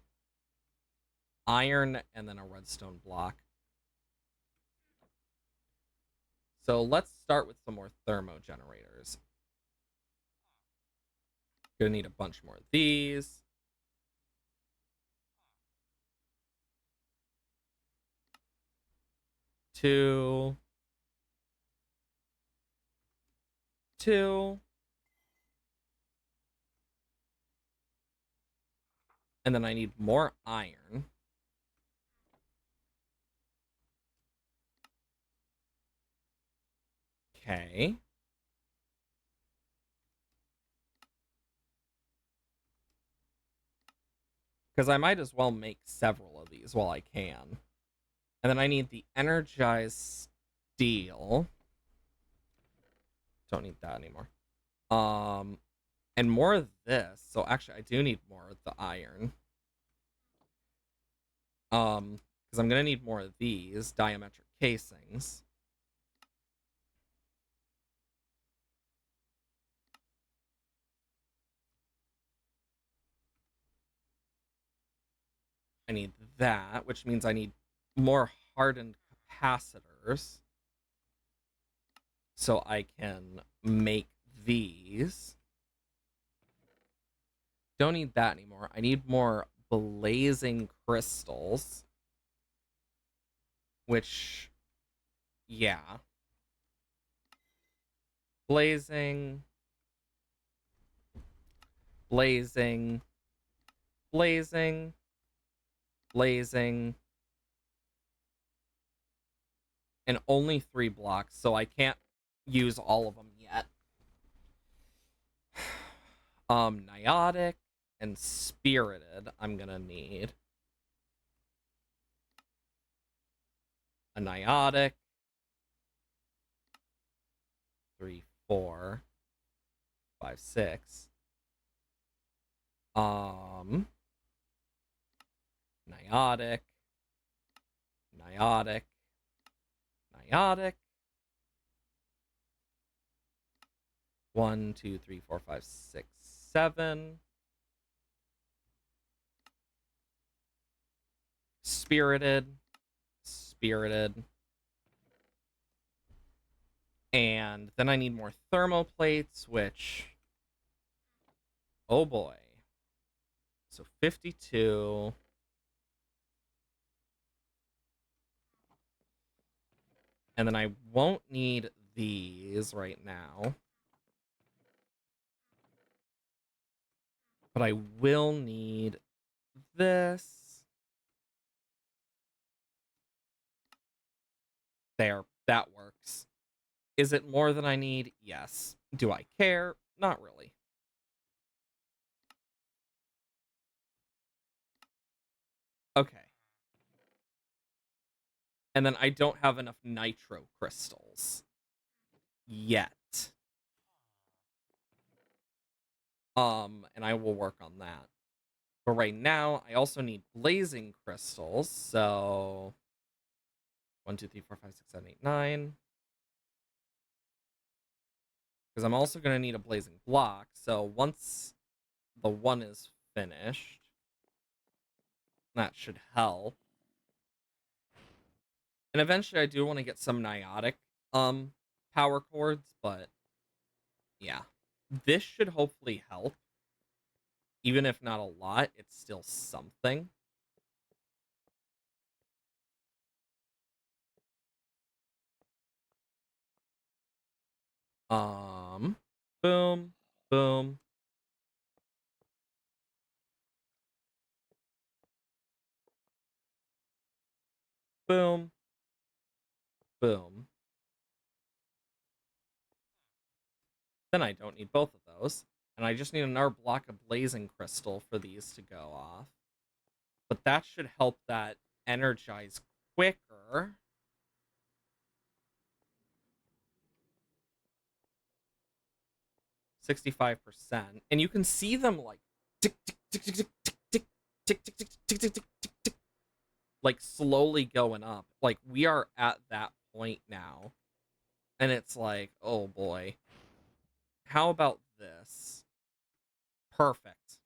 Iron and then a redstone block. So let's start with some more thermo generators. Gonna need a bunch more of these. Two. And then I need more iron. Okay. Because I might as well make several of these while I can. And then I need the energized steel. Don't need that anymore. And more of this. So actually, I do need more of the iron. Because I'm gonna need more of these diametric casings. I need that, which means I need more hardened capacitors. So I can make these. Don't need that anymore. I need more blazing crystals. Which, yeah. Blazing. Blazing. Blazing. Blazing. And only 3 blocks, so I can't use all of them yet. Niotic and spirited I'm gonna need. A niotic. 3, 4, 5, 6. Niotic. Niotic. Niotic. 1, 2, 3, 4, 5, 6, 7. Spirited. Spirited. And then I need more thermoplates, which... Oh boy. So 52. And then I won't need these right now. But I will need this. There. That works. Is it more than I need? Yes. Do I care? Not really. Okay. And then I don't have enough nitro crystals. Yet. And I will work on that. But right now, I also need blazing crystals, so 1, 2, 3, 4, 5, 6, 7, 8, 9. Because I'm also going to need a blazing block, so once the 1 is finished, that should help. And eventually I do want to get some niotic power cords, but yeah. This should hopefully help. Even if not a lot, it's still something. Boom, boom. Boom, boom. Then I don't need both of those. And I just need another block of blazing crystal for these to go off. But that should help that energize quicker. 65%. And you can see them like tick, tick, tick, tick, tick, tick, tick, tick, tick, tick, tick, tick, tick, tick, tick, like slowly going up. Like we are at that point now. And it's like, oh boy. How about this? Perfect.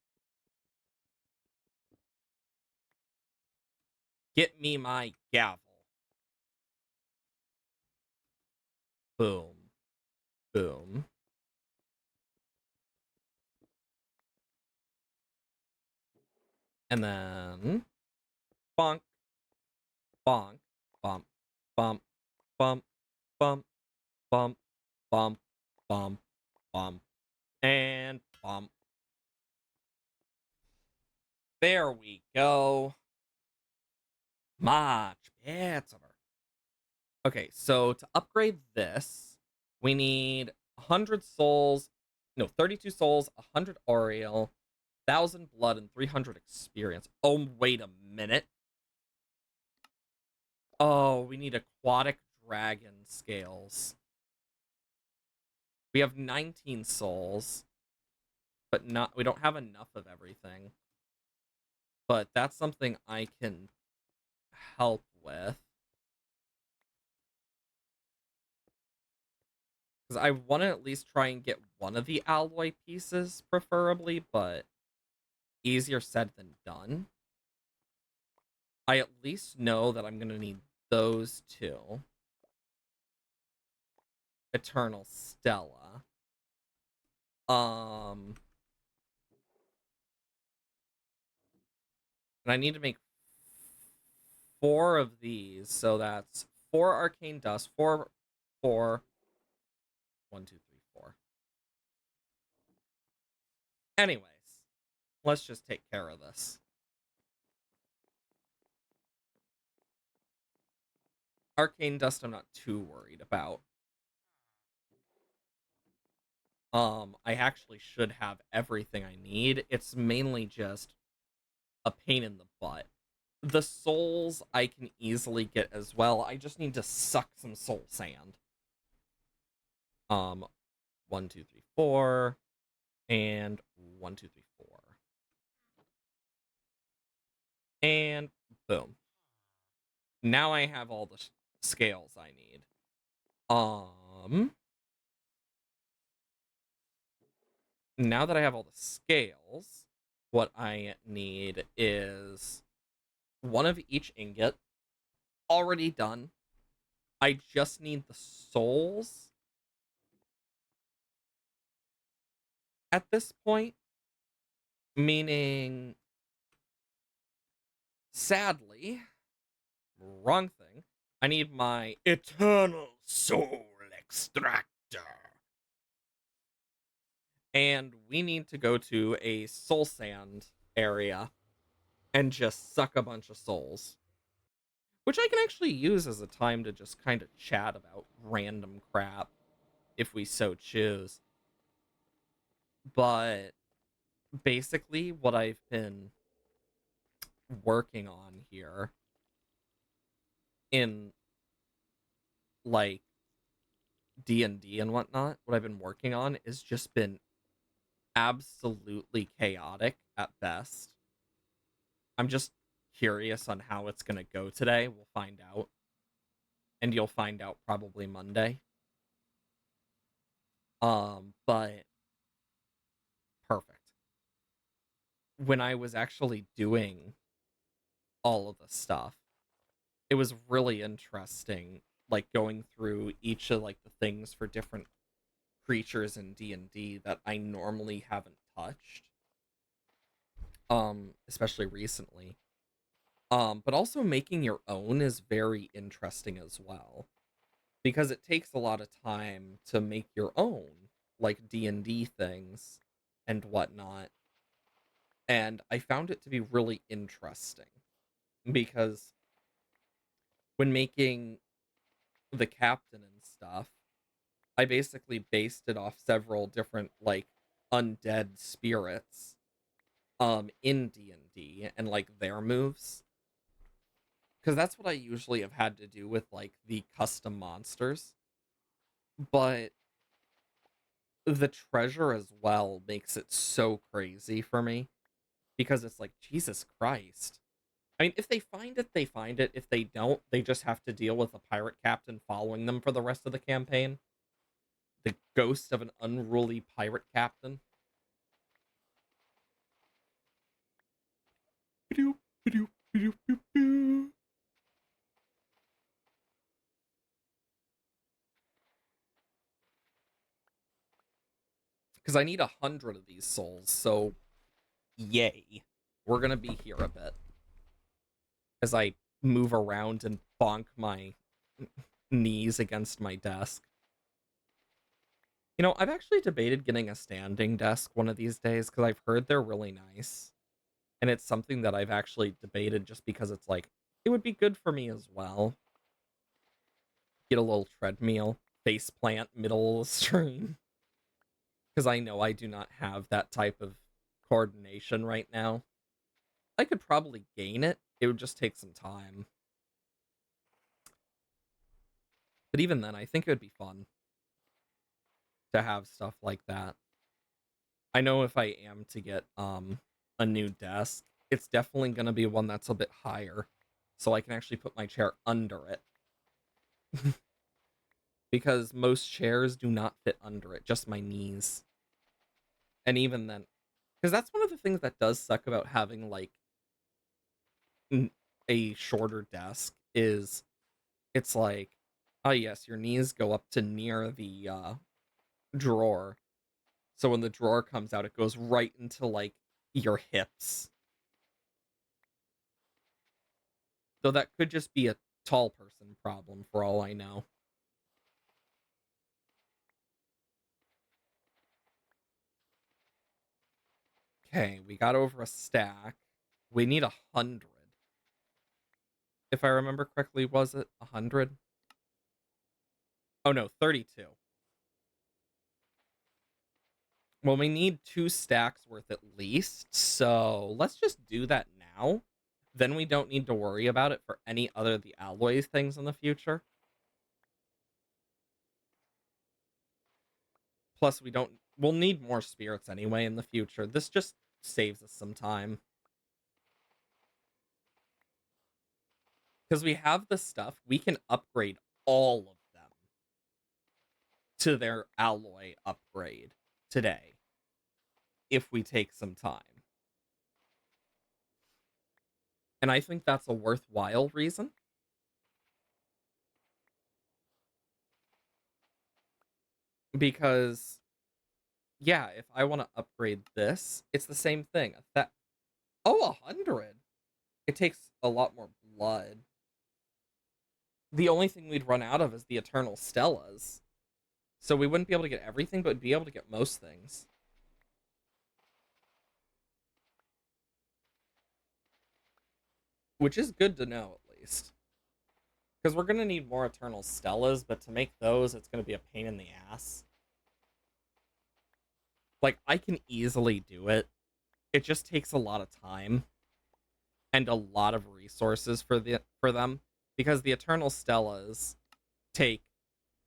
Get me my gavel. Boom. Boom. And then bonk, bonk, bump, bump, bump, bump, bump, bump, bump, bump, and bump. There we go. Much better. Okay, so to upgrade this, we need 100 souls, no, 32 souls, 100 Oriel, 1,000 blood, and 300 experience. Oh, wait a minute. Oh, we need aquatic dragon scales. We have 19 souls, but we don't have enough of everything. But that's something I can help with. Because I want to at least try and get one of the alloy pieces, preferably, but easier said than done. I at least know that I'm going to need those two. Eternal Stella. And I need to make 4 of these, so that's 4 arcane dust, 4, 1, 2, 3, 4. Anyways, let's just take care of this. Arcane dust I'm not too worried about. I actually should have everything I need. It's mainly just a pain in the butt. The souls I can easily get as well. I just need to suck some soul sand. 1, 2, 3, 4, and 1, 2, 3, 4. And boom. Now I have all the scales I need. Now that I have all the scales, what I need is 1 of each ingot. Already done. I just need the souls at this point. Meaning, sadly, wrong thing. I need my Eternal Soul Extractor. And we need to go to a soul sand area and just suck a bunch of souls. Which I can actually use as a time to just kind of chat about random crap, if we so choose. But basically, what I've been working on here in, like, D&D and whatnot, what I've been working on is just been absolutely chaotic at best. I'm just curious on how it's going to go today. We'll find out. And you'll find out probably Monday. But perfect. When I was actually doing all of the stuff, it was really interesting, like going through each of like the things for different creatures in D&D that I normally haven't touched. Especially recently. But also making your own is very interesting as well. Because it takes a lot of time to make your own, like, D&D things and whatnot. And I found it to be really interesting. Because when making the captain and stuff, I basically based it off several different, like, undead spirits in D&D and like their moves, because that's what I usually have had to do with like the custom monsters. But the treasure as well makes it so crazy for me, because it's like, Jesus Christ. I mean, if they find it, they find it. If they don't, they just have to deal with a pirate captain following them for the rest of the campaign. The ghost of an unruly pirate captain. Because I need 100 of these souls, so yay. We're gonna be here a bit as I move around and bonk my knees against my desk. You know, I've actually debated getting a standing desk one of these days because I've heard they're really nice. And it's something that I've actually debated just because it's like, it would be good for me as well. Get a little treadmill, face plant, middle of the stream. Because I know I do not have that type of coordination right now. I could probably gain it. It would just take some time. But even then, I think it would be fun to have stuff like that. I know if I am to get a new desk, it's definitely going to be one that's a bit higher, so I can actually put my chair under it. Because most chairs do not fit under it, just my knees. And even then, because that's one of the things that does suck about having like a shorter desk is it's like, oh yes, your knees go up to near the drawer. So when the drawer comes out, it goes right into like your hips. Though that could just be a tall person problem for all I know. Okay, we got over a stack. We need 100. If I remember correctly, was it 100? Oh no, 32. Well, we need 2 stacks worth at least, so let's just do that now. Then we don't need to worry about it for any other of the alloy things in the future. Plus, we'll need more spirits anyway in the future. This just saves us some time. Because we have the stuff, we can upgrade all of them to their alloy upgrade today if we take some time. And I think that's a worthwhile reason. Because, yeah, if I want to upgrade this, it's the same thing. Oh, 100! It takes a lot more blood. The only thing we'd run out of is the Eternal Stellas. So we wouldn't be able to get everything, but we'd be able to get most things. Which is good to know, at least. Because we're going to need more Eternal Stellas, but to make those, it's going to be a pain in the ass. Like, I can easily do it. It just takes a lot of time and a lot of resources for them. Because the Eternal Stellas take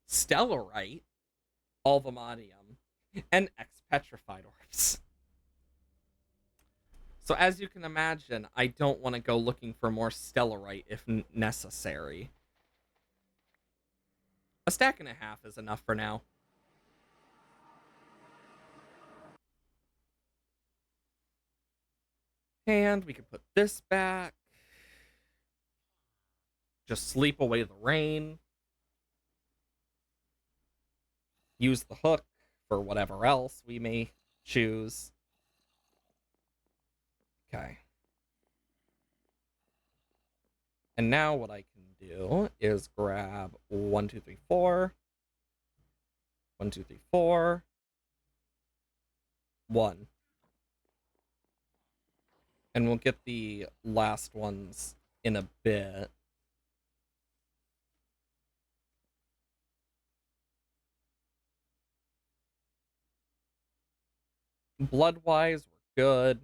Stellarite, Alvamadium, and X-Petrified Orbs. So as you can imagine, I don't want to go looking for more Stellarite if necessary. A stack and a half is enough for now. And we can put this back. Just sleep away the rain. Use the hook for whatever else we may choose. Okay. And now what I can do is grab 1, 2, 3, 4. 1, 2, 3, 4. 1. And we'll get the last ones in a bit. Blood-wise, we're good.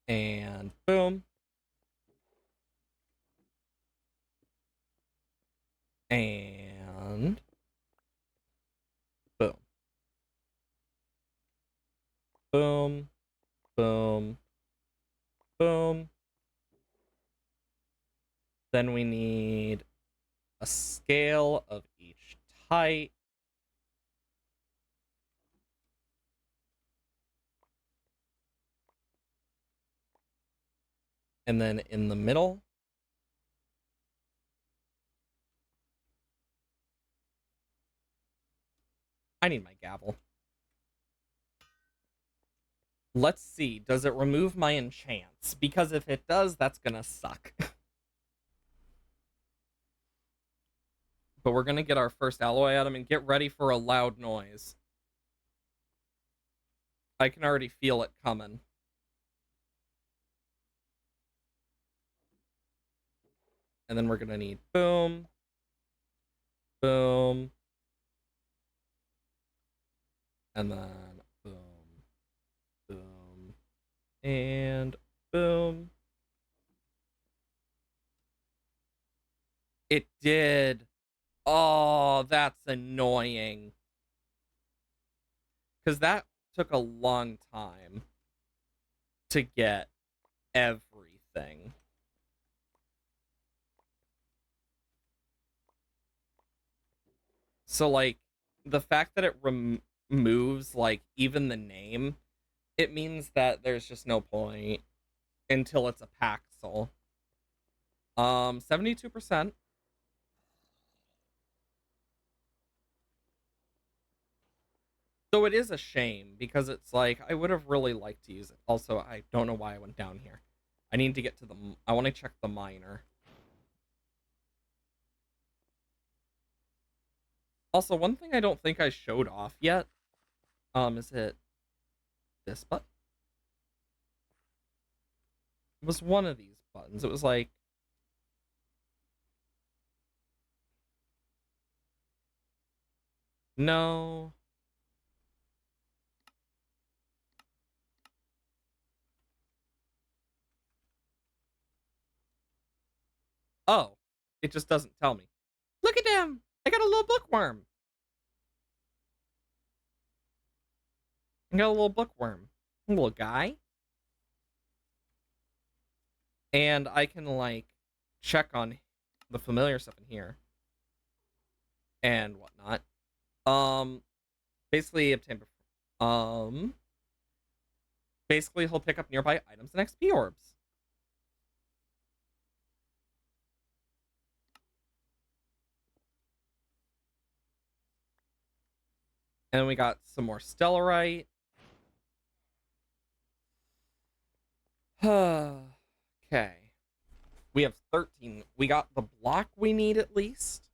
And boom. And boom. Boom. Boom. Boom. Then we need a scale of each type. And then in the middle, I need my gavel. Let's see, does it remove my enchants? Because if it does, that's gonna suck. But we're gonna get our first alloy item and get ready for a loud noise. I can already feel it coming. And then we're gonna need boom, boom, and then boom, boom, and boom. It did. Oh, that's annoying. Because that took a long time to get everything. So, like, the fact that it removes, like, even the name, it means that there's just no point until it's a Paxel. 72%. So it is a shame because it's like I would have really liked to use it. Also, I don't know why I went down here. I need to get to the. I want to check the miner. Also, one thing I don't think I showed off yet. Is it this button? It was one of these buttons. It was like no. Oh, it just doesn't tell me. Look at him! I got a little bookworm. I got a little bookworm. A little guy. And I can like check on the familiar stuff in here and whatnot. Basically obtain um basically he'll pick up nearby items and XP orbs. And then we got some more stellarite. Okay. We have 13. We got the block we need at least.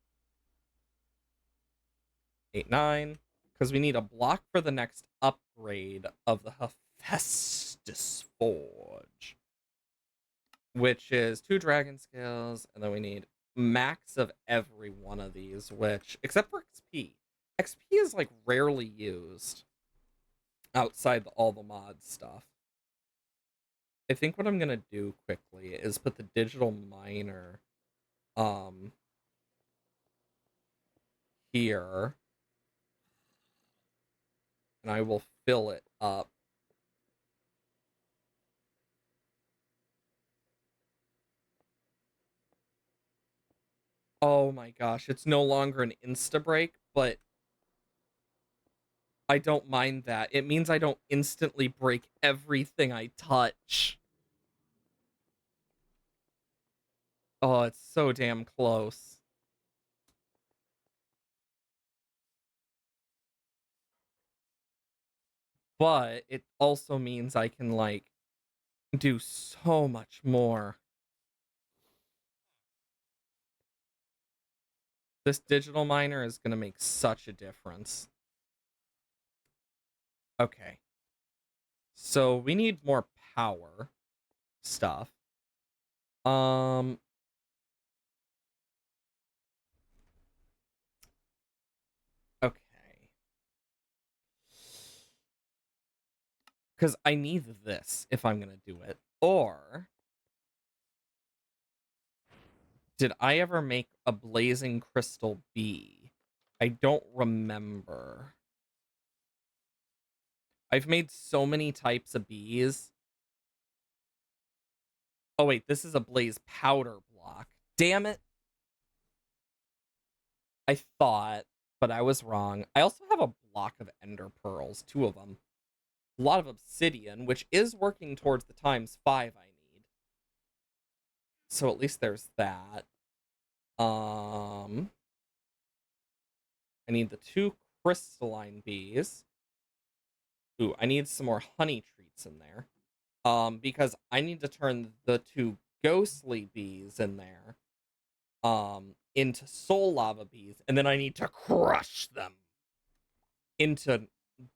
8, 9. Because we need a block for the next upgrade of the Hephaestus Forge. Which is 2 dragon scales. And then we need max of every one of these. Which, except for XP. XP is like rarely used outside all the mod stuff. I think what I'm gonna do quickly is put the digital miner here, and I will fill it up. Oh my gosh, it's no longer an insta break, but I don't mind that. It means I don't instantly break everything I touch. Oh, it's so damn close. But it also means I can like do so much more. This digital miner is going to make such a difference. Okay. So we need more power stuff. Um okay. Cuz I need this if I'm going to do it. Or did I ever make a blazing crystal bee? I don't remember. I've made so many types of bees. Oh wait, this is a blaze powder block. Damn it. I thought, but I was wrong. I also have a block of ender pearls, 2 of them. A lot of obsidian, which is working towards the ×5 I need. So at least there's that. I need the 2 crystalline bees. Ooh, I need some more honey treats in there. Because I need to turn the 2 ghostly bees in there, into soul lava bees, and then I need to crush them into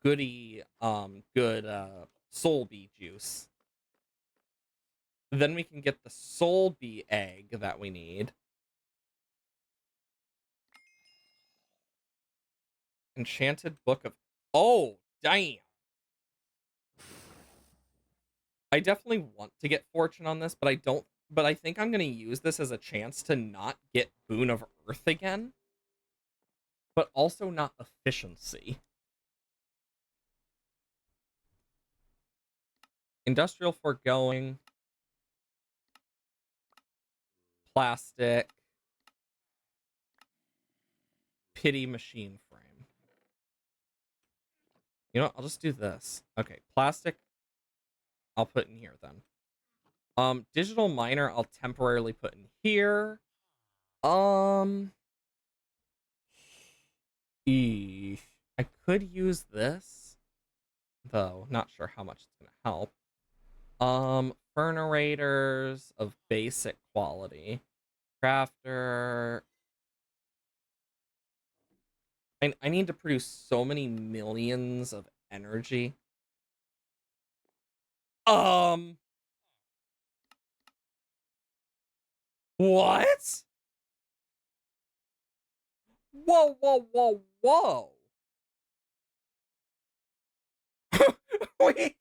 good soul bee juice. Then we can get the soul bee egg that we need. Enchanted book of... Oh, damn. I definitely want to get fortune on this, but I don't... But I think I'm going to use this as a chance to not get Boon of Earth again. But also not efficiency. Industrial foregoing. Plastic. Pity machine frame. You know what? I'll just do this. Okay, plastic, I'll put in here then. Digital miner, I'll temporarily put in here. Um, I could use this, though. Not sure how much it's gonna help. Fernerators of basic quality. Crafter. I need to produce so many millions of energy. Um, what? Whoa, whoa, whoa, whoa. Wait.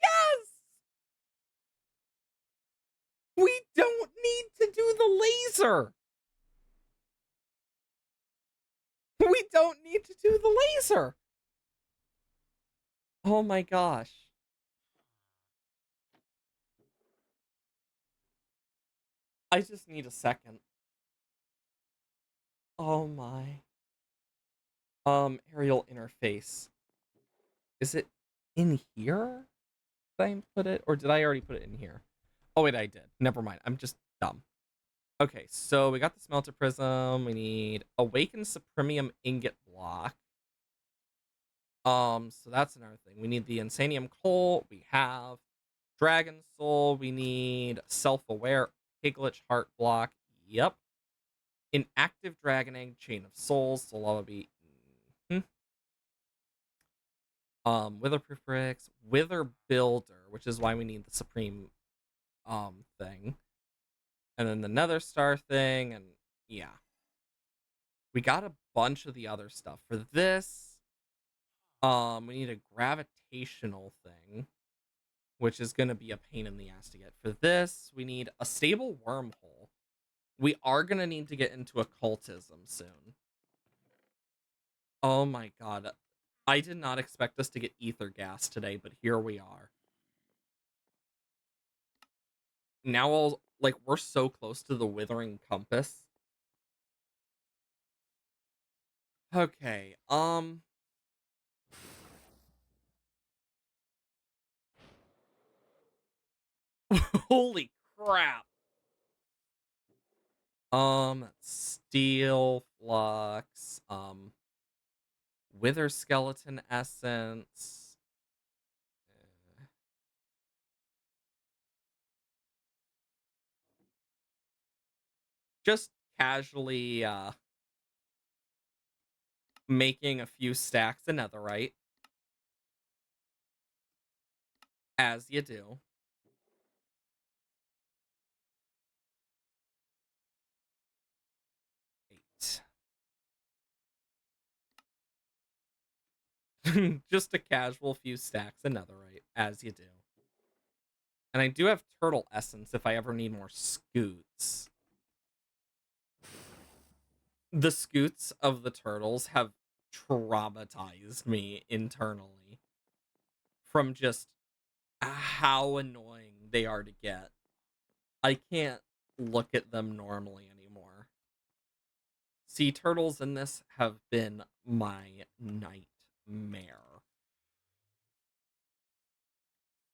Yes! We don't need to do the laser. We don't need to do the laser. Oh my gosh. I just need a second. Oh my. Aerial interface. Is it in here? Did I put it? Or did I already put it in here? Oh wait, I did. Never mind. I'm just dumb. Okay, so we got the smelter prism. We need awakened supremium ingot block. So that's another thing. We need the insanium coal. We have dragon soul. We need self-aware piglet heart block. Yep. Inactive dragon egg, chain of souls. So lava beat. Witherproof bricks, wither builder, which is why we need the supreme thing, and then the nether star thing, and yeah, we got a bunch of the other stuff for this. We need a gravitational thing, which is gonna be a pain in the ass to get. For this, we need a stable wormhole. We are gonna need to get into occultism soon. Oh my god. I did not expect us to get ether gas today, but here we are. Now we're so close to the withering compass. Okay, holy crap. Steel flux, wither skeleton essence. Just casually making a few stacks of netherite, as you do. Just a casual few stacks of netherite, as you do. And I do have turtle essence if I ever need more scoots. The scoots of the turtles have traumatized me internally from just how annoying they are to get. I can't look at them normally anymore. Sea turtles in this have been my nightmare.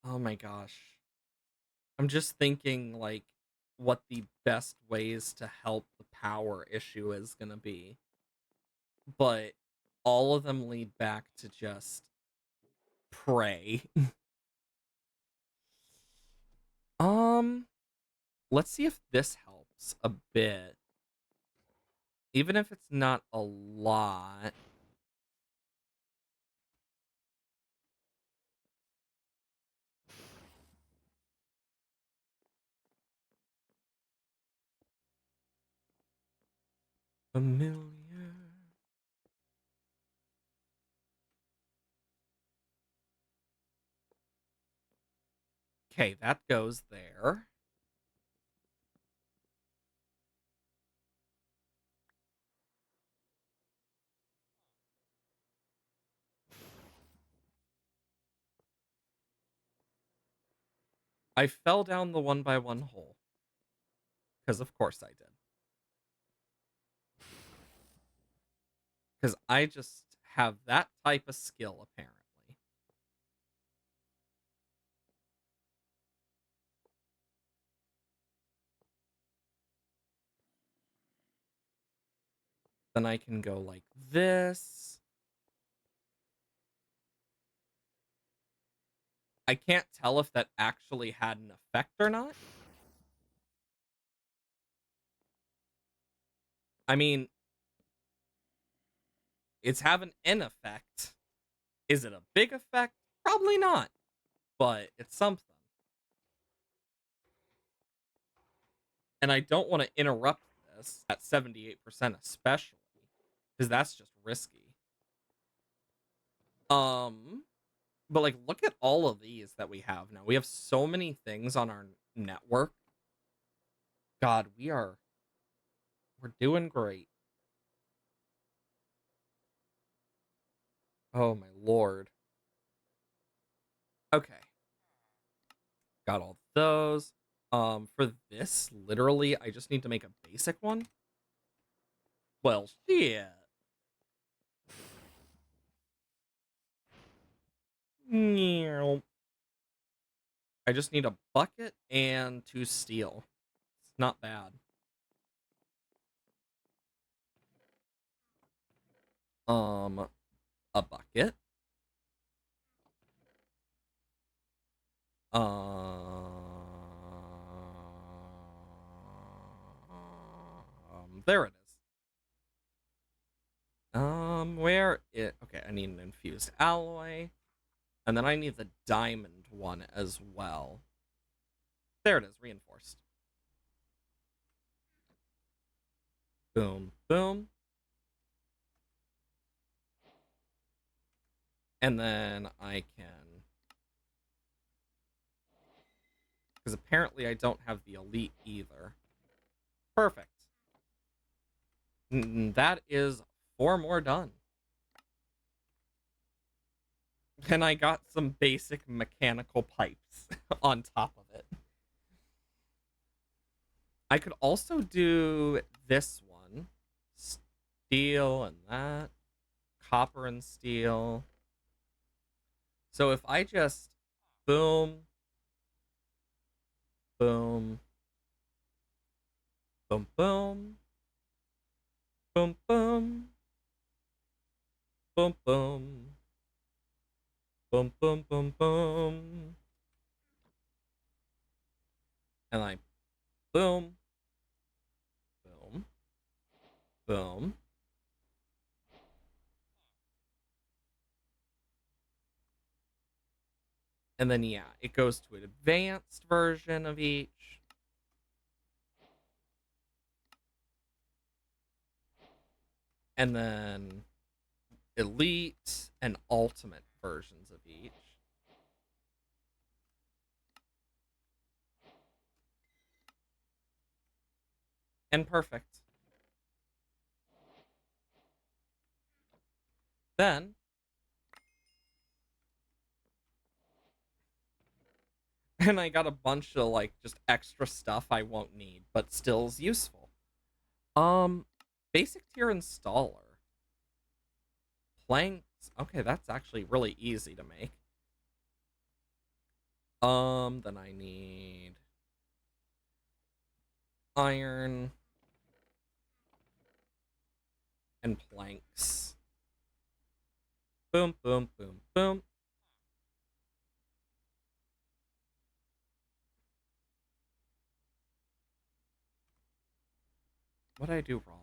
Oh my gosh. I'm just thinking, like, what the best ways to help the power issue is gonna be. But all of them lead back to just pray. um, let's see if this helps a bit. Even if it's not a lot. Familiar. Okay, that goes there. I fell down the one by one hole. Because of course I did. Because I just have that type of skill, apparently. Then I can go like this. I can't tell if that actually had an effect or not. I mean, it's having an effect. Is it a big effect? Probably not. But it's something. And I don't want to interrupt this at 78% especially. Because that's just risky. But like look at all of these that we have now. We have so many things on our network. God, we're doing great. Oh my lord. Okay. Got all those. For this, literally, I just need to make a basic one. Well, shit. I just need a bucket and 2 steel. It's not bad. A bucket. There it is. Where it? Okay, I need an infused alloy, and then I need the diamond one as well. There it is, reinforced. Boom, boom. And then I can, because apparently I don't have the elite either. Perfect. That is 4 more done. And I got some basic mechanical pipes on top of it. I could also do this one. Steel and that. Copper and steel. So if I just boom, boom, boom, boom, boom, boom, boom, boom, boom, boom, boom, boom, and I boom, boom, boom, and then yeah, it goes to an advanced version of each, and then elite and ultimate versions of each. And perfect. Then and I got a bunch of like just extra stuff I won't need, but still is useful. Um, basic tier installer. Planks. Okay, that's actually really easy to make. Then I need iron and planks. Boom, boom, boom, boom. What did I do wrong?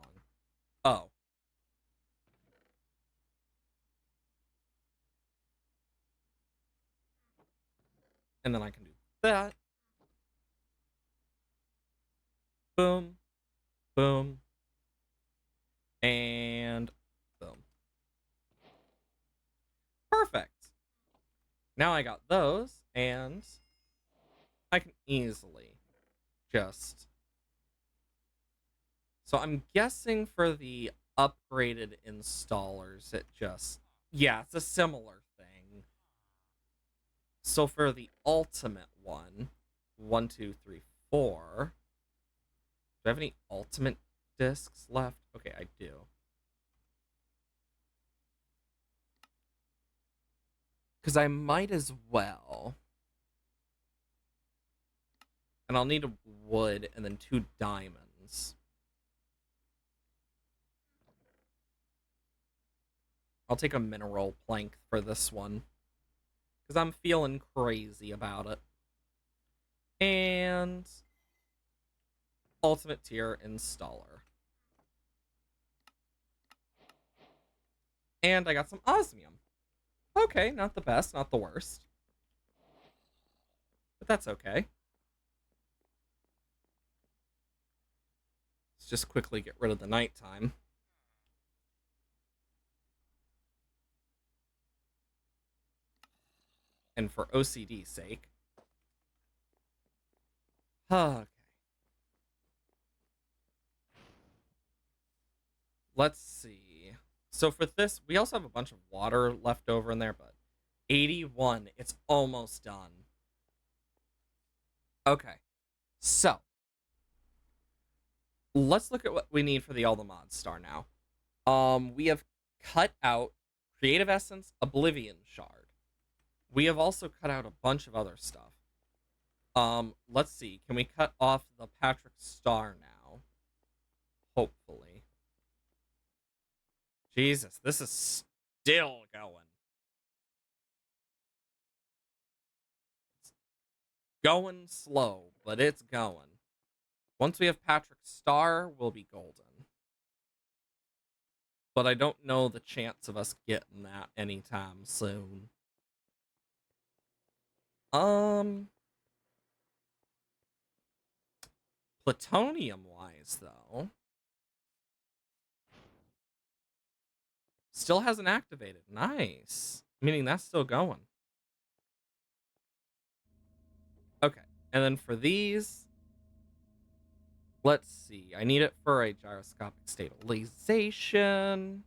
Oh. And then I can do that. Boom, boom, And boom. Perfect. Now I got those, and I can easily just... So I'm guessing for the upgraded installers, it just... Yeah, it's a similar thing. So for the ultimate one, 1, 2, 3, 4. Do I have any ultimate discs left? Okay, I do. Because I might as well. And I'll need a wood and then 2 diamonds. I'll take a mineral plank for this one. Because I'm feeling crazy about it. And ultimate tier installer. And I got some osmium. Okay, not the best, not the worst. But that's okay. Let's just quickly get rid of the nighttime. And for OCD's sake. Okay. Let's see. So for this, we also have a bunch of water left over in there, but 81, it's almost done. Okay. So, let's look at what we need for the All the Mods star now. We have cut out Creative Essence, Oblivion Shard. We have also cut out a bunch of other stuff. Let's see. Can we cut off the Patrick star now? Hopefully. Jesus, this is still going. It's going slow, but it's going. Once we have Patrick's star, we'll be golden. But I don't know the chance of us getting that anytime soon. Plutonium-wise, though, still hasn't activated. Nice. Meaning that's still going. Okay. And then for these, let's see. I need it for a gyroscopic stabilization,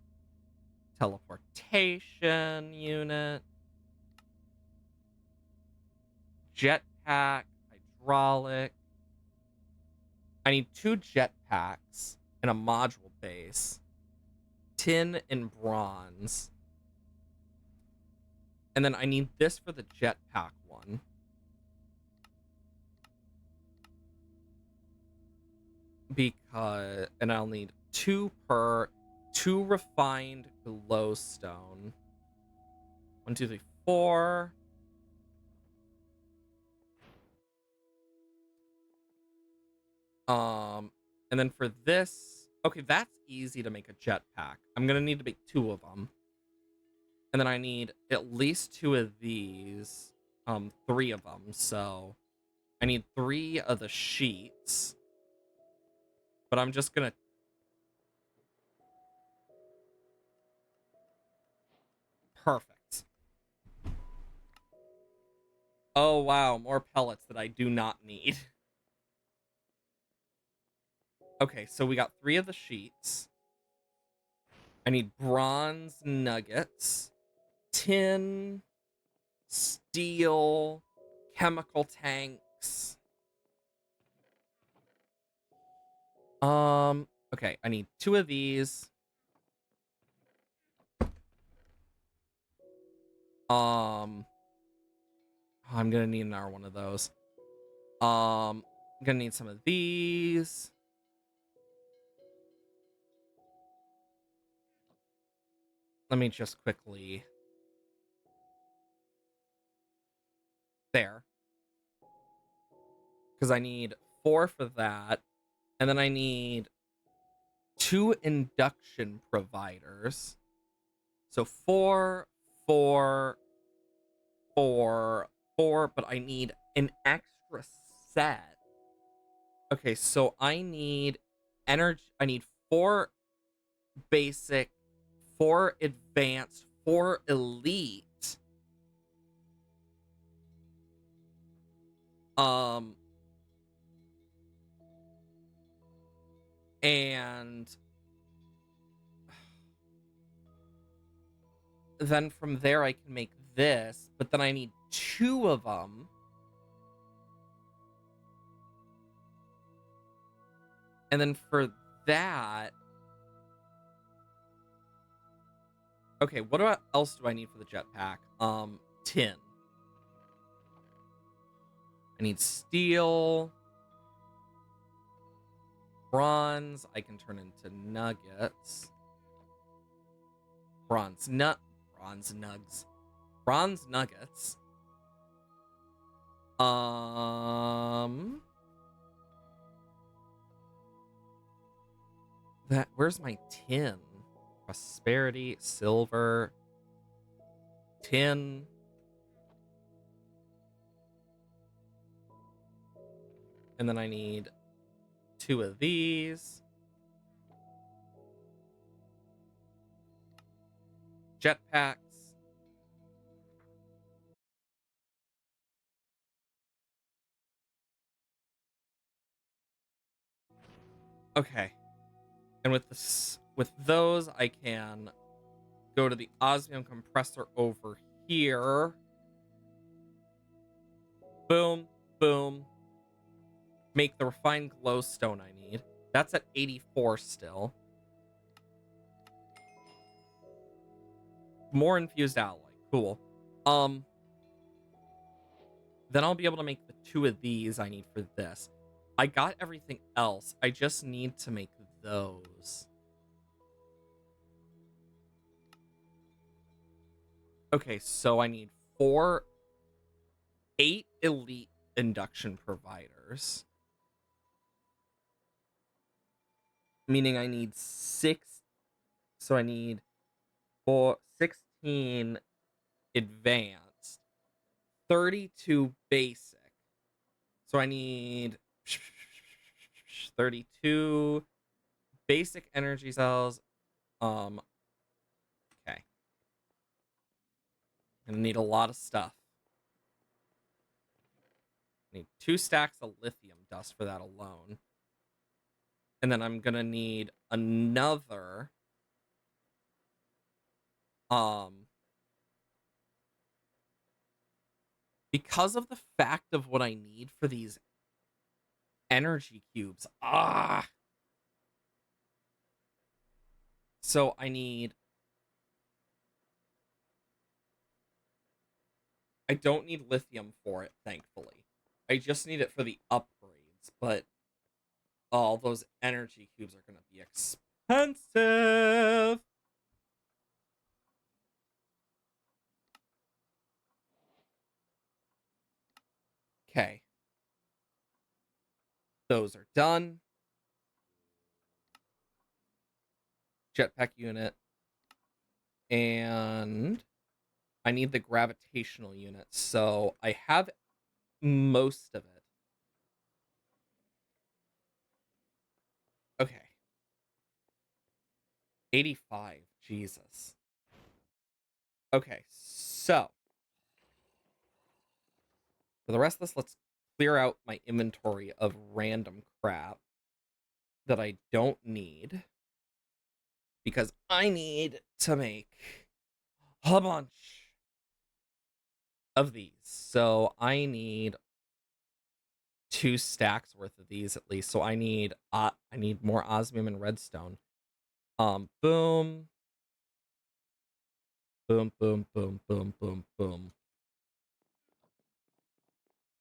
teleportation unit, jetpack, hydraulic. I need 2 jetpacks and a module base, tin and bronze. And then I need this for the jetpack one. Because, and I'll need 2 refined glowstone. 1, 2, 3, 4. And then for this, okay, that's easy to make a jetpack. I'm gonna need to make 2 of them. And then I need at least 2 of these, 3 of them. So I need 3 of the sheets. But I'm just gonna... Perfect. Oh, wow, more pellets that I do not need. Okay, so we got 3 of the sheets. I need bronze nuggets, tin, steel, chemical tanks. Okay, I need 2 of these. I'm gonna need another one of those. I'm gonna need some of these. Let me just quickly... There. Because I need 4 for that. And then I need 2 induction providers. So 4, 4, 4, 4, but I need an extra set. Okay, so I need energy. I need 4 basic, 4 advanced, 4 elite. Um, and then from there I can make this, but then I need 2 of them. And then for that, okay, what else do I need for the jetpack? Tin. I need steel, bronze. I can turn into nuggets. Bronze nugs. Bronze nuggets. Where's my tin? Prosperity, silver, tin. And then I need 2 of these. Jetpacks. Okay. And with those, I can go to the osmium compressor over here. Boom, boom. Make the refined glowstone I need. That's at 84 still. More infused alloy. Cool. Then I'll be able to make the 2 of these I need for this. I got everything else. I just need to make those. Okay, so I need 8 elite induction providers. Meaning I need 6. So I need 16 advanced, 32 basic. So I need 32 basic energy cells. Okay. I'm gonna need a lot of stuff. I need 2 stacks of lithium dust for that alone. And then I'm gonna need another because of the fact of what I need for these energy cubes. So I don't need lithium for it, thankfully. I just need it for the upgrades, but all those energy cubes are going to be expensive. Okay. Those are done. Jetpack unit. And I need the gravitational unit. So I have most of it. Okay. 85. Jesus. Okay. So for the rest of this, let's clear out my inventory of random crap that I don't need. Because I need to make a bunch of these. So I need 2 stacks worth of these at least. So I need more osmium and redstone. Boom. Boom, boom, boom, boom, boom, boom.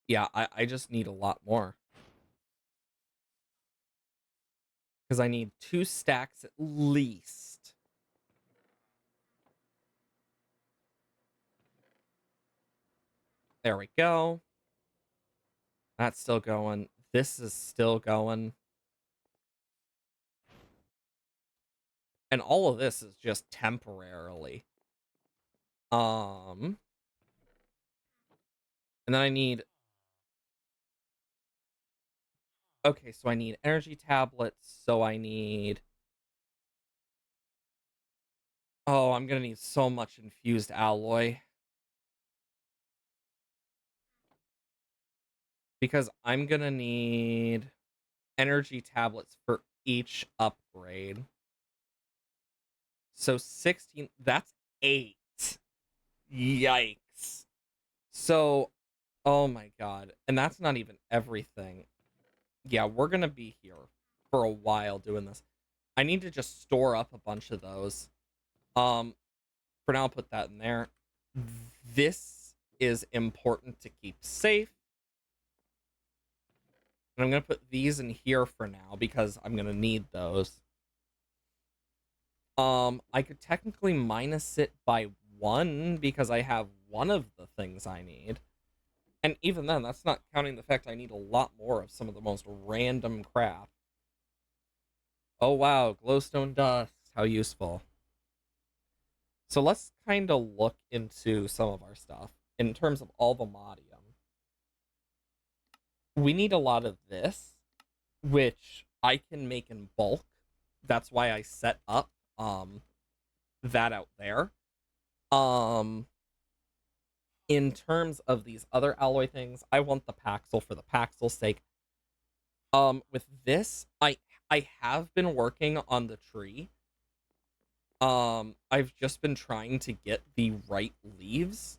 Yeah, I just need a lot more. Because I need 2 stacks at least. There we go. That's still going. This is still going. And all of this is just temporarily. And then I need. Okay, so I need energy tablets. So I need Oh, I'm gonna need so much infused alloy. Because I'm gonna need energy tablets for each upgrade. So 16, that's 8. Yikes. So, oh my god. And that's not even everything. Yeah, we're gonna be here for a while doing this. I need to just store up a bunch of those. Um, for now, I'll put that in there. This is important to keep safe. And I'm gonna put these in here for now because I'm gonna need those. I could technically minus it by 1 because I have one of the things I need. And even then, that's not counting the fact I need a lot more of some of the most random crap. Oh wow, glowstone dust. How useful. So let's kind of look into some of our stuff in terms of all the modium. We need a lot of this, which I can make in bulk. That's why I set up that out there. Um in terms of these other alloy things, I want the Paxel for the Paxel's sake. With this, I have been working on the tree. I've just been trying to get the right leaves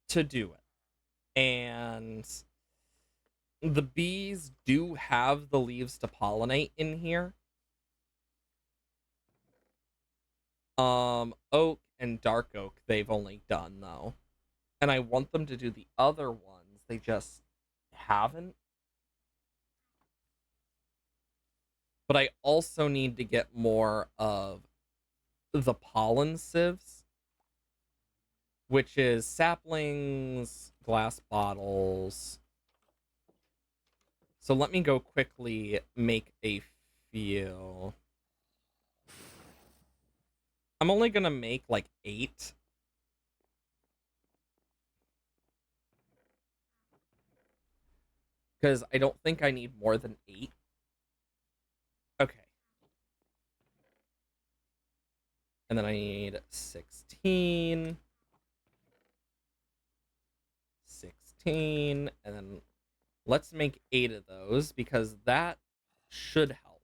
to do it. And the bees do have the leaves to pollinate in here. Oak and dark oak they've only done though. And I want them to do the other ones. They just haven't. But I also need to get more of the pollen sieves, which is saplings, glass bottles. So let me go quickly make a few. I'm only gonna make like 8. Because I don't think I need more than 8. Okay. And then I need 16. 16. And then let's make 8 of those because that should help.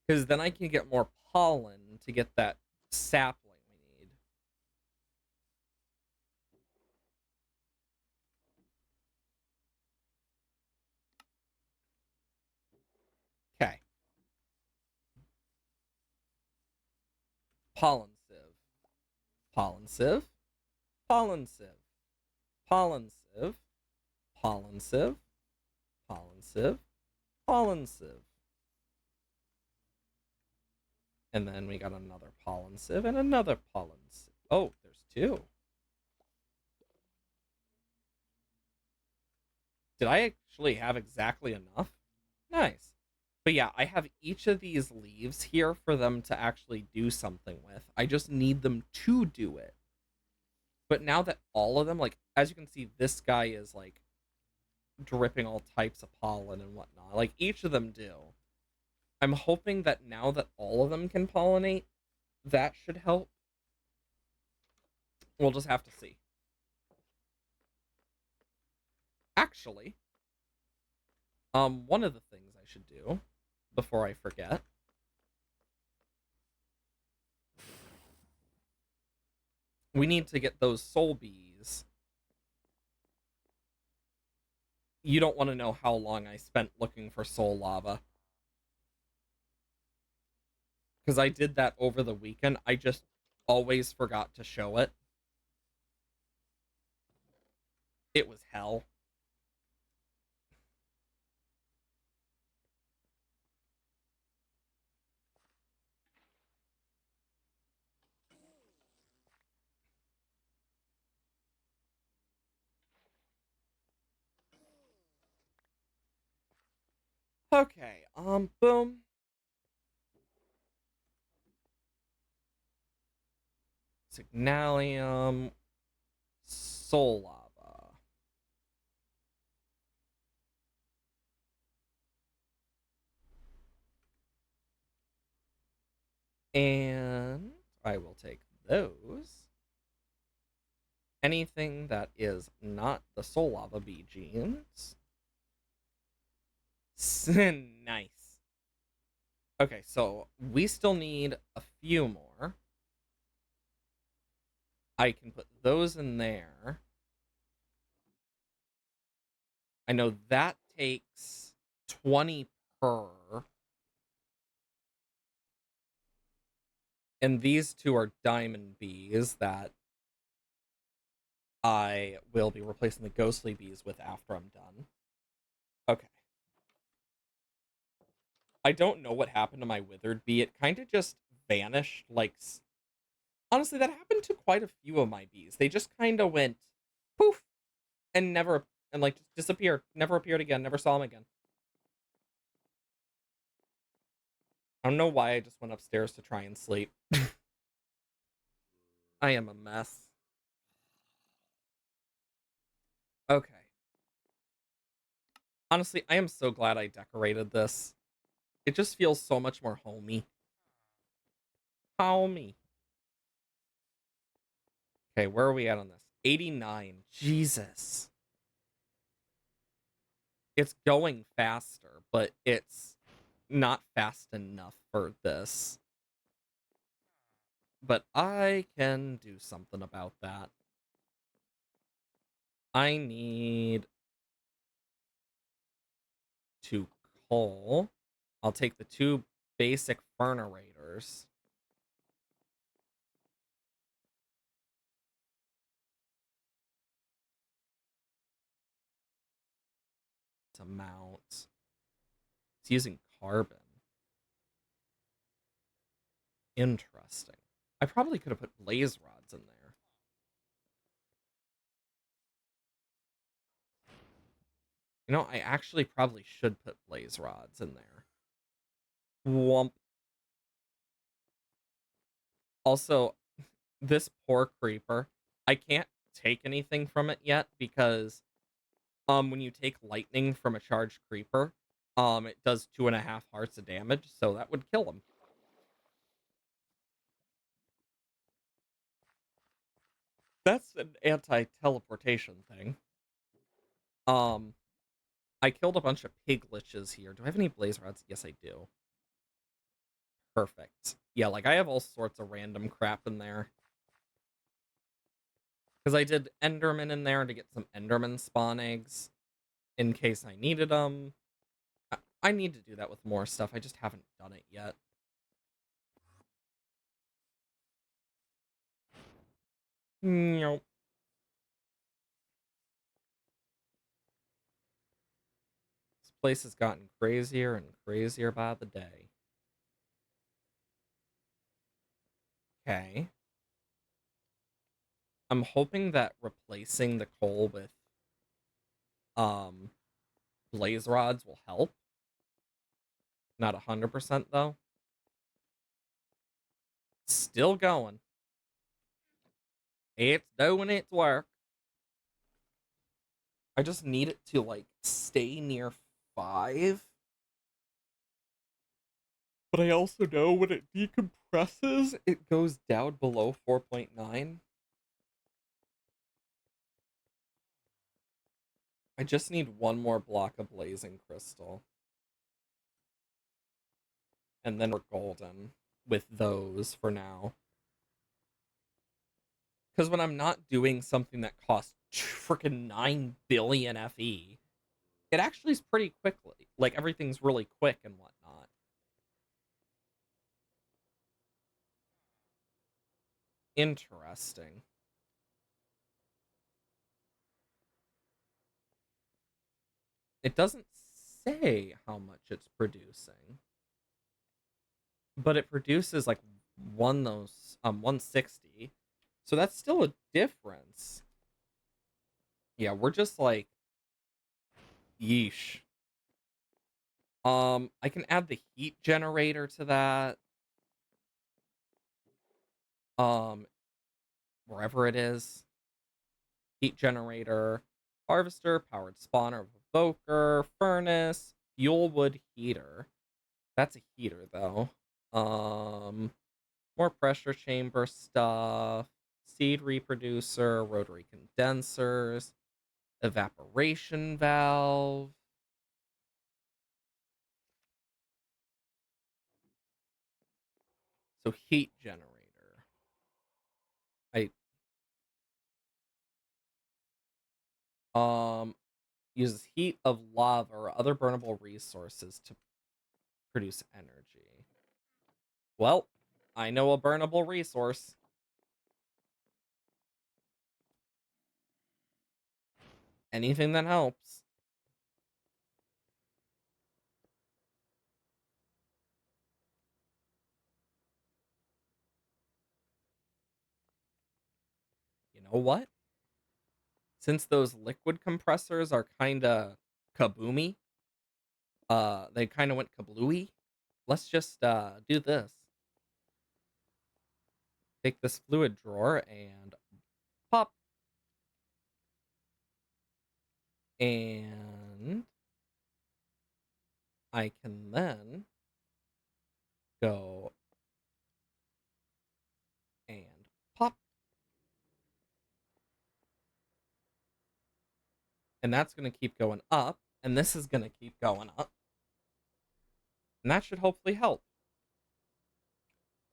Because then I can get more pollen to get that sapling we need. Okay. Pollen sieve. Pollen sieve. Pollen sieve. Pollen sieve. Pollen sieve. Pollen sieve. Pollen sieve. And then we got another pollen sieve and another pollen sieve. Oh, there's 2. Did I actually have exactly enough? Nice. But yeah, I have each of these leaves here for them to actually do something with. I just need them to do it. But now that all of them, like, as you can see, this guy is, like, dripping all types of pollen and whatnot. Like, each of them do. I'm hoping that now that all of them can pollinate, that should help. We'll just have to see. Actually, one of the things I should do before I forget, we need to get those soul bees. You don't want to know how long I spent looking for soul lava. Because I did that over the weekend. I just always forgot to show it. It was hell. Okay, boom. Signalium. Soul lava. And I will take those. Anything that is not the Soul Lava Bee genes. Nice. Okay, so we still need a few more. I can put those in there. I know that takes 20 per. And these two are diamond bees that I will be replacing the ghostly bees with after I'm done. Okay. I don't know what happened to my withered bee. It kind of just vanished. Like, honestly, that happened to quite a few of my bees. They just kind of went poof and never, and like just disappeared. Never appeared again. Never saw them again. I don't know why I just went upstairs to try and sleep. I am a mess. Okay. Honestly, I am so glad I decorated this. It just feels so much more homey. Homey. Okay, where are we at on this? 89. Jesus. It's going faster, but it's not fast enough for this. But I can do something about that. I need 2 coal. I'll take the 2 basic fernerators. To mount. It's using carbon. Interesting. I probably could have put blaze rods in there. You know, I actually probably should put blaze rods in there. Womp. Also, this poor creeper, I can't take anything from it yet because when you take lightning from a charged creeper, it does 2.5 hearts of damage, so that would kill him. That's an anti-teleportation thing. Um, I killed a bunch of pig liches here. Do I have any blaze rods? Yes, I do. Perfect. Yeah, like I have all sorts of random crap in there. Because I did Enderman in there to get some Enderman spawn eggs in case I needed them. I need to do that with more stuff. I just haven't done it yet. Nope. This place has gotten crazier and crazier by the day. Okay. I'm hoping that replacing the coal with um blaze rods will help. Not 100% though. Still going. It's doing its work. I just need it to like stay near 5. But I also know when it decompresses, it goes down below 4.9. I just need one more block of blazing crystal. And then we're golden with those for now. Because when I'm not doing something that costs freaking 9 billion FE, it actually is pretty quickly. Like, everything's really quick and whatnot. Interesting. It doesn't say how much it's producing, but it produces like 160. So that's still a difference. Yeah, we're just like yeesh. I can add the heat generator to that. Um, Wherever it is. Heat generator, harvester, powered spawner, evoker, furnace, fuel wood heater. That's a heater though. Um More pressure chamber stuff, seed reproducer, rotary condensers, evaporation valve. So heat generator. I um uses heat of lava or other burnable resources to produce energy. Well, I know a burnable resource. Anything that helps. You know what? Since those liquid compressors are kinda kaboomy, they kinda went kablooey. Let's just do this. Take this fluid drawer and pop, and I can then go and pop, and that's going to keep going up, and this is going to keep going up, and that should hopefully help.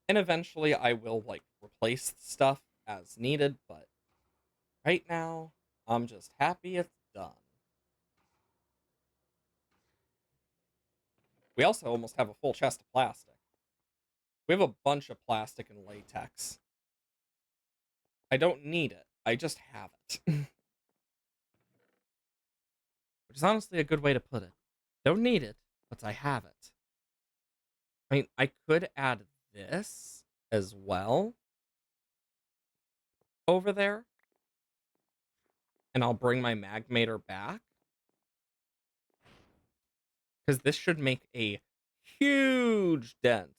And eventually I will like replace stuff as needed, but right now I'm just happy it's done. We also almost have a full chest of plastic. We have a bunch of plastic and latex. I don't need it. I just have it. Which is honestly a good way to put it. Don't need it, but I have it. I mean, I could add this as well over there, and I'll bring my magmator back, because this should make a huge dent.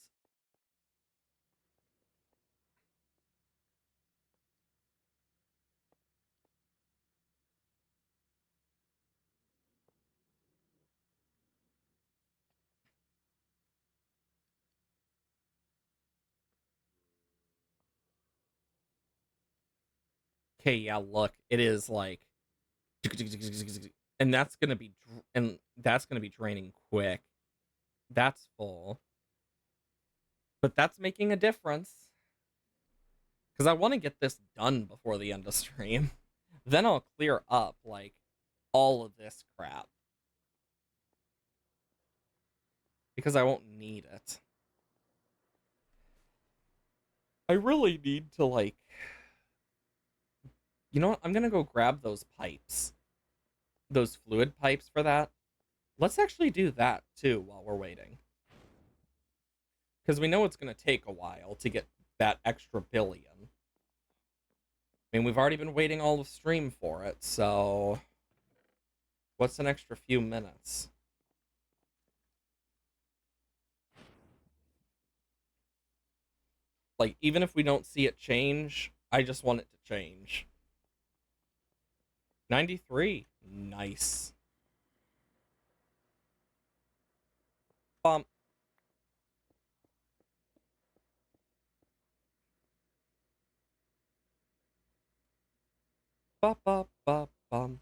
Okay, yeah, look, it is like, and that's gonna be draining quick. That's full, but that's making a difference because I want to get this done before the end of stream. Then I'll clear up like all of this crap because I won't need it. I really need to like, you know what? I'm gonna go grab those pipes, those fluid pipes for that. Let's actually do that too while we're waiting, because we know it's gonna take a while to get that extra billion. I mean, we've already been waiting all the stream for it, so what's an extra few minutes? Like, even if we don't see it change, I just want it to change. 93. Nice. Bump. Bop, bop, bop, bum.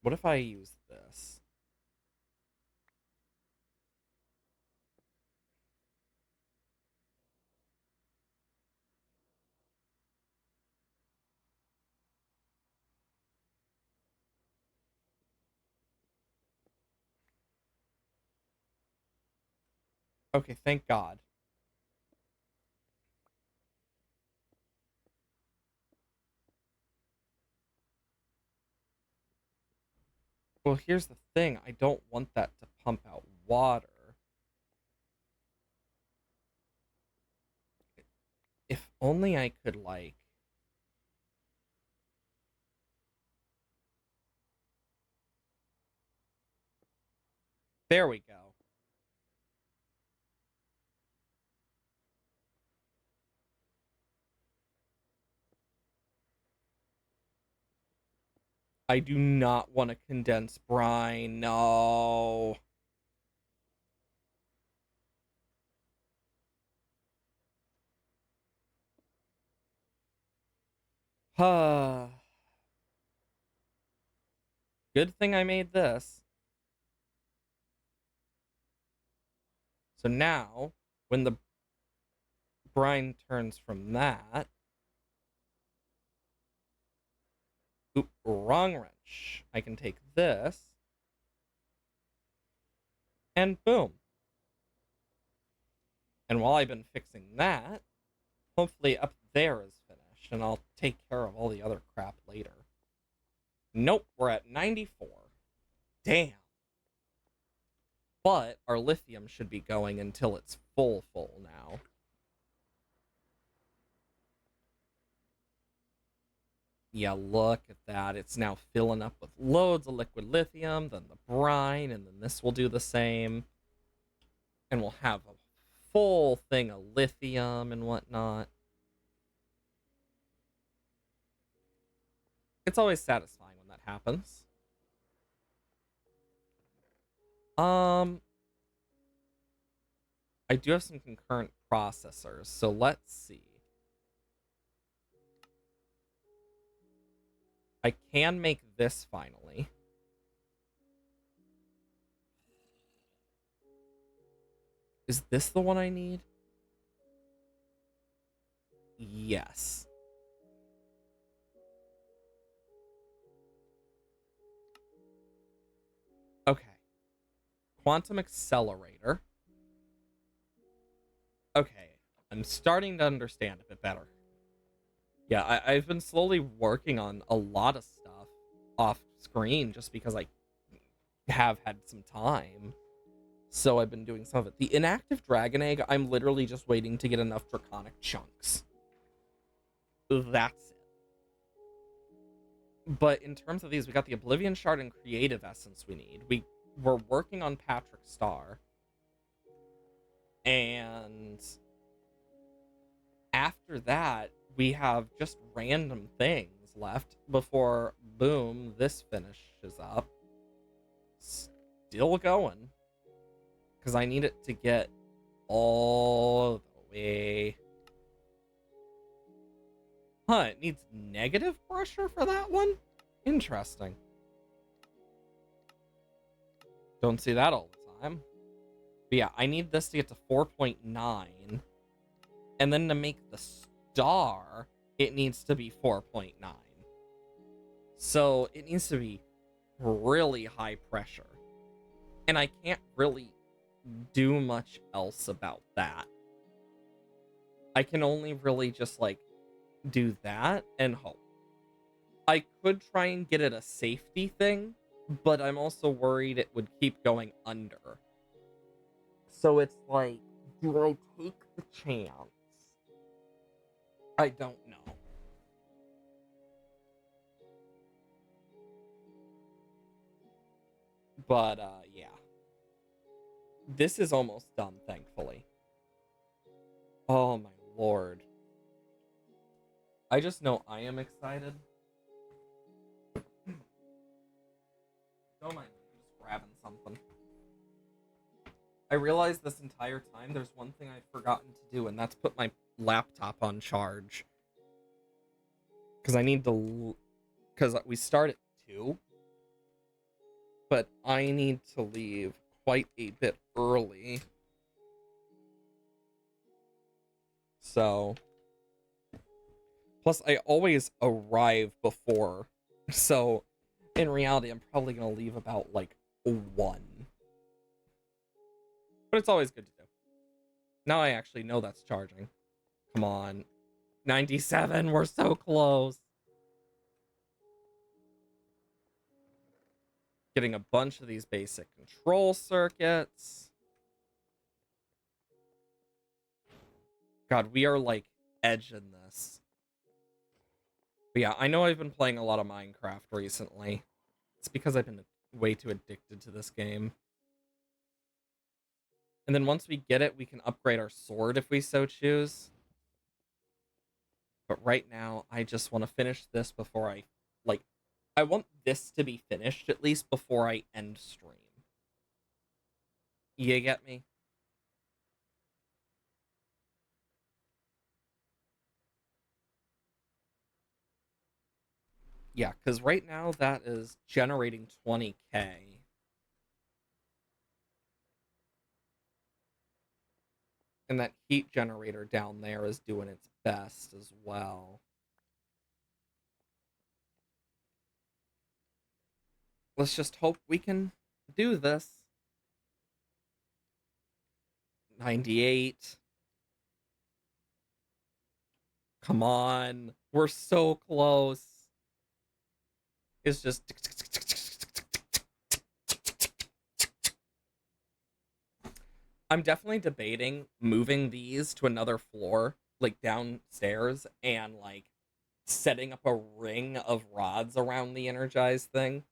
What if I use this? Okay, thank God. Well, here's the thing. I don't want that to pump out water. If only I could, like... There we go. I do not want to condense brine. No. Good thing I made this. So now, when the brine turns from that... Oop, wrong wrench. I can take this, and boom. And while I've been fixing that, hopefully up there is finished, and I'll take care of all the other crap later. Nope, we're at 94. Damn. But our lithium should be going until it's full now. Yeah, look at that. It's now filling up with loads of liquid lithium, then the brine, and then this will do the same. And we'll have a full thing of lithium and whatnot. It's always satisfying when that happens. I do have some concurrent processors, so let's see. I can make this finally. Is this the one I need? Yes. Okay. Quantum accelerator. Okay. I'm starting to understand a bit better. Yeah, I've been slowly working on a lot of stuff off screen just because I have had some time. So I've been doing some of it. The inactive dragon egg, I'm literally just waiting to get enough draconic chunks. That's it. But in terms of these, we got the Oblivion Shard and Creative Essence we need. We're working on Patrick Star. And after that, we have just random things left before, boom, this finishes up. Still going. Because I need it to get all the way... Huh, it needs negative pressure for that one? Interesting. Don't see that all the time. But yeah, I need this to get to 4.9. And then to make the star, it needs to be 4.9. So it needs to be really high pressure. And I can't really do much else about that. I can only really just, like, do that and hope. I could try and get it a safety thing, but I'm also worried it would keep going under. So it's like, do I take the chance? I don't know. But, yeah. This is almost done, thankfully. Oh my lord. I just know I am excited. Don't mind me, I'm just grabbing something. I realized this entire time there's one thing I've forgotten to do, and that's put my laptop on charge. Because I need to... Because we start at 2. But I need to leave quite a bit early. So... Plus, I always arrive before. So, in reality, I'm probably going to leave about, like, 1. But it's always good to do. Now I actually know that's charging. Come on. 97, we're so close. Getting a bunch of these basic control circuits. God, we are, like, edging this. But yeah, I know I've been playing a lot of Minecraft recently. It's because I've been way too addicted to this game. And then once we get it, we can upgrade our sword if we so choose. But right now, I just want to finish this before I, like, I want this to be finished at least before I end stream. You get me? Yeah, because right now that is generating 20K. And that heat generator down there is doing its best as well. Let's just hope we can do this. 98. Come on. We're so close. It's just. I'm definitely debating moving these to another floor, like downstairs, and like setting up a ring of rods around the energized thing.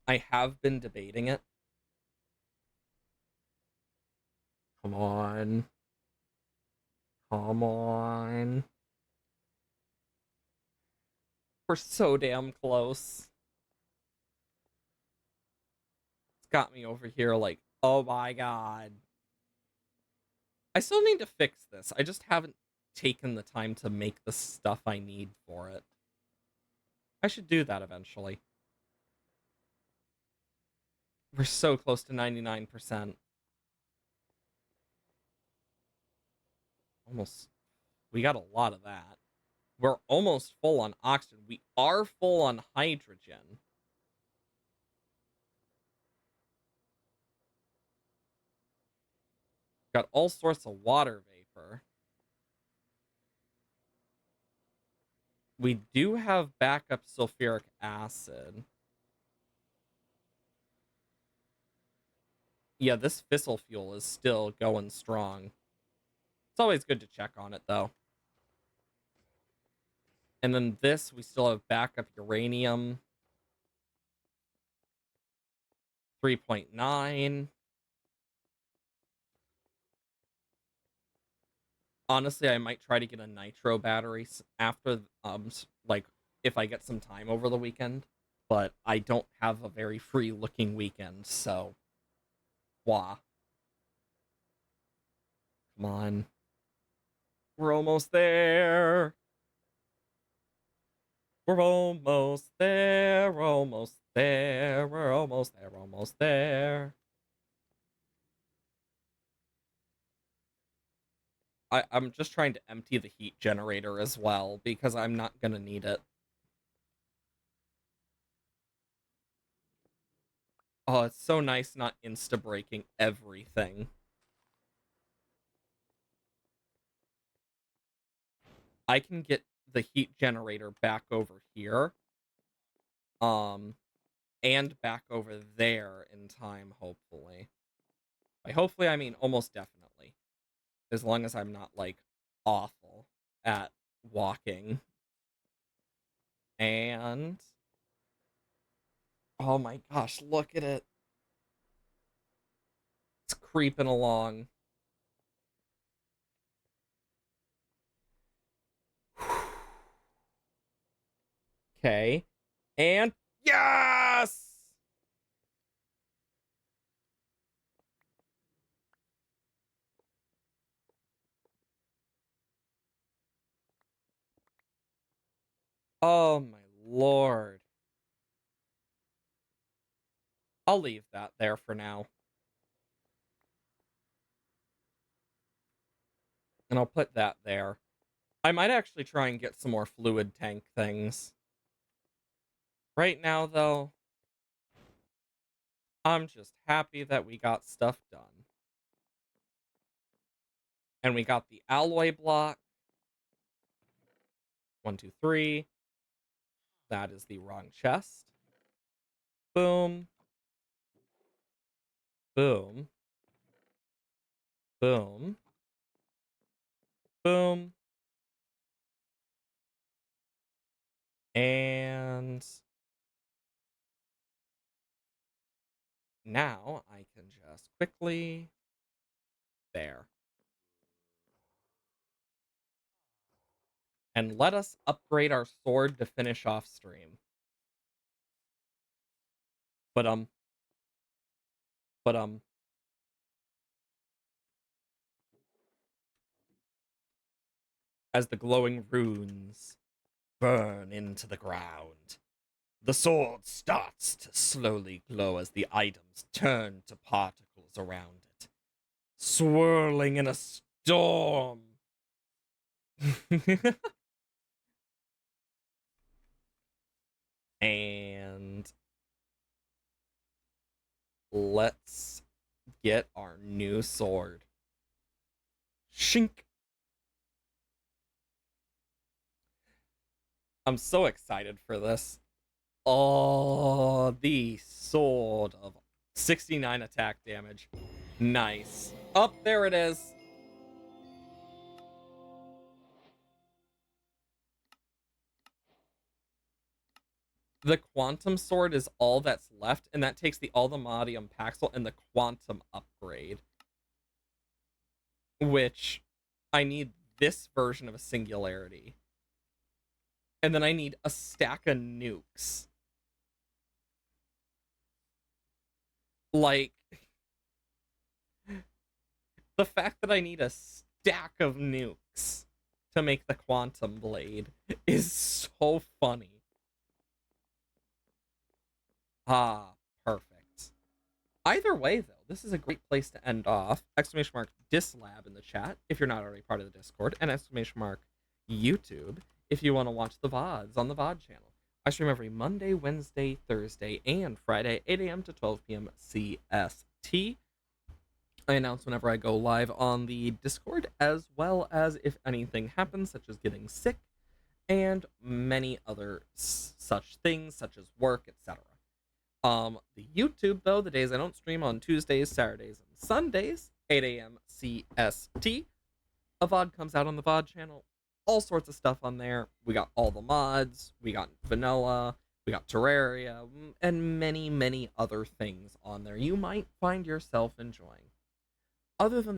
I have been debating it. Come on. Come on. We're so damn close. It's got me over here like, oh my god. I still need to fix this. I just haven't taken the time to make the stuff I need for it. I should do that eventually. We're so close to 99%. Almost. We got a lot of that. We're almost full on oxygen. We are full on hydrogen. Got all sorts of water vapor. We do have backup sulfuric acid. Yeah, this fissile fuel is still going strong. It's always good to check on it, though. And then this, we still have backup uranium. 3.9. Honestly, I might try to get a nitro battery after, like, if I get some time over the weekend. But I don't have a very free-looking weekend, so... Wah. Come on. We're almost there. We're almost there. We're almost there. We're almost there. We're almost there. I'm just trying to empty the heat generator as well, because I'm not gonna need it. Oh, it's so nice not insta-breaking everything. I can get the heat generator back over here. Um, and back over there in time, hopefully. By hopefully, I mean almost definitely. As long as I'm not, like, awful at walking. And... Oh my gosh, look at it. It's creeping along. Okay. And... Yes! Oh my lord. I'll leave that there for now. And I'll put that there. I might actually try and get some more fluid tank things. Right now, though, I'm just happy that we got stuff done. And we got the alloy block. 1, 2, 3. That is the wrong chest. Boom. Boom. Boom. Boom. And now I can just quickly... There. And let us upgrade our sword to finish off stream. But but as the glowing runes burn into the ground, the sword starts to slowly glow as the items turn to particles around it, swirling in a storm. And let's get our new sword. Shink. I'm so excited for this. Oh, the sword of 69 attack damage. Nice. Up there it is. The quantum sword is all that's left, and that takes the Aldemodium Paxel and the quantum upgrade. Which I need this version of a singularity. And then I need a stack of nukes. Like, the fact that I need a stack of nukes to make the quantum blade is so funny. Ah, perfect. Either way, though, this is a great place to end off. Exclamation mark Dislab in the chat if you're not already part of the Discord, and exclamation mark YouTube if you want to watch the VODs on the VOD channel. I stream every Monday, Wednesday, Thursday, and Friday, 8 a.m. to 12 p.m. CST. I announce whenever I go live on the Discord, as well as if anything happens, such as getting sick, and many other such things, such as work, etc. The YouTube, though, the days I don't stream on Tuesdays, Saturdays, and Sundays, 8 a.m. CST, a VOD comes out on the VOD channel. All sorts of stuff on there. We got all the mods, we got vanilla, we got Terraria, and many, many other things on there you might find yourself enjoying. Other than